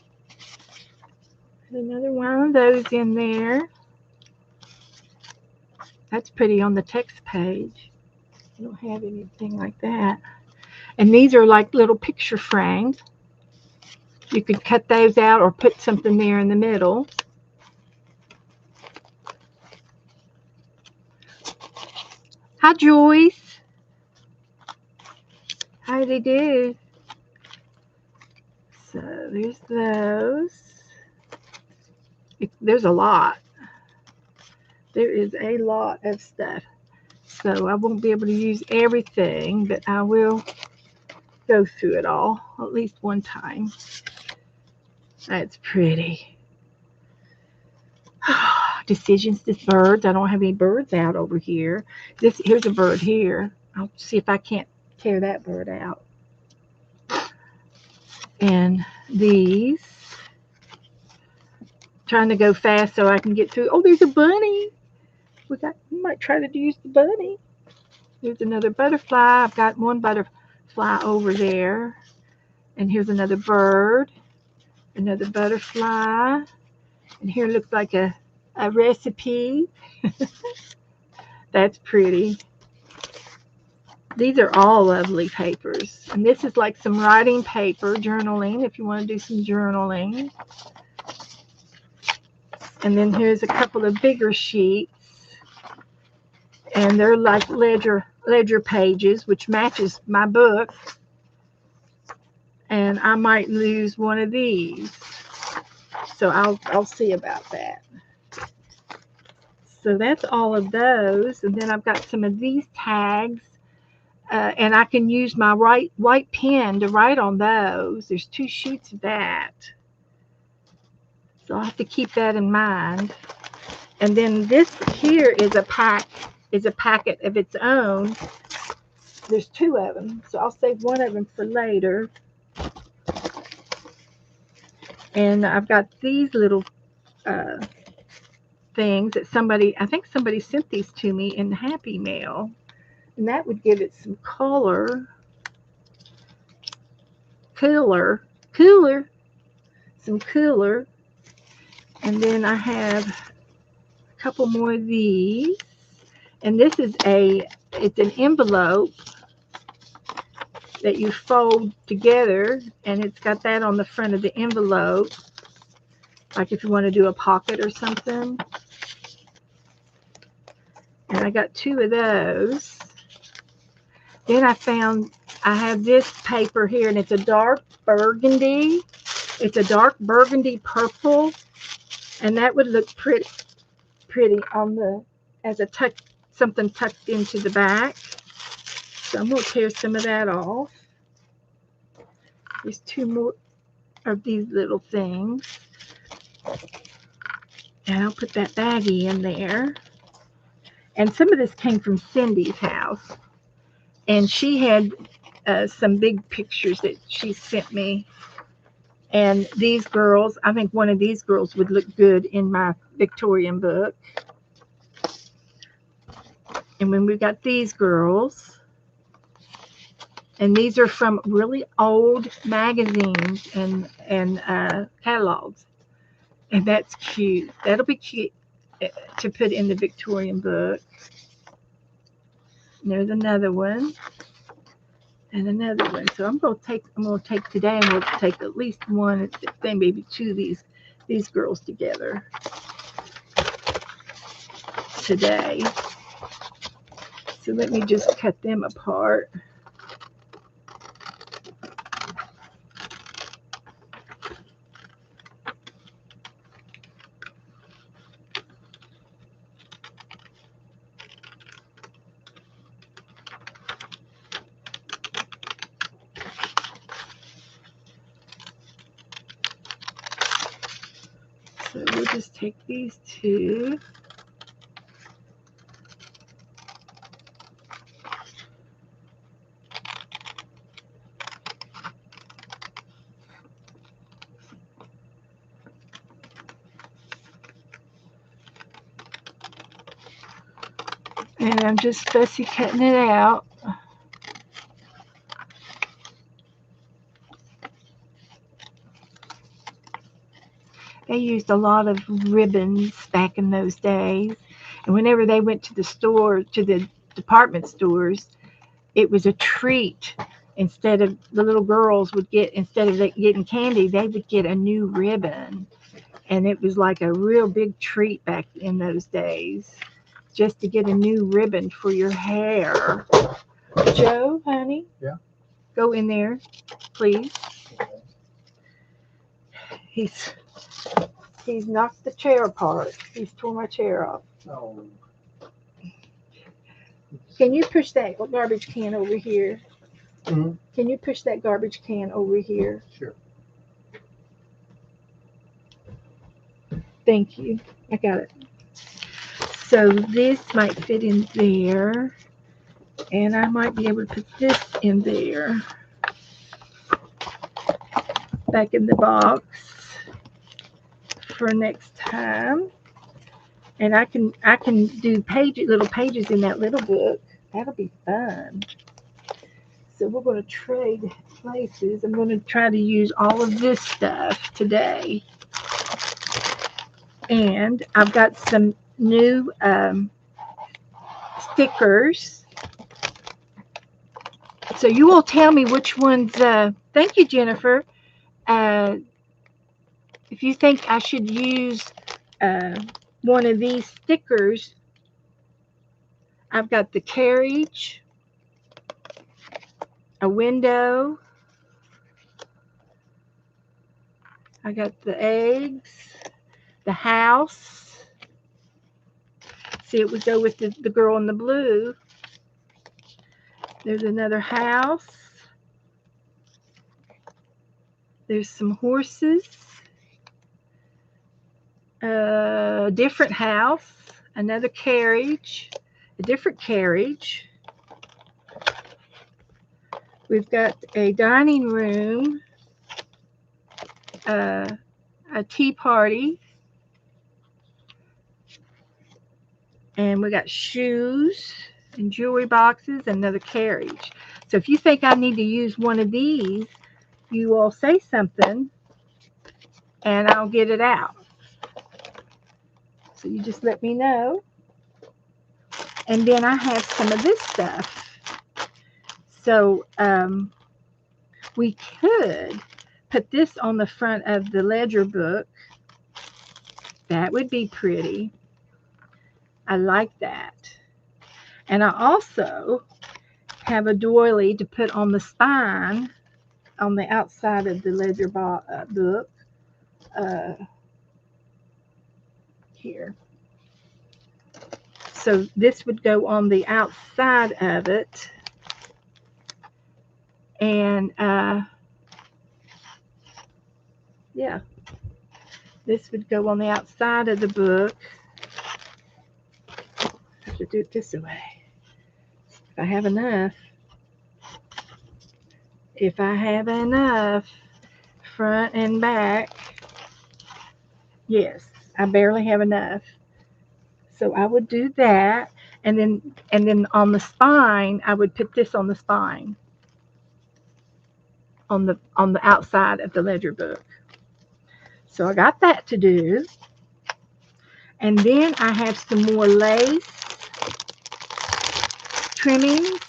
Speaker 1: Put another one of those in there. That's pretty on the text page. I don't have anything like that. And these are like little picture frames. You could cut those out or put something there in the middle. Hi, Joyce. How do they do? So there's those. There's a lot. There is a lot of stuff. So I won't be able to use everything, but I will go through it all at least one time. That's pretty. Decisions to birds. I don't have any birds out over here. Here's a bird here. I'll see if I can't tear that bird out. And these. Trying to go fast so I can get through. Oh, there's a bunny. We might try to use the bunny. There's another butterfly. I've got one butterfly over there. And here's another bird. Another butterfly. And here looks like a recipe. That's pretty. These are all lovely papers. And this is like some writing paper, journaling, if you want to do some journaling. And then here's a couple of bigger sheets. And they're like ledger pages, which matches my book. And I might lose one of these. So I'll see about that. So that's all of those. And then I've got some of these tags. And I can use my white pen to write on those. There's 2 sheets of that. So I'll have to keep that in mind. And then this here is a packet of its own. There's 2 of them. So I'll save one of them for later. And I've got these little things that I think somebody sent these to me in Happy Mail. And that would give it some color. Cooler, some cooler. And then I have a couple more of these. And this is it's an envelope that you fold together, and it's got that on the front of the envelope, like if you want to do a pocket or something. And I got 2 of those. Then I have this paper here, and it's a dark burgundy. It's a dark burgundy purple, and that would look pretty on as something tucked into the back. So I'm going to tear some of that off. There's 2 more of these little things. And I'll put that baggie in there. And some of this came from Cindy's house. And she had some big pictures that she sent me. And these girls, I think one of these girls would look good in my Victorian book. And when we got these girls, and these are from really old magazines and catalogs. And that's cute. That'll be cute to put in the Victorian book. And there's another one. And another one. So I'm gonna take today, and we'll take at least one, then maybe 2 of these girls together today. So let me just cut them apart. So we'll just take these 2. And I'm just fussy cutting it out. They used a lot of ribbons back in those days. And whenever they went to the department stores, it was a treat. Instead of the little girls instead of getting candy, they would get a new ribbon. And it was like a real big treat back in those days, just to get a new ribbon for your hair. Joe, honey?
Speaker 2: Yeah?
Speaker 1: Go in there, please.
Speaker 2: Okay.
Speaker 1: He's knocked the chair apart. He's torn my chair off.
Speaker 2: Oh.
Speaker 1: Can you push that garbage can over here?
Speaker 2: Mm-hmm.
Speaker 1: Can you push that garbage can over here?
Speaker 2: Sure.
Speaker 1: Thank you. I got it. So this might fit in there. And I might be able to put this in there. Back in the box for next time. And I can do little pages in that little book. That'll be fun. So we're going to trade places. I'm going to try to use all of this stuff today. And I've got some new stickers. So you will tell me which ones. Thank you, Jennifer. If you think I should use one of these stickers, I've got the carriage, a window, I got the eggs, the house. See, it would go with the girl in the blue. There's another house. There's some horses. A different house. Another carriage. A different carriage. We've got a dining room. A tea party. And we got shoes and jewelry boxes and another carriage. So if you think I need to use one of these, you all say something and I'll get it out. So you just let me know. And then I have some of this stuff. So we could put this on the front of the ledger book. That would be pretty. I like that. And I also have a doily to put on the spine on the outside of the ledger book. Here. So this would go on the outside of it. And yeah, this would go on the outside of the book. I have to do it this way. If I have enough. If I have enough, front and back. Yes, I barely have enough. So I would do that, and then on the spine, I would put this on the spine, on the outside of the ledger book. So I got that to do, and then I have some more lace trimmings.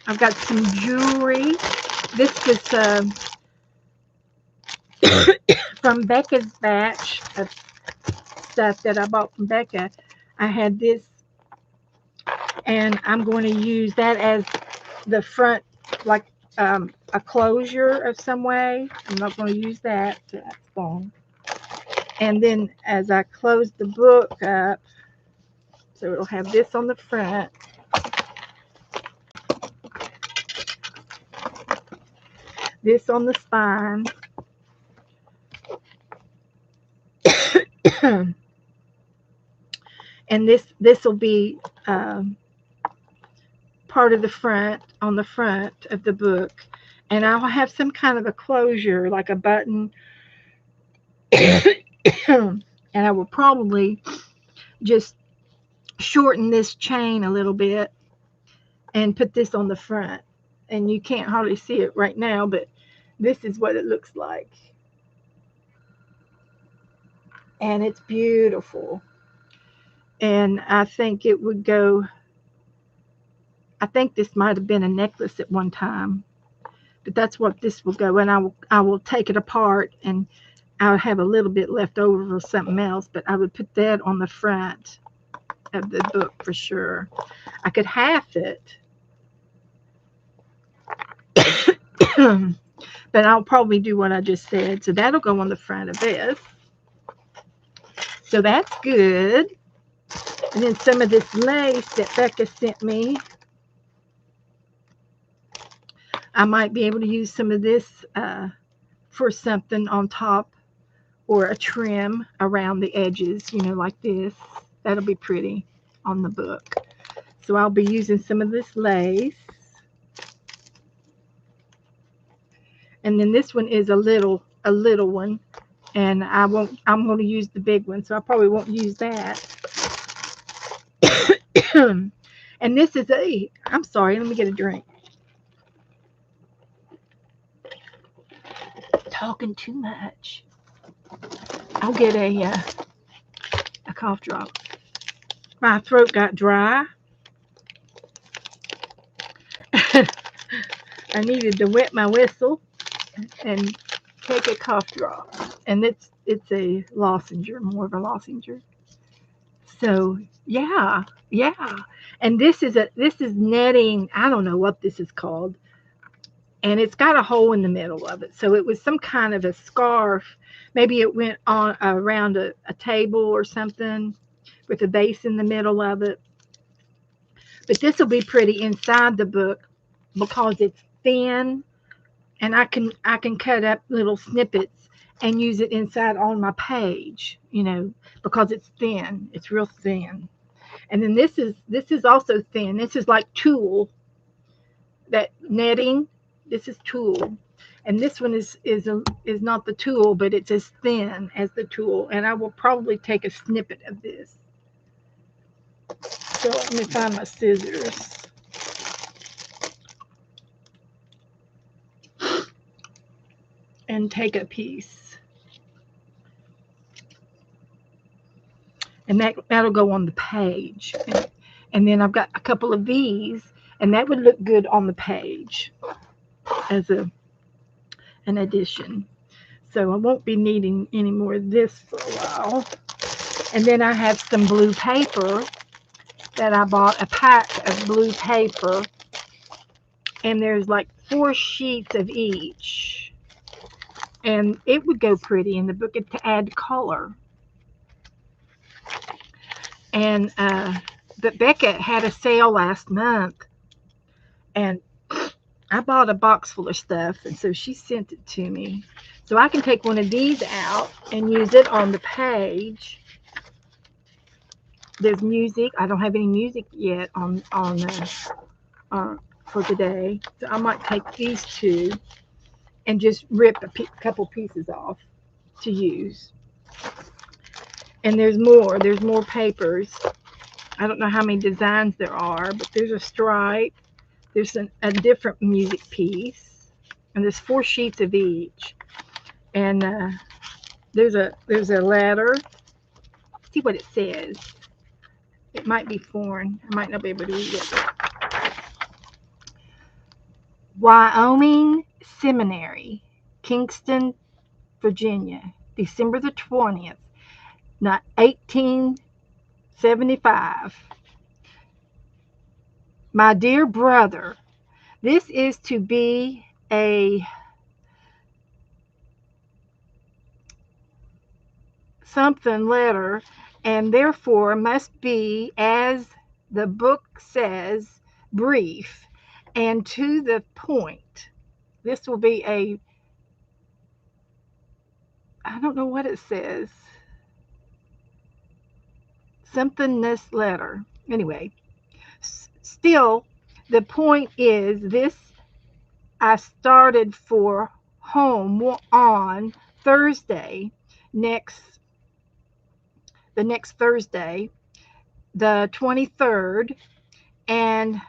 Speaker 1: I've got some jewelry. This was from Becca's batch of stuff that I bought from Becca. I had this, and I'm going to use that as the front, like a closure of some way. I'm not going to use that. That's gone. And then as I close the book up, so it'll have this on the front. This on the spine. And this will be part of the front, on the front of the book. And I'll have some kind of a closure, like a button. And I will probably just shorten this chain a little bit and put this on the front. And you can't hardly see it right now, but this is what it looks like. And it's beautiful. And I think it would go, I think this might have been a necklace at one time, but that's what this will go. And I will take it apart, and I'll have a little bit left over for something else, but I would put that on the front of the book for sure. I could half it, but I'll probably do what I just said. So that'll go on the front of this. So that's good. And then some of this lace that Becca sent me, I might be able to use some of this for something on top, or a trim around the edges, like this. That'll be pretty on the book. So I'll be using some of this lace. And then this one is a little one, and I'm going to use the big one, so I probably won't use that. And this is I'm sorry, let me get a drink. Talking too much. I'll get a cough drop. My throat got dry. I needed to wet my whistle and take a cough drop. And it's a lozenge, more of a lozenge. So yeah. And this is netting. I don't know what this is called. And it's got a hole in the middle of it. So it was some kind of a scarf. Maybe it went on around a table or something with a base in the middle of it. But this will be pretty inside the book because it's thin, and I can cut up little snippets and use it inside on my page, because it's thin. It's real thin. And then this is also thin. This is like tulle, that netting. This is tulle, and this one is not the tulle, but it's as thin as the tulle. And I will probably take a snippet of this So let me find my scissors. And take a piece. And that'll go on the page. And then I've got a couple of these, and that would look good on the page as an addition. So I won't be needing any more of this for a while. And then I have some blue paper that I bought, a pack of blue paper, and there's like 4 sheets of each. And it would go pretty in the book to add color. And but Becca had a sale last month, and I bought a box full of stuff, and so she sent it to me. So I can take one of these out and use it on the page. There's music. I don't have any music yet on for today, so I might take these two and just rip a couple pieces off to use. And there's more. There's more papers. I don't know how many designs there are, but there's a stripe. There's a different music piece, and there's 4 sheets of each. And there's a letter. See what it says. It might be foreign. I might not be able to read it. Wyoming Seminary, Kingston, Virginia, December the 20th, 1875. My dear brother, this is to be a something letter, and therefore must be, as the book says, brief and to the point. This will be a, I don't know what it says, somethingness letter. Anyway, still, the point is this: I started for home on Thursday, the next Thursday, the 23rd, and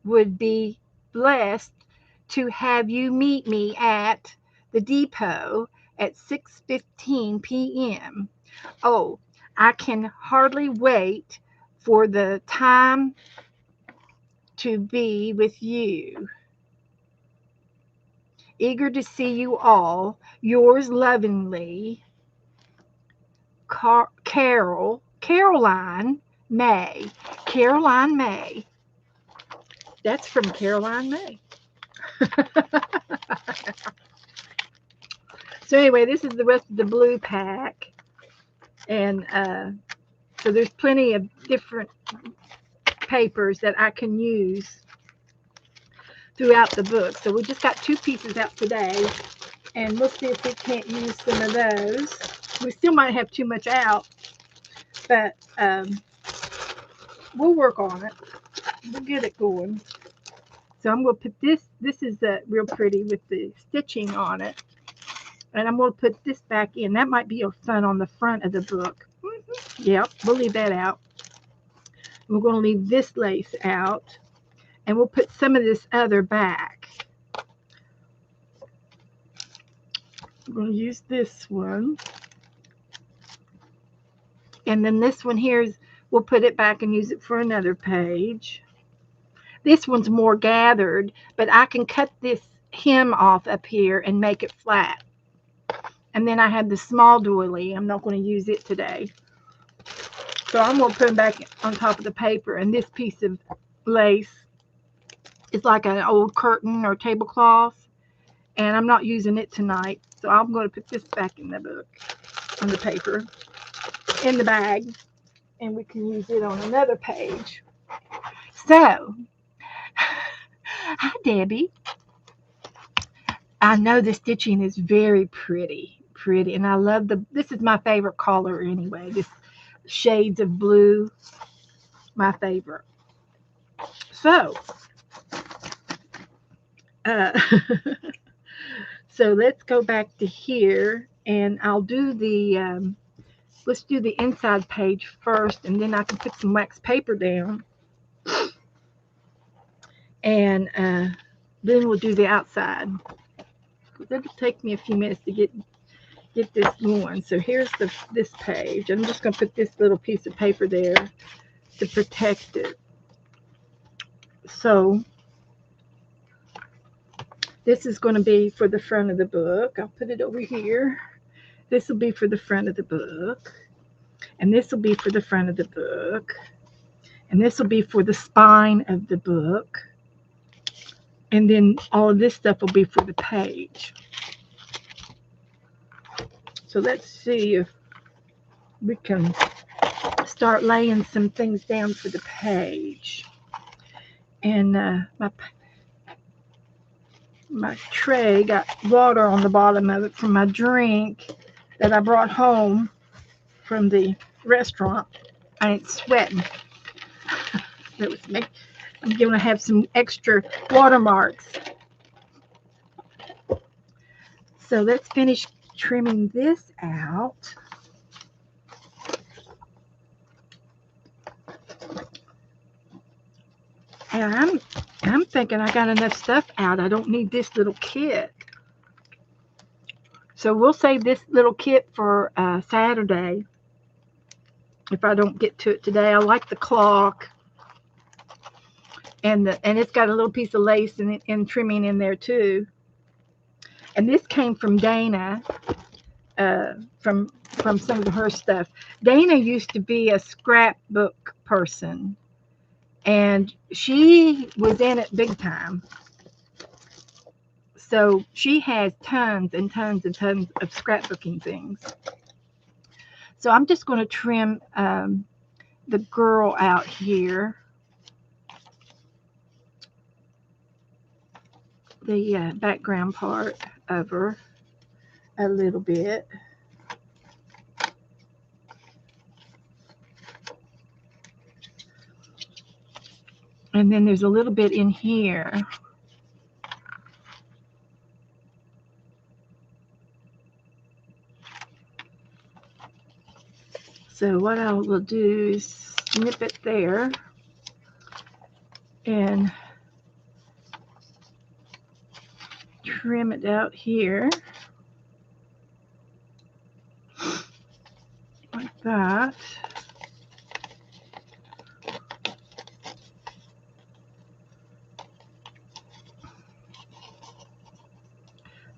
Speaker 1: would be blessed to have you meet me at the depot at 6:15 p.m. Oh, I can hardly wait for the time to be with you. Eager to see you all. Yours lovingly, Caroline May. Caroline May. That's from Caroline May. So anyway, this is the rest of the blue pack. And so there's plenty of different papers that I can use throughout the book. So we just got 2 pieces out today, and we'll see if we can't use some of those. We still might have too much out, but we'll work on it. We'll get it going. So I'm going to put this is real pretty with the stitching on it. And I'm going to put this back in. That might be fun on the front of the book. Yep, we'll leave that out. We're going to leave this lace out. And we'll put some of this other back. I'm going to use this one. And then this one here, we'll put it back and use it for another page. This one's more gathered, but I can cut this hem off up here and make it flat. And then I have the small doily. I'm not going to use it today. So I'm going to put them back on top of the paper. And this piece of lace is like an old curtain or tablecloth. And I'm not using it tonight. So I'm going to put this back in the book, on the paper, in the bag. And we can use it on another page. So, hi Debbie. I know the stitching is very pretty, and I love this is my favorite color anyway, this shades of blue, my favorite. So, so let's go back to here, and I'll do the, let's do the inside page first, and then I can put some wax paper down And then we'll do the outside. It'll take me a few minutes to get this going. So here's this page. I'm just going to put this little piece of paper there to protect it. So this is going to be for the front of the book. I'll put it over here. This will be for the front of the book. And this will be for the front of the book. And this will be for the spine of the book. And then all of this stuff will be for the page. So let's see if we can start laying some things down for the page. And my tray got water on the bottom of it from my drink that I brought home from the restaurant. And it's sweating. I'm going to have some extra watermarks. So let's finish trimming this out. And I'm thinking I got enough stuff out. I don't need this little kit. So we'll save this little kit for Saturday. If I don't get to it today, I like the clock. And it's got a little piece of lace and trimming in there too. And this came from Dana, from some of her stuff. Dana used to be a scrapbook person, and she was in it big time. So she has tons and tons and tons of scrapbooking things. So I'm just going to trim the girl out here. The background part of her a little bit. And then there's a little bit in here. So what I will do is snip it there and trim it out here like that.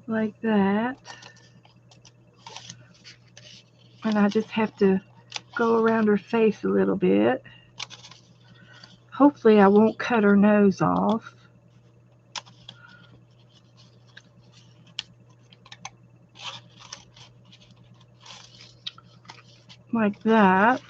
Speaker 1: Like that. And I just have to go around her face a little bit. Hopefully I won't cut her nose off. Like that.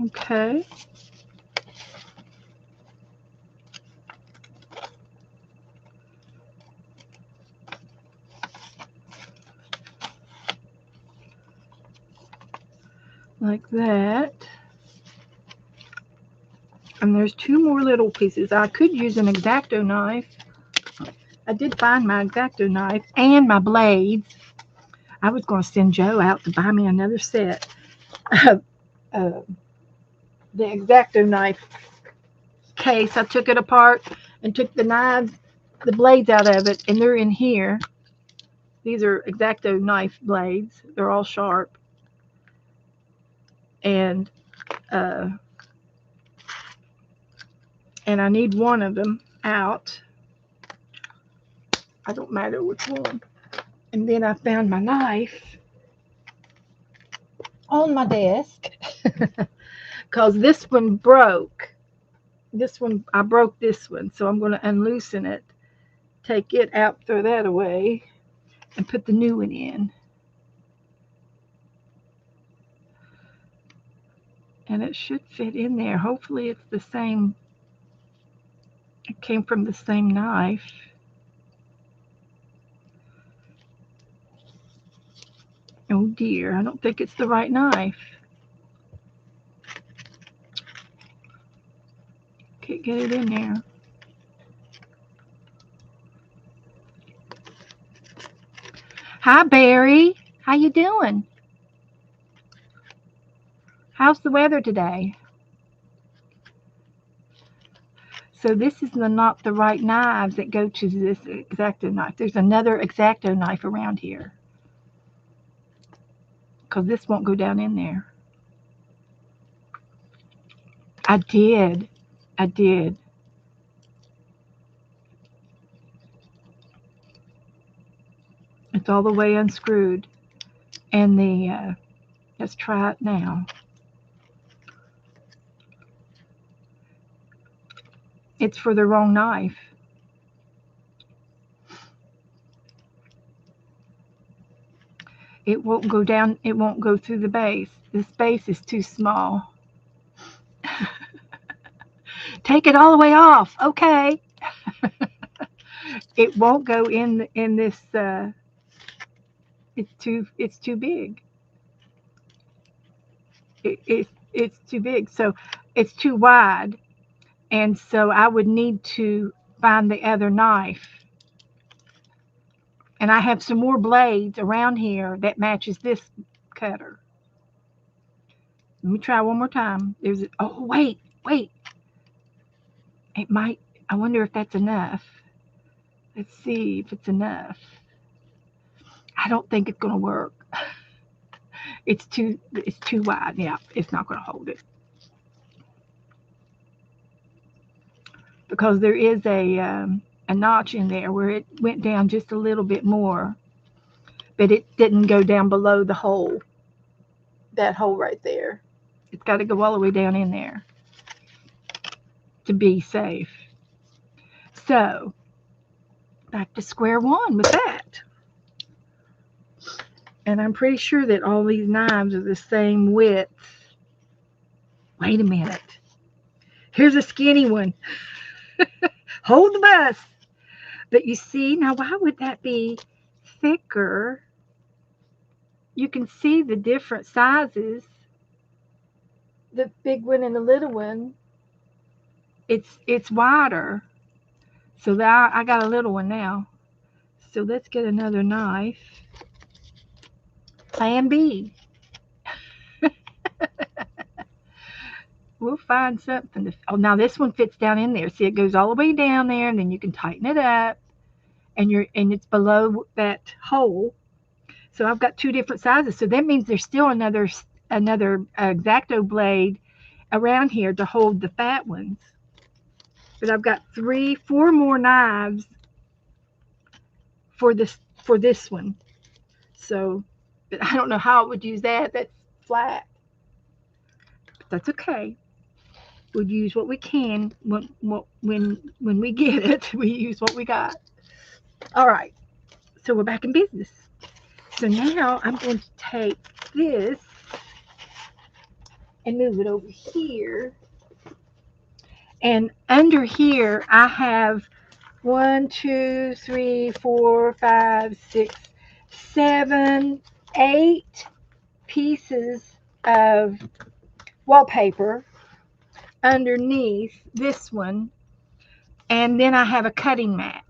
Speaker 1: Okay. Like that. And there's two more little pieces. I could use an X-Acto knife. I did find my X-Acto knife and my blades. I was going to send Joe out to buy me another set of the X-Acto knife case. I took it apart and took the knives, the blades out of it, and they're in here. These are X-Acto knife blades. They're all sharp. And I need one of them out. I don't matter which one. And then I found my knife on my desk because this one broke. I broke this one, so I'm going to unloosen it, take it out, throw that away, and put the new one in. And it should fit in there. Hopefully it's the same. It came from the same knife. Oh dear, I don't think it's the right knife. Can't get it in there. Hi, Barry. How you doing? How's the weather today? So this is not the right knives that go to this X-Acto knife. There's another X-Acto knife around here. Because this won't go down in there. I did. It's all the way unscrewed. And let's try it now. It's for the wrong knife. It won't go down, it won't go through the base. This base is too small. Take it all the way off. Okay. It won't go in this it's too big. It's too big. So it's too wide. And so I would need to find the other knife. And I have some more blades around here that matches this cutter. Let me try one more time. Oh, wait. It might, I wonder if that's enough. Let's see if it's enough. I don't think it's going to work. It's too wide. Yeah, it's not going to hold it. Because there is a notch in there where it went down just a little bit more, but it didn't go down below the hole. That hole right there. It's got to go all the way down in there to be safe. So, back to square one with that. And I'm pretty sure that all these knives are the same width. Wait a minute. Here's a skinny one. Hold the bus. But you see, now why would that be thicker? You can see the different sizes. The big one and the little one. It's wider. So that I got a little one now. So let's get another knife. Plan B. We'll find something. Now this one fits down in there. See, it goes all the way down there, and then you can tighten it up, and it's below that hole. So I've got two different sizes. So that means there's still another X-Acto blade around here to hold the fat ones. But I've got 4 more knives for this one. So, but I don't know how I would use that. That's flat. But that's okay. We'll use what we can when we get it. We use what we got. All right. So we're back in business. So now I'm going to take this and move it over here. And under here, I have 1, 2, 3, 4, 5, 6, 7, 8 pieces of wallpaper underneath this one. And then I have a cutting mat.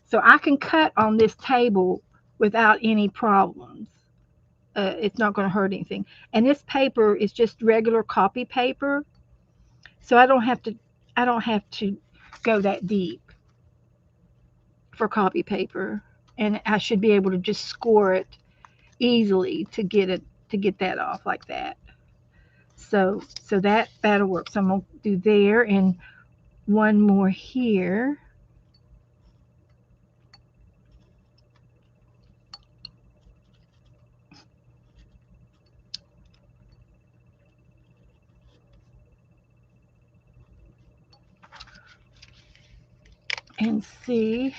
Speaker 1: So I can cut on this table without any problems. It's not going to hurt anything. And this paper is just regular copy paper. So I don't have to go that deep for copy paper. And I should be able to just score it easily to get that off like that. So that'll work. So I'm going to do there and one more here. And see,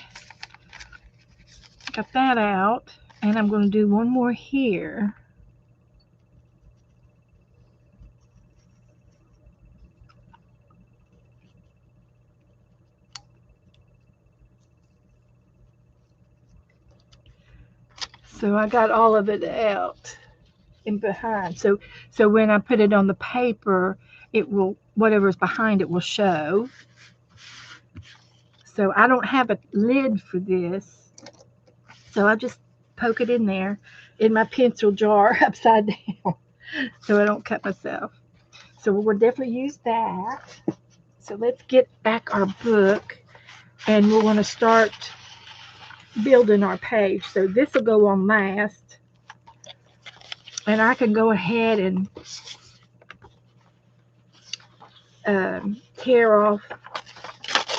Speaker 1: got that out, and I'm going to do one more here. So I got all of it out in behind. So when I put it on the paper, it will, whatever's behind it will show. So I don't have a lid for this. So I just poke it in there in my pencil jar upside down so I don't cut myself. So we'll definitely use that. So let's get back our book and we're going to start building our page. So this will go on last. And I can go ahead and tear off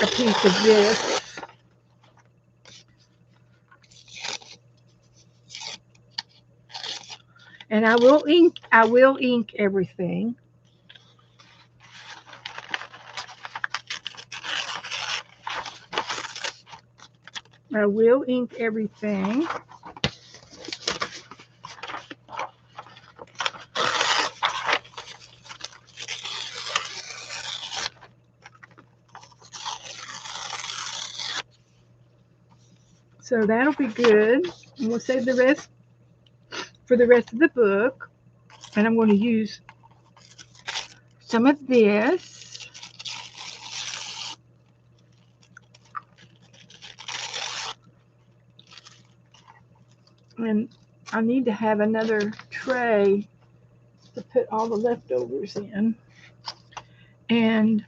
Speaker 1: a piece of this. And I will ink everything. I will ink everything. So that'll be good. And we'll save the rest for the rest of the book. And I'm going to use some of this. And I need to have another tray to put all the leftovers in. And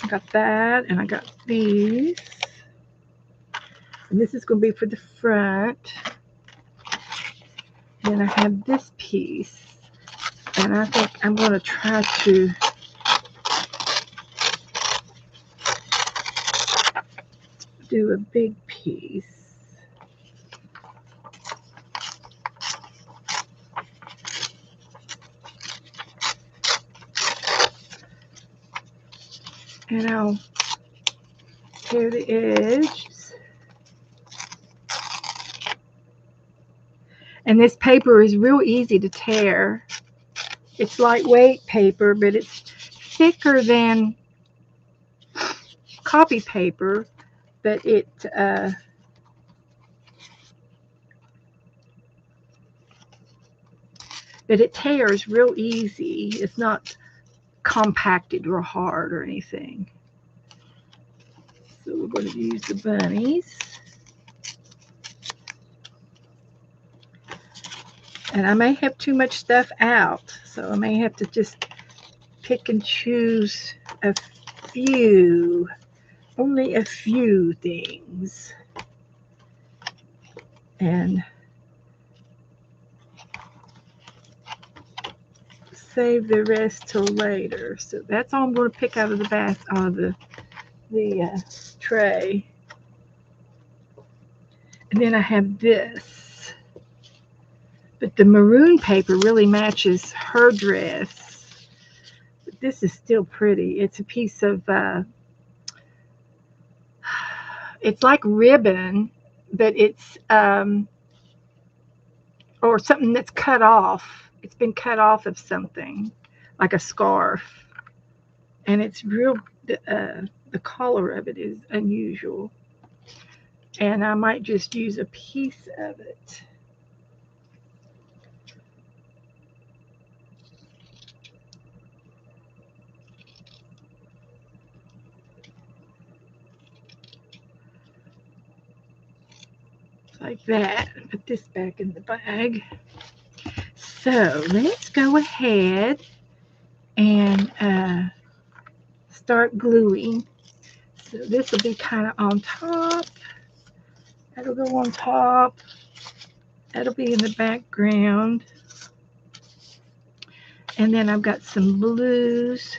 Speaker 1: I got that, and I got these. And this is going to be for the front. Then I have this piece. And I think I'm going to try to do a big piece. And I'll tear the edges. And this paper is real easy to tear. It's lightweight paper, but it's thicker than copy paper, but it tears real easy. It's not compacted real hard or anything. So we're going to use the bunnies. And I may have too much stuff out, so I may have to just pick and choose a few, only a few things. And save the rest till later. So that's all I'm going to pick out of the tray. And then I have this. But the maroon paper really matches her dress. But this is still pretty. It's a piece of, it's like ribbon, but it's, or something that's cut off. It's been cut off of something, like a scarf. And it's real, the color of it is unusual. And I might just use a piece of it. Like that. Put this back in the bag. So let's go ahead and start gluing. So this will be kind of on top. That'll go on top. That'll be in the background. And then I've got some blues.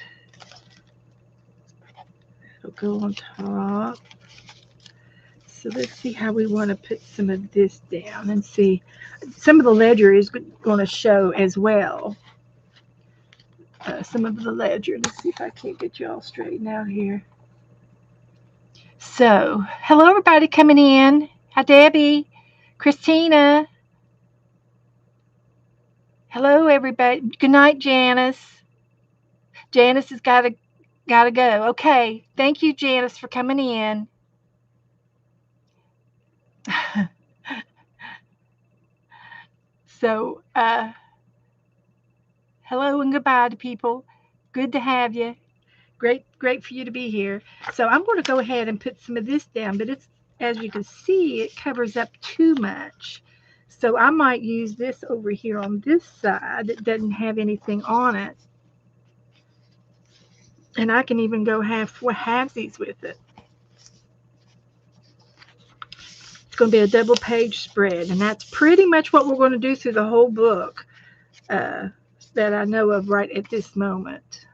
Speaker 1: That'll go on top. So let's see how we want to put some of this down and see. Some of the ledger is going to show as well. Some of the ledger. Let's see if I can't get you all straightened out here. So, hello everybody coming in. Hi Debbie, Christina. Hello everybody. Good night, Janice. Janice has gotta go. Okay. Thank you, Janice, for coming in. So, hello and goodbye to people. Good to have you. Great for you to be here. So I'm going to go ahead and put some of this down, but it's, as you can see, it covers up too much. So I might use this over here on this side that doesn't have anything on it. And I can even go halvesies with it. It's going to be a double page spread, and that's pretty much what we're going to do through the whole book that I know of right at this moment.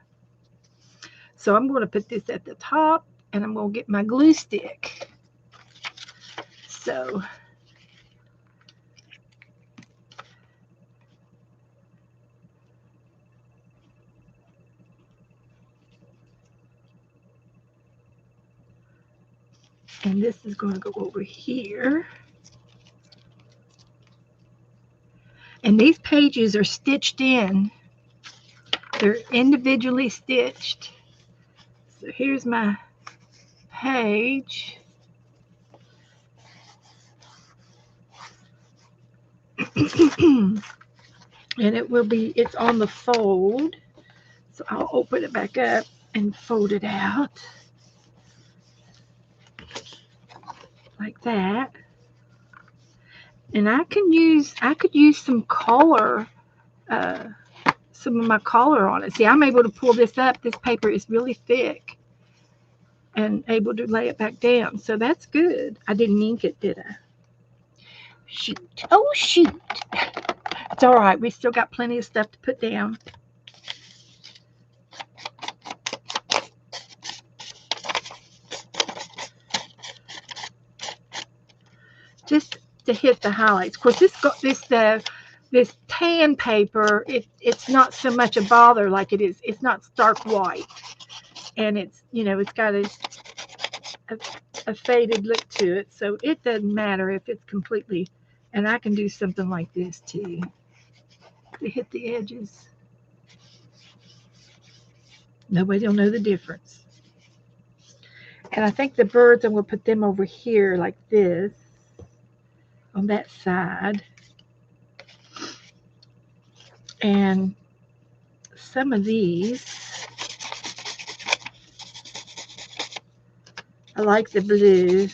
Speaker 1: So I'm going to put this at the top, and I'm going to get my glue stick. So and this is going to go over here. And these pages are stitched in. They're individually stitched. So here's my page. And it's on the fold. So I'll open it back up and fold it out. Like that. And I could use some color, some of my color on it. See, I'm able to pull this up. This paper is really thick and able to lay it back down. So that's good. I didn't ink it, did I? Shoot. Oh, shoot. It's all right. We still got plenty of stuff to put down. Just to hit the highlights. Of course, this tan paper, it's not so much a bother like it is. It's not stark white, and it's got a faded look to it, so it doesn't matter if it's completely. And I can do something like this too to hit the edges. Nobody will know the difference. And I think the birds, I'm going to put them over here like this on that side. And some of these, I like the blue.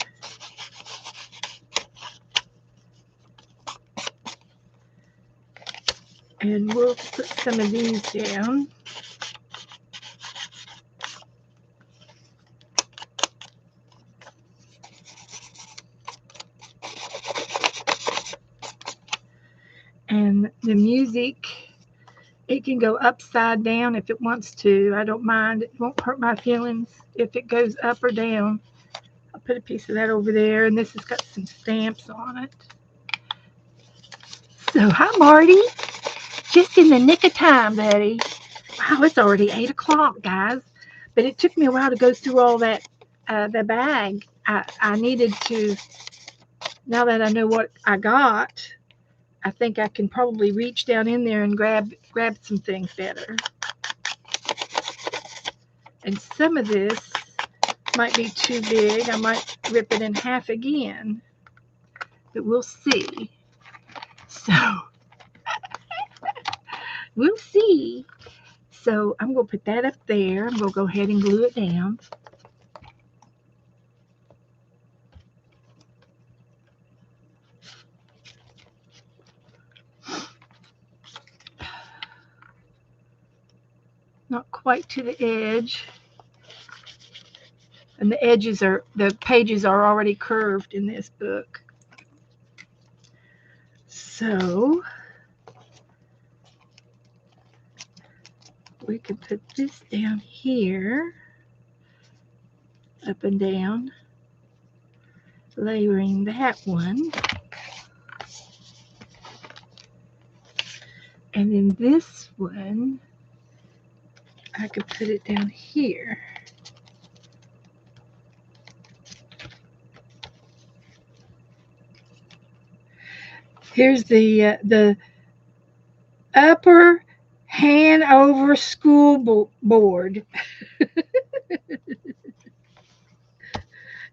Speaker 1: And we'll put some of these down. And the music, it can go upside down if it wants to. I don't mind. It won't hurt my feelings if it goes up or down. I'll put a piece of that over there. And this has got some stamps on it. So, hi, Marty. Just in the nick of time, buddy. Wow, it's already 8 o'clock, guys. But it took me a while to go through all that, the bag. I needed to, now that I know what I got, I think I can probably reach down in there and grab some things better. And some of this might be too big. I might rip it in half again. But we'll see. So, we'll see. So, I'm going to put that up there. I'm going to go ahead and glue it down. Not quite to the edge. And the pages are already curved in this book. So we can put this down here, up and down, layering that one. And then this one, I could put it down here. Here's the upper Hanover School Board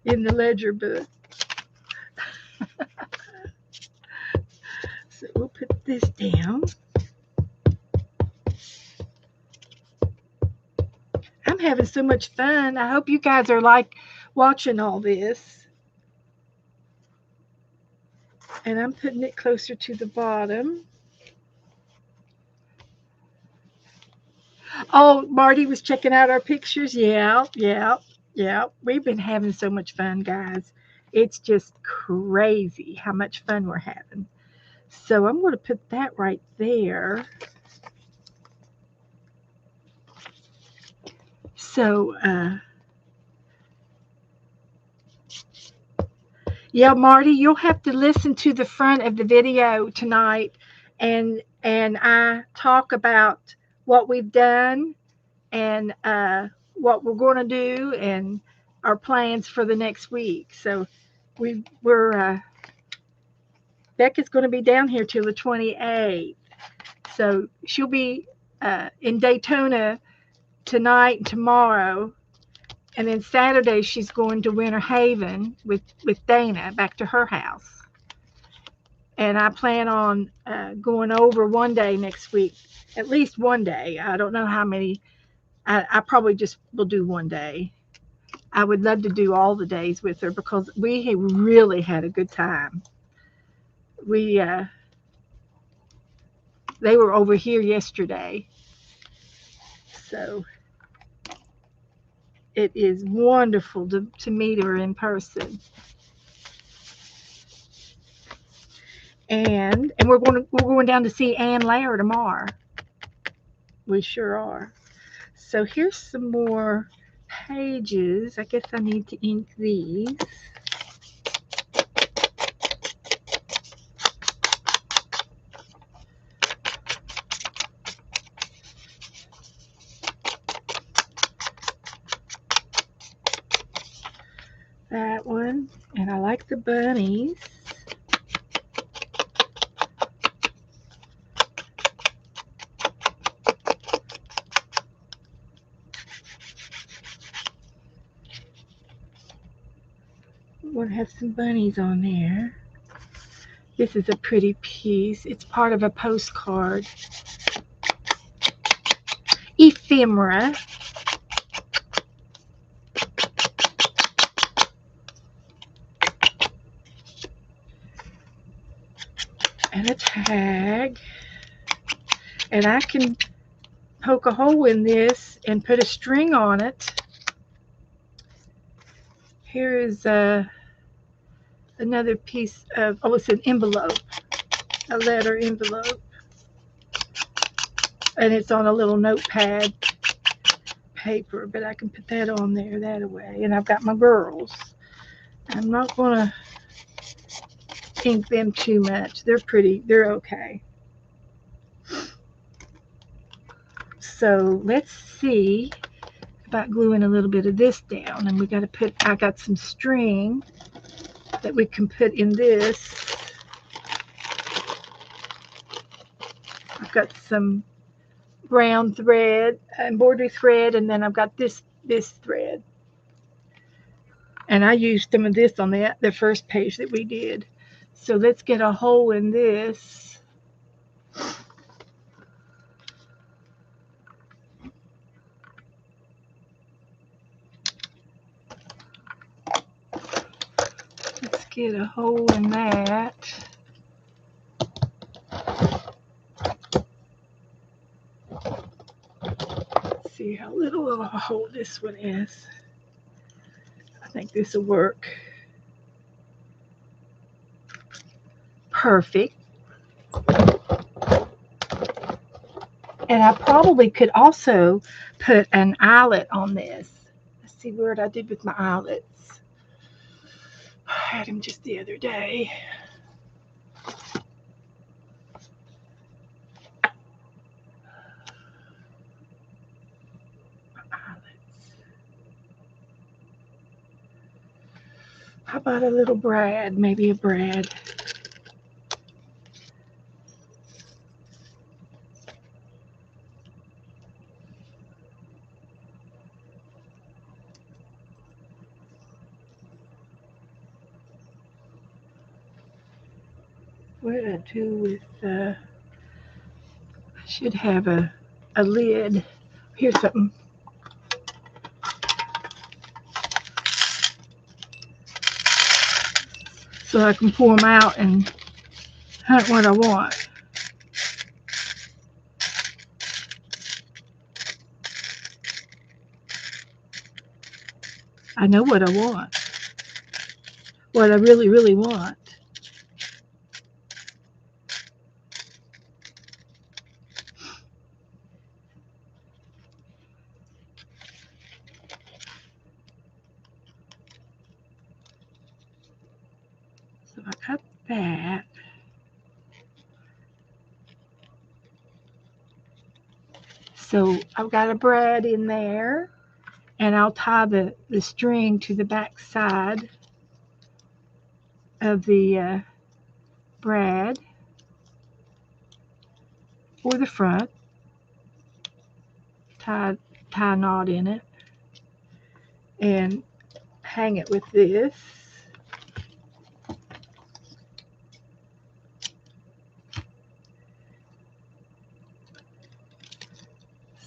Speaker 1: in the ledger book. So we'll put this down. I'm having so much fun. I hope you guys are like watching all this. And I'm putting it closer to the bottom. Oh, Marty was checking out our pictures. Yeah, yeah, yeah. We've been having so much fun, guys. It's just crazy how much fun we're having. So I'm going to put that right there. So, yeah, Marty, you'll have to listen to the front of the video tonight, and I talk about what we've done and what we're going to do and our plans for the next week. So we're Becca's going to be down here till the 28th. So she'll be in Daytona tonight and tomorrow. And then Saturday, she's going to Winter Haven with Dana back to her house. And I plan on going over one day next week, at least one day. I don't know how many. I probably just will do one day. I would love to do all the days with her because we really had a good time. They were over here yesterday. So it is wonderful to meet her in person. And we're going down to see Ann Lair tomorrow. We sure are. So here's some more pages. I guess I need to ink these. That one. And I like the bunnies. We're going to have some bunnies on there. This is a pretty piece. It's part of a postcard. Ephemera. And a tag. And I can poke a hole in this and put a string on it. Here is another piece of, it's an envelope, a letter envelope. And it's on a little notepad paper, but I can put that on there that way. And I've got my girls. I'm not going to ink them too much. They're pretty, they're okay. So let's see about gluing a little bit of this down. And we got to put, I got some string that we can put in this. I've got some brown thread, embroidery thread, and then I've got this thread. And I used some of this on the first page that we did. So let's get a hole in this. Let's get a hole in that. Let's see how little of a hole this one is. I think this will work. Perfect. And I probably could also put an eyelet on this. Let's see what I did with my eyelets. I had them just the other day. How about a little brad? Maybe a brad. What did I do with I should have a lid. Here's something. so I can pull them out and hunt what I want. I know what I want, what I really, really want. So I got that. So I've got a brad in there, and I'll tie the string to the back side of the brad or the front, tie a knot in it, and hang it with this.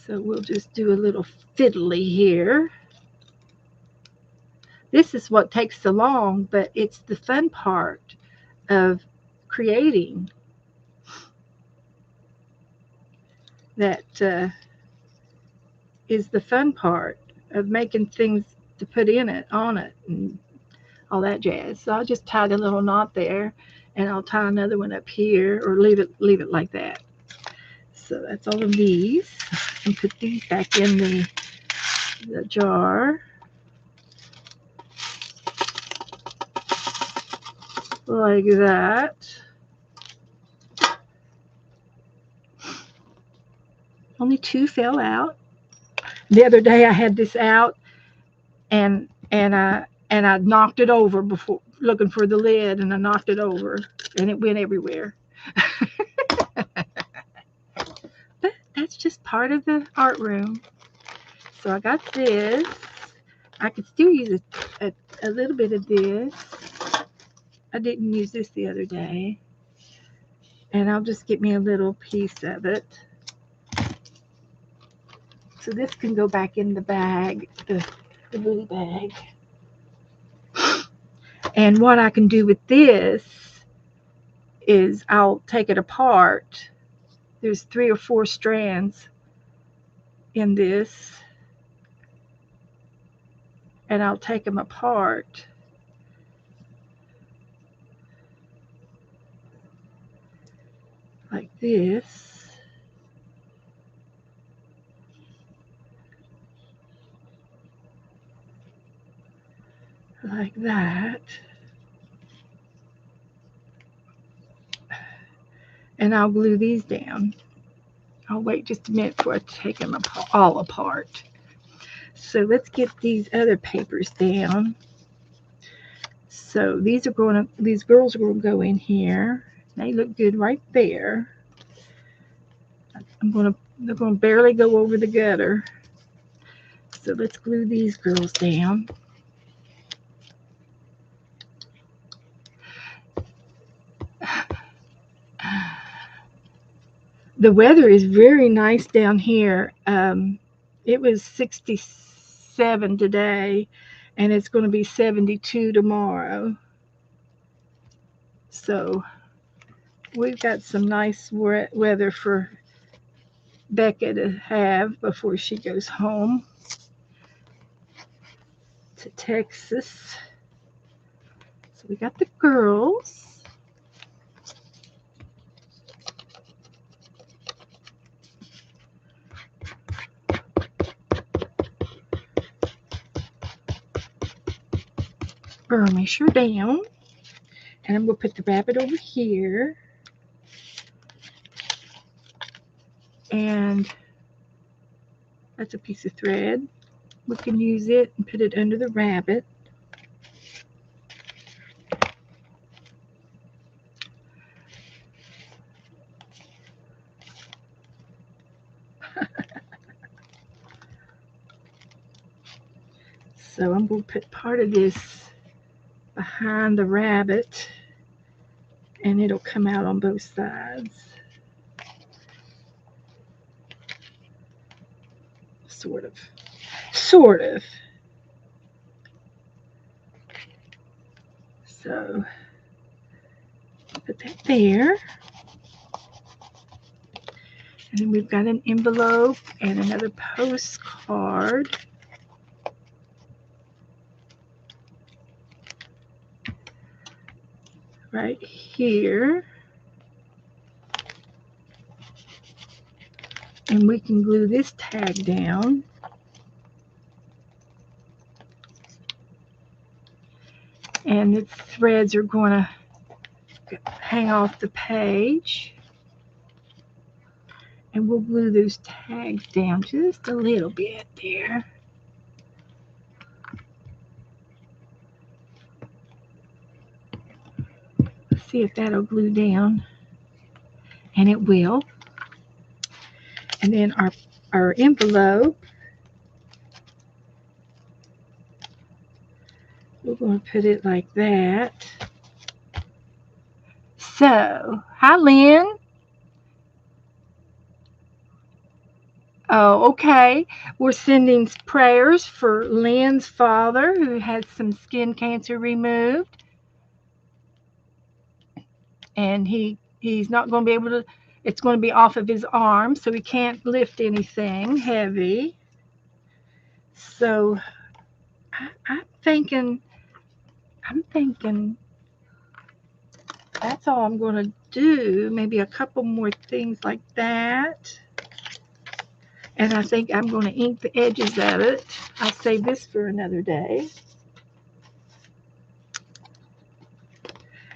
Speaker 1: So we'll just do a little fiddly here. This is what takes so long, but it's the fun part of creating that is the fun part of making things to put in it, on it, and all that jazz. So I'll just tie the little knot there, and I'll tie another one up here, or leave it like that. So that's all of these. And put these back in the jar. Like that. Only 2 fell out. The other day I had this out, and I knocked it over before looking for the lid, and I knocked it over, and it went everywhere. But that's just part of the art room. So I got this. I could still use a little bit of this. I didn't use this the other day. And I'll just get me a little piece of it. So this can go back in the bag, the woolly bag. And what I can do with this is I'll take it apart. There's 3 or 4 strands in this. And I'll take them apart. Like this. Like that. And I'll glue these down. I'll wait just a minute before I take them all apart. So let's get these other papers down. So these girls are going to go in here. They look good right there. They're going to barely go over the gutter. So let's glue these girls down. The weather is very nice down here. It was 67 today, and it's going to be 72 tomorrow. So we've got some nice weather for Becca to have before she goes home to Texas. So we got the girls. Burnish her down. And I'm going to put the rabbit over here. And that's a piece of thread. We can use it and put it under the rabbit. So I'm going to put part of this behind the rabbit, and it'll come out on both sides. Sort of. So Put that there. And then we've got an envelope and another postcard. Right here. And we can glue this tag down. And the threads are going to hang off the page. And we'll glue those tags down just a little bit there. Let's see if that'll glue down. And it will. And then our envelope, we're going to put it like that. So, hi Lynn. Oh, okay. We're sending prayers for Lynn's father who had some skin cancer removed. And he's not going to be able to, it's going to be off of his arm, so he can't lift anything heavy. So I'm thinking that's all I'm going to do. Maybe a couple more things like that. And I think I'm going to ink the edges of it. I'll save this for another day.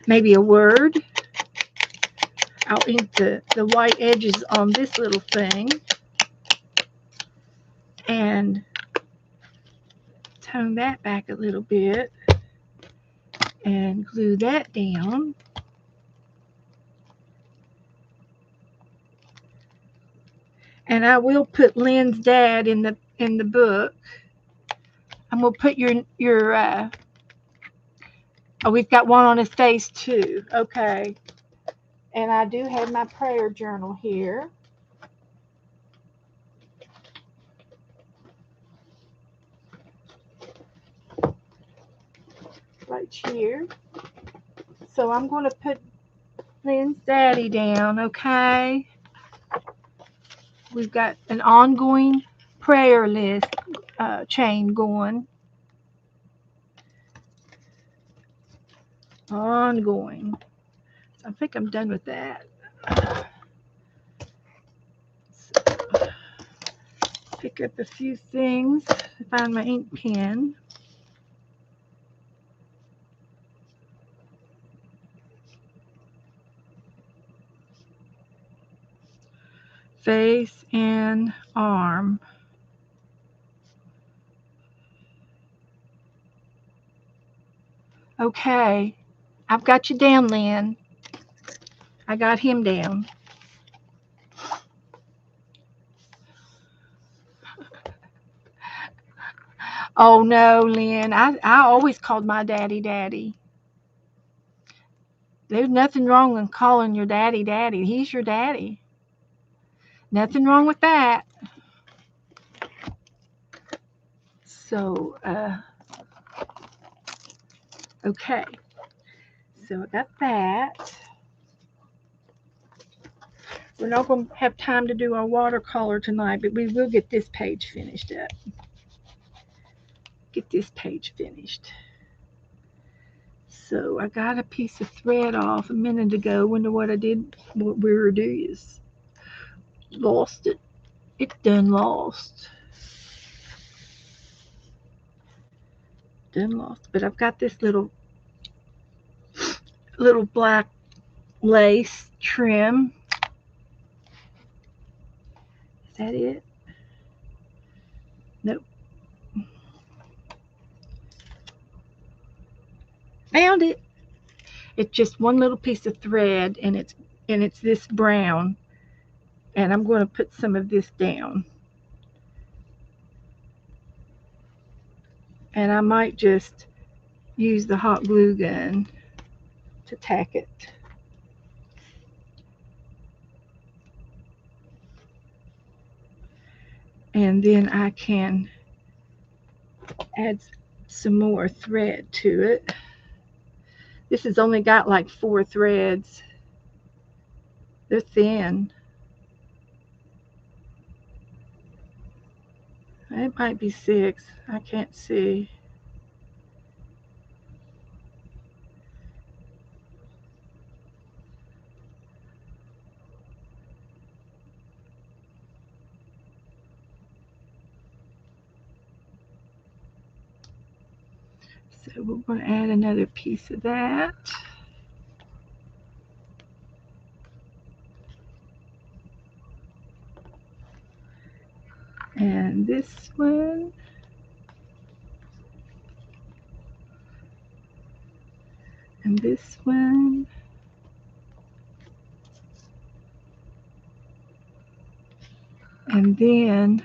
Speaker 1: Maybe a word. I'll ink the white edges on this little thing. And tone that back a little bit. And glue that down. And I will put Lynn's dad in the book. I'm gonna put your oh, we've got one on his face too. Okay. And I do have my prayer journal here. Right here. So I'm gonna put Lynn's daddy down, okay? We've got an ongoing prayer list chain going. Ongoing. I think I'm done with that. So, pick up a few things. Find my ink pen. Face and arm. Okay, I've got you down, Lynn. I got him down. Oh no, Lynn. I always called my daddy daddy. There's nothing wrong with calling your daddy daddy. He's your daddy. Nothing wrong with that. So, okay. So I got that. We're not going to have time to do our watercolor tonight, but we will get this page finished up. Get this page finished. So I got a piece of thread off a minute ago. Wonder what I did. What we were doing is lost it. It's done lost. Done lost. But I've got this little black lace trim. Is that it? Nope. Found it. It's just one little piece of thread, and it's this brown. And I'm going to put some of this down. And I might just use the hot glue gun to tack it. And then I can add some more thread to it. This has only got like 4 threads. They're thin. It might be 6. I can't see. So we're going to add another piece of that. And this one. And this one. And then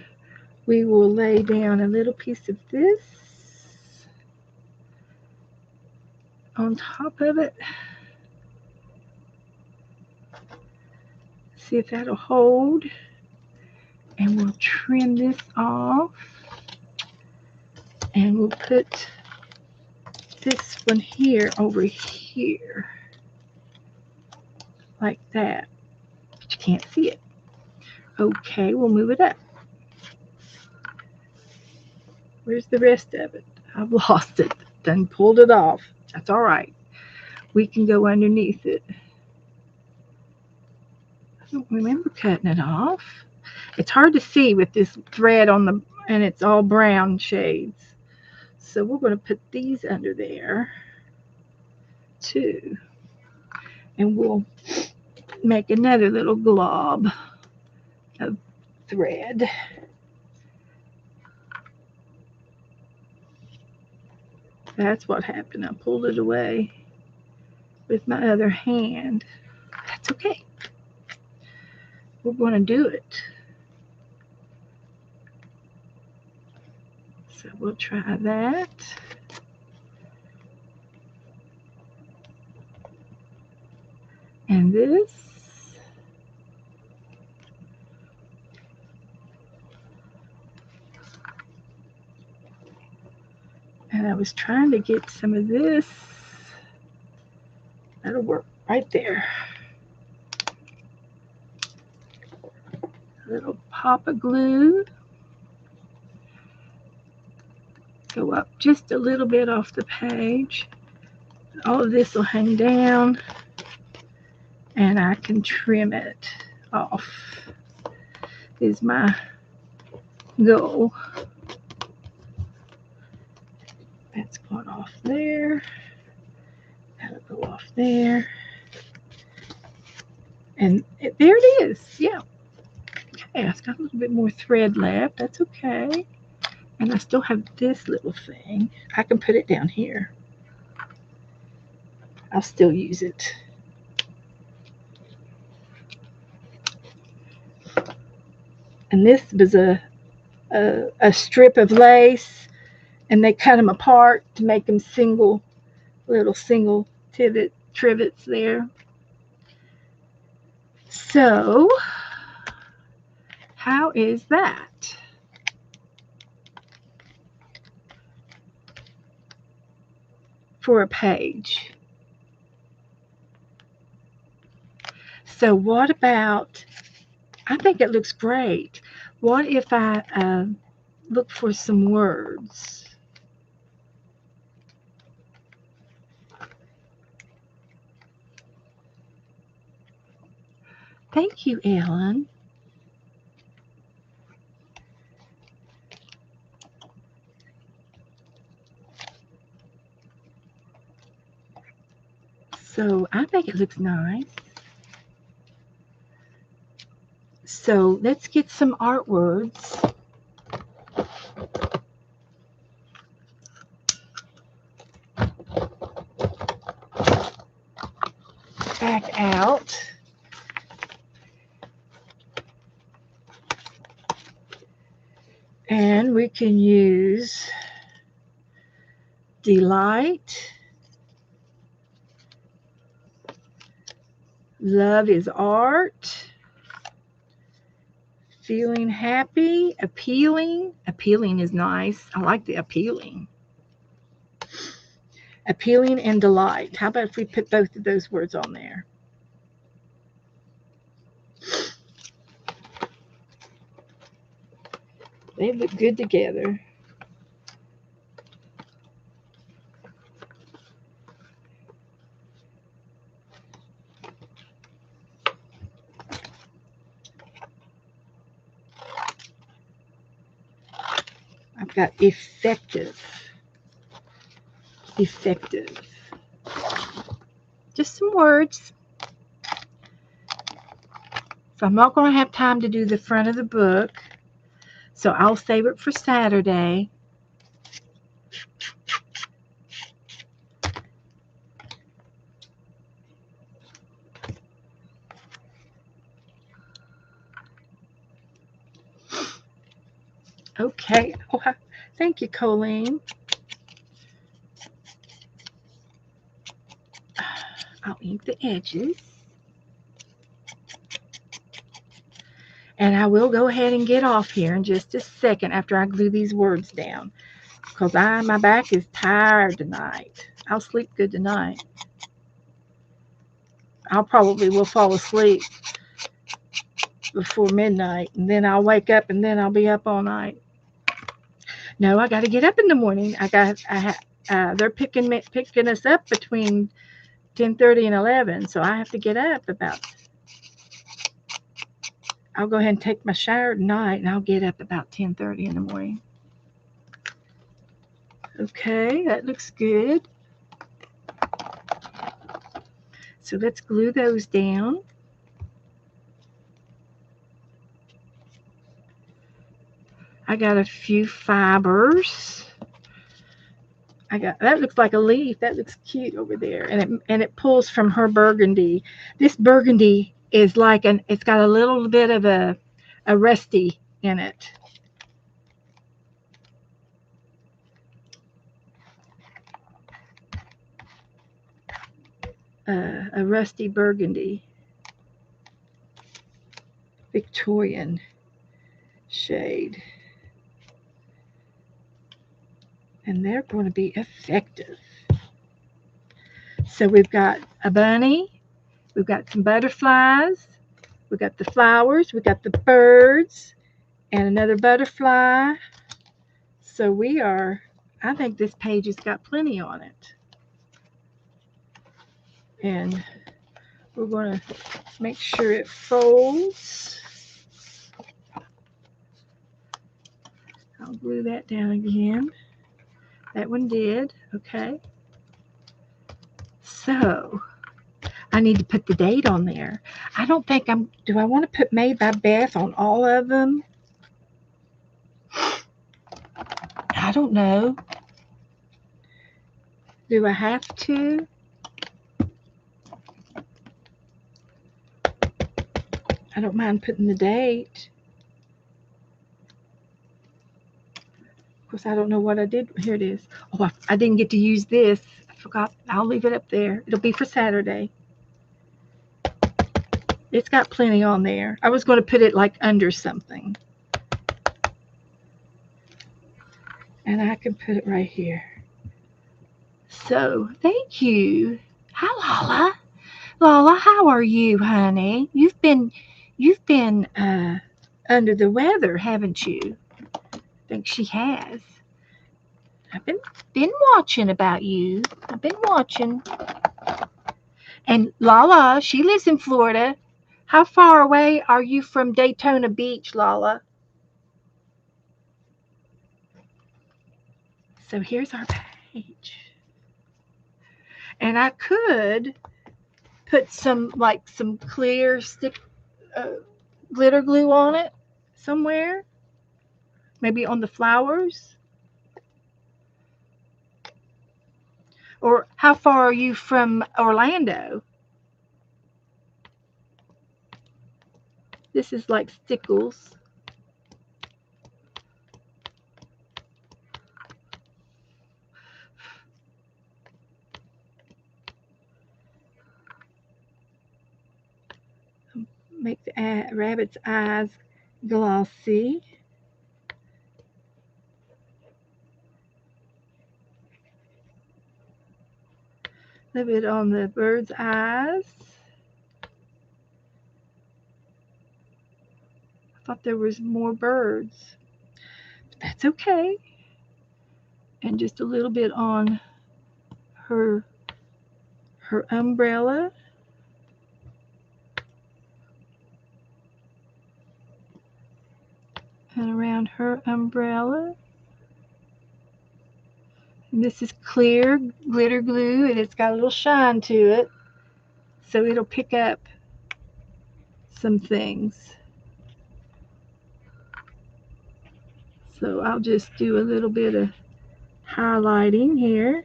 Speaker 1: we will lay down a little piece of this on top of it. See if that'll hold. And we'll trim this off. And we'll put this one here over here. Like that. But you can't see it. Okay, we'll move it up. Where's the rest of it? I've lost it. Done pulled it off. That's all right. We can go underneath it. I don't remember cutting it off. It's hard to see with this thread on the, and it's all brown shades. So we're going to put these under there too. And we'll make another little glob of thread. That's what happened. I pulled it away with my other hand. That's okay. We're going to do it. So we'll try that. And this. And I was trying to get some of this. That'll work right there. A little pop of glue. Go up just a little bit off the page. All of this will hang down. And I can trim it off. Is my goal. That's going off there. That'll go off there. And there it is. Yeah. Okay, I've got a little bit more thread left. That's okay. And I still have this little thing. I can put it down here. I'll still use it. And this was a strip of lace, and they cut them apart to make them little single trivets there. So, how is that? For a page. So what about, I think it looks great. What if I look for some words? Thank you, Ellen. So I think it looks nice. So let's get some art words. Back out. And we can use delight. Love is art. Feeling happy. Appealing. Appealing is nice. I like the appealing. Appealing and delight. How about if we put both of those words on there? They look good together. I've got effective. Effective. Just some words. So I'm not going to have time to do the front of the book. So I'll save it for Saturday. Okay. Oh, thank you, Colleen. I'll ink the edges. And I will go ahead and get off here in just a second after I glue these words down. Because my back is tired tonight. I'll sleep good tonight. I'll probably will fall asleep before midnight. And then I'll wake up and then I'll be up all night. No, I got to get up in the morning. They're picking us up between 10:30 and 11. So I have to get up about. I'll go ahead and take my shower tonight, and I'll get up about 10:30 in the morning. Okay, that looks good. So let's glue those down. I got a few fibers. That looks like a leaf. That looks cute over there, and it pulls from her burgundy. This burgundy is like it's got a little bit of a rusty in it. A rusty burgundy, Victorian shade. And they're going to be effective. So we've got a bunny, we've got some butterflies, we've got the flowers, we've got the birds, and another butterfly. So I think this page has got plenty on it. And we're going to make sure it folds. I'll glue that down again. That one did. Okay. So I need to put the date on there. I don't think do I want to put Made by Beth on all of them? I don't know. Do I have to? I don't mind putting the date. Of course, I don't know what I did. Here it is. Oh, I didn't get to use this. I forgot. I'll leave it up there. It'll be for Saturday. It's got plenty on there. I was going to put it like under something. And I can put it right here. So, thank you. Hi, Lala. Lala, how are you, honey? You've been under the weather, haven't you? I think she has. I've been watching about you. I've been watching. And Lala, she lives in Florida. How far away are you from Daytona Beach, Lala? So here's our page. And I could put some clear glitter glue on it somewhere. Maybe on the flowers. Or how far are you from Orlando? This is like stickles. Make the rabbit's eyes glossy. A little bit on the bird's eyes. I thought there was more birds, but that's okay. And just a little bit on her umbrella. And around her umbrella. And this is clear glitter glue, and it's got a little shine to it, so it'll pick up some things. So I'll just do a little bit of highlighting here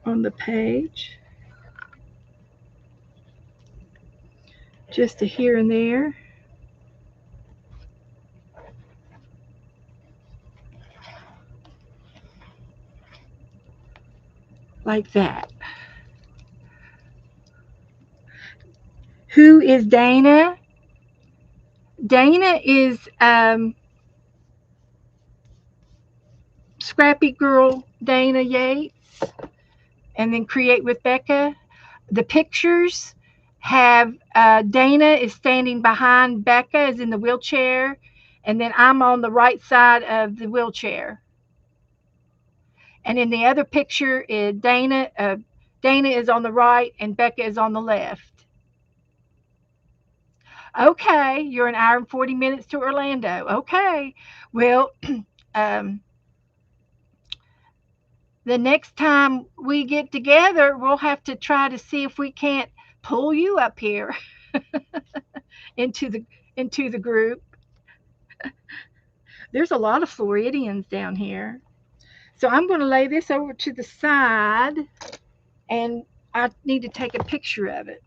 Speaker 1: on the page, just a here and there. Like that. Who is Dana? Dana is Scrappy Girl Dana Yates, and then Create with Becca. The pictures have Dana is standing behind Becca, is in the wheelchair, and then I'm on the right side of the wheelchair. And in the other picture, Dana is on the right and Becca is on the left. Okay, you're an hour and 40 minutes to Orlando. Okay, well, the next time we get together, we'll have to try to see if we can't pull you up here into the group. There's a lot of Floridians down here. So I'm going to lay this over to the side, and I need to take a picture of it.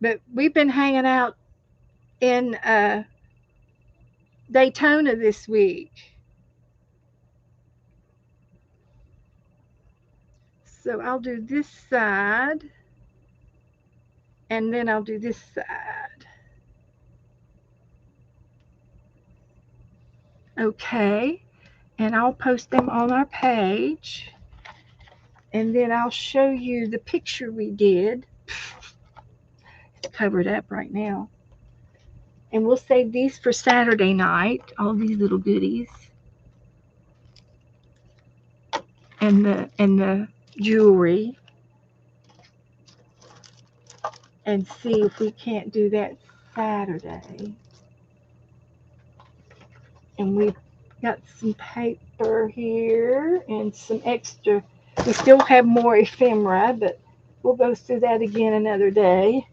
Speaker 1: But we've been hanging out in Daytona this week. So I'll do this side, and then I'll do this side. Okay, and I'll post them on our page, and then I'll show you the picture we did. It's covered up right now. And we'll save these for Saturday night, all these little goodies. And the jewelry. And see if we can't do that Saturday. And we've got some paper here and some extra. We still have more ephemera, but we'll go through that again another day.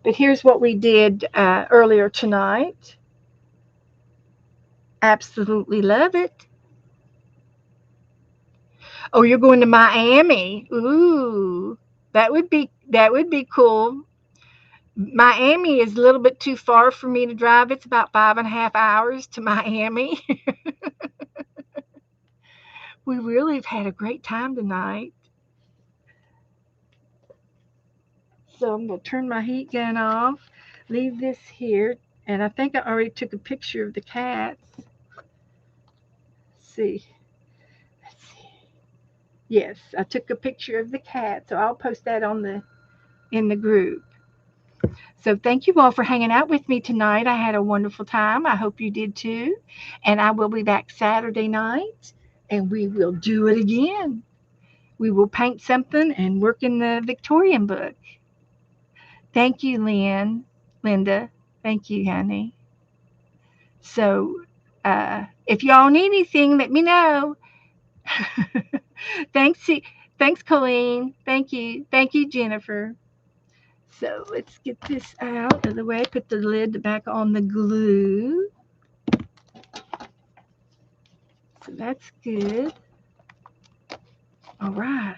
Speaker 1: But here's what we did earlier tonight. Absolutely love it. Oh, you're going to Miami. Ooh, that would be cool. Miami is a little bit too far for me to drive. It's about 5.5 hours to Miami. We really have had a great time tonight. So I'm going to turn my heat gun off, leave this here, and I think I already took a picture of the cats. Let's see. Yes, I took a picture of the cat, so I'll post that in the group. So thank you all for hanging out with me tonight. I had a wonderful time. I hope you did too. And I will be back Saturday night, and we will do it again. We will paint something and work in the Victorian book. Thank you, Linda. Thank you, honey. So if y'all need anything, let me know. Thanks, Colleen. Thank you, Jennifer. So let's get this out of the way. Put the lid back on the glue. So that's good. All right.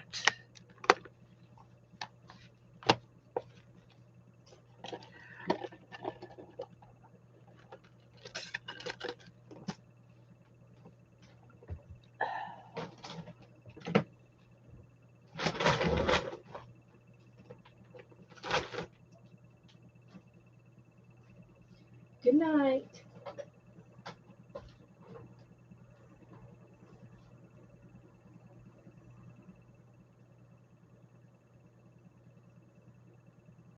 Speaker 1: Good night.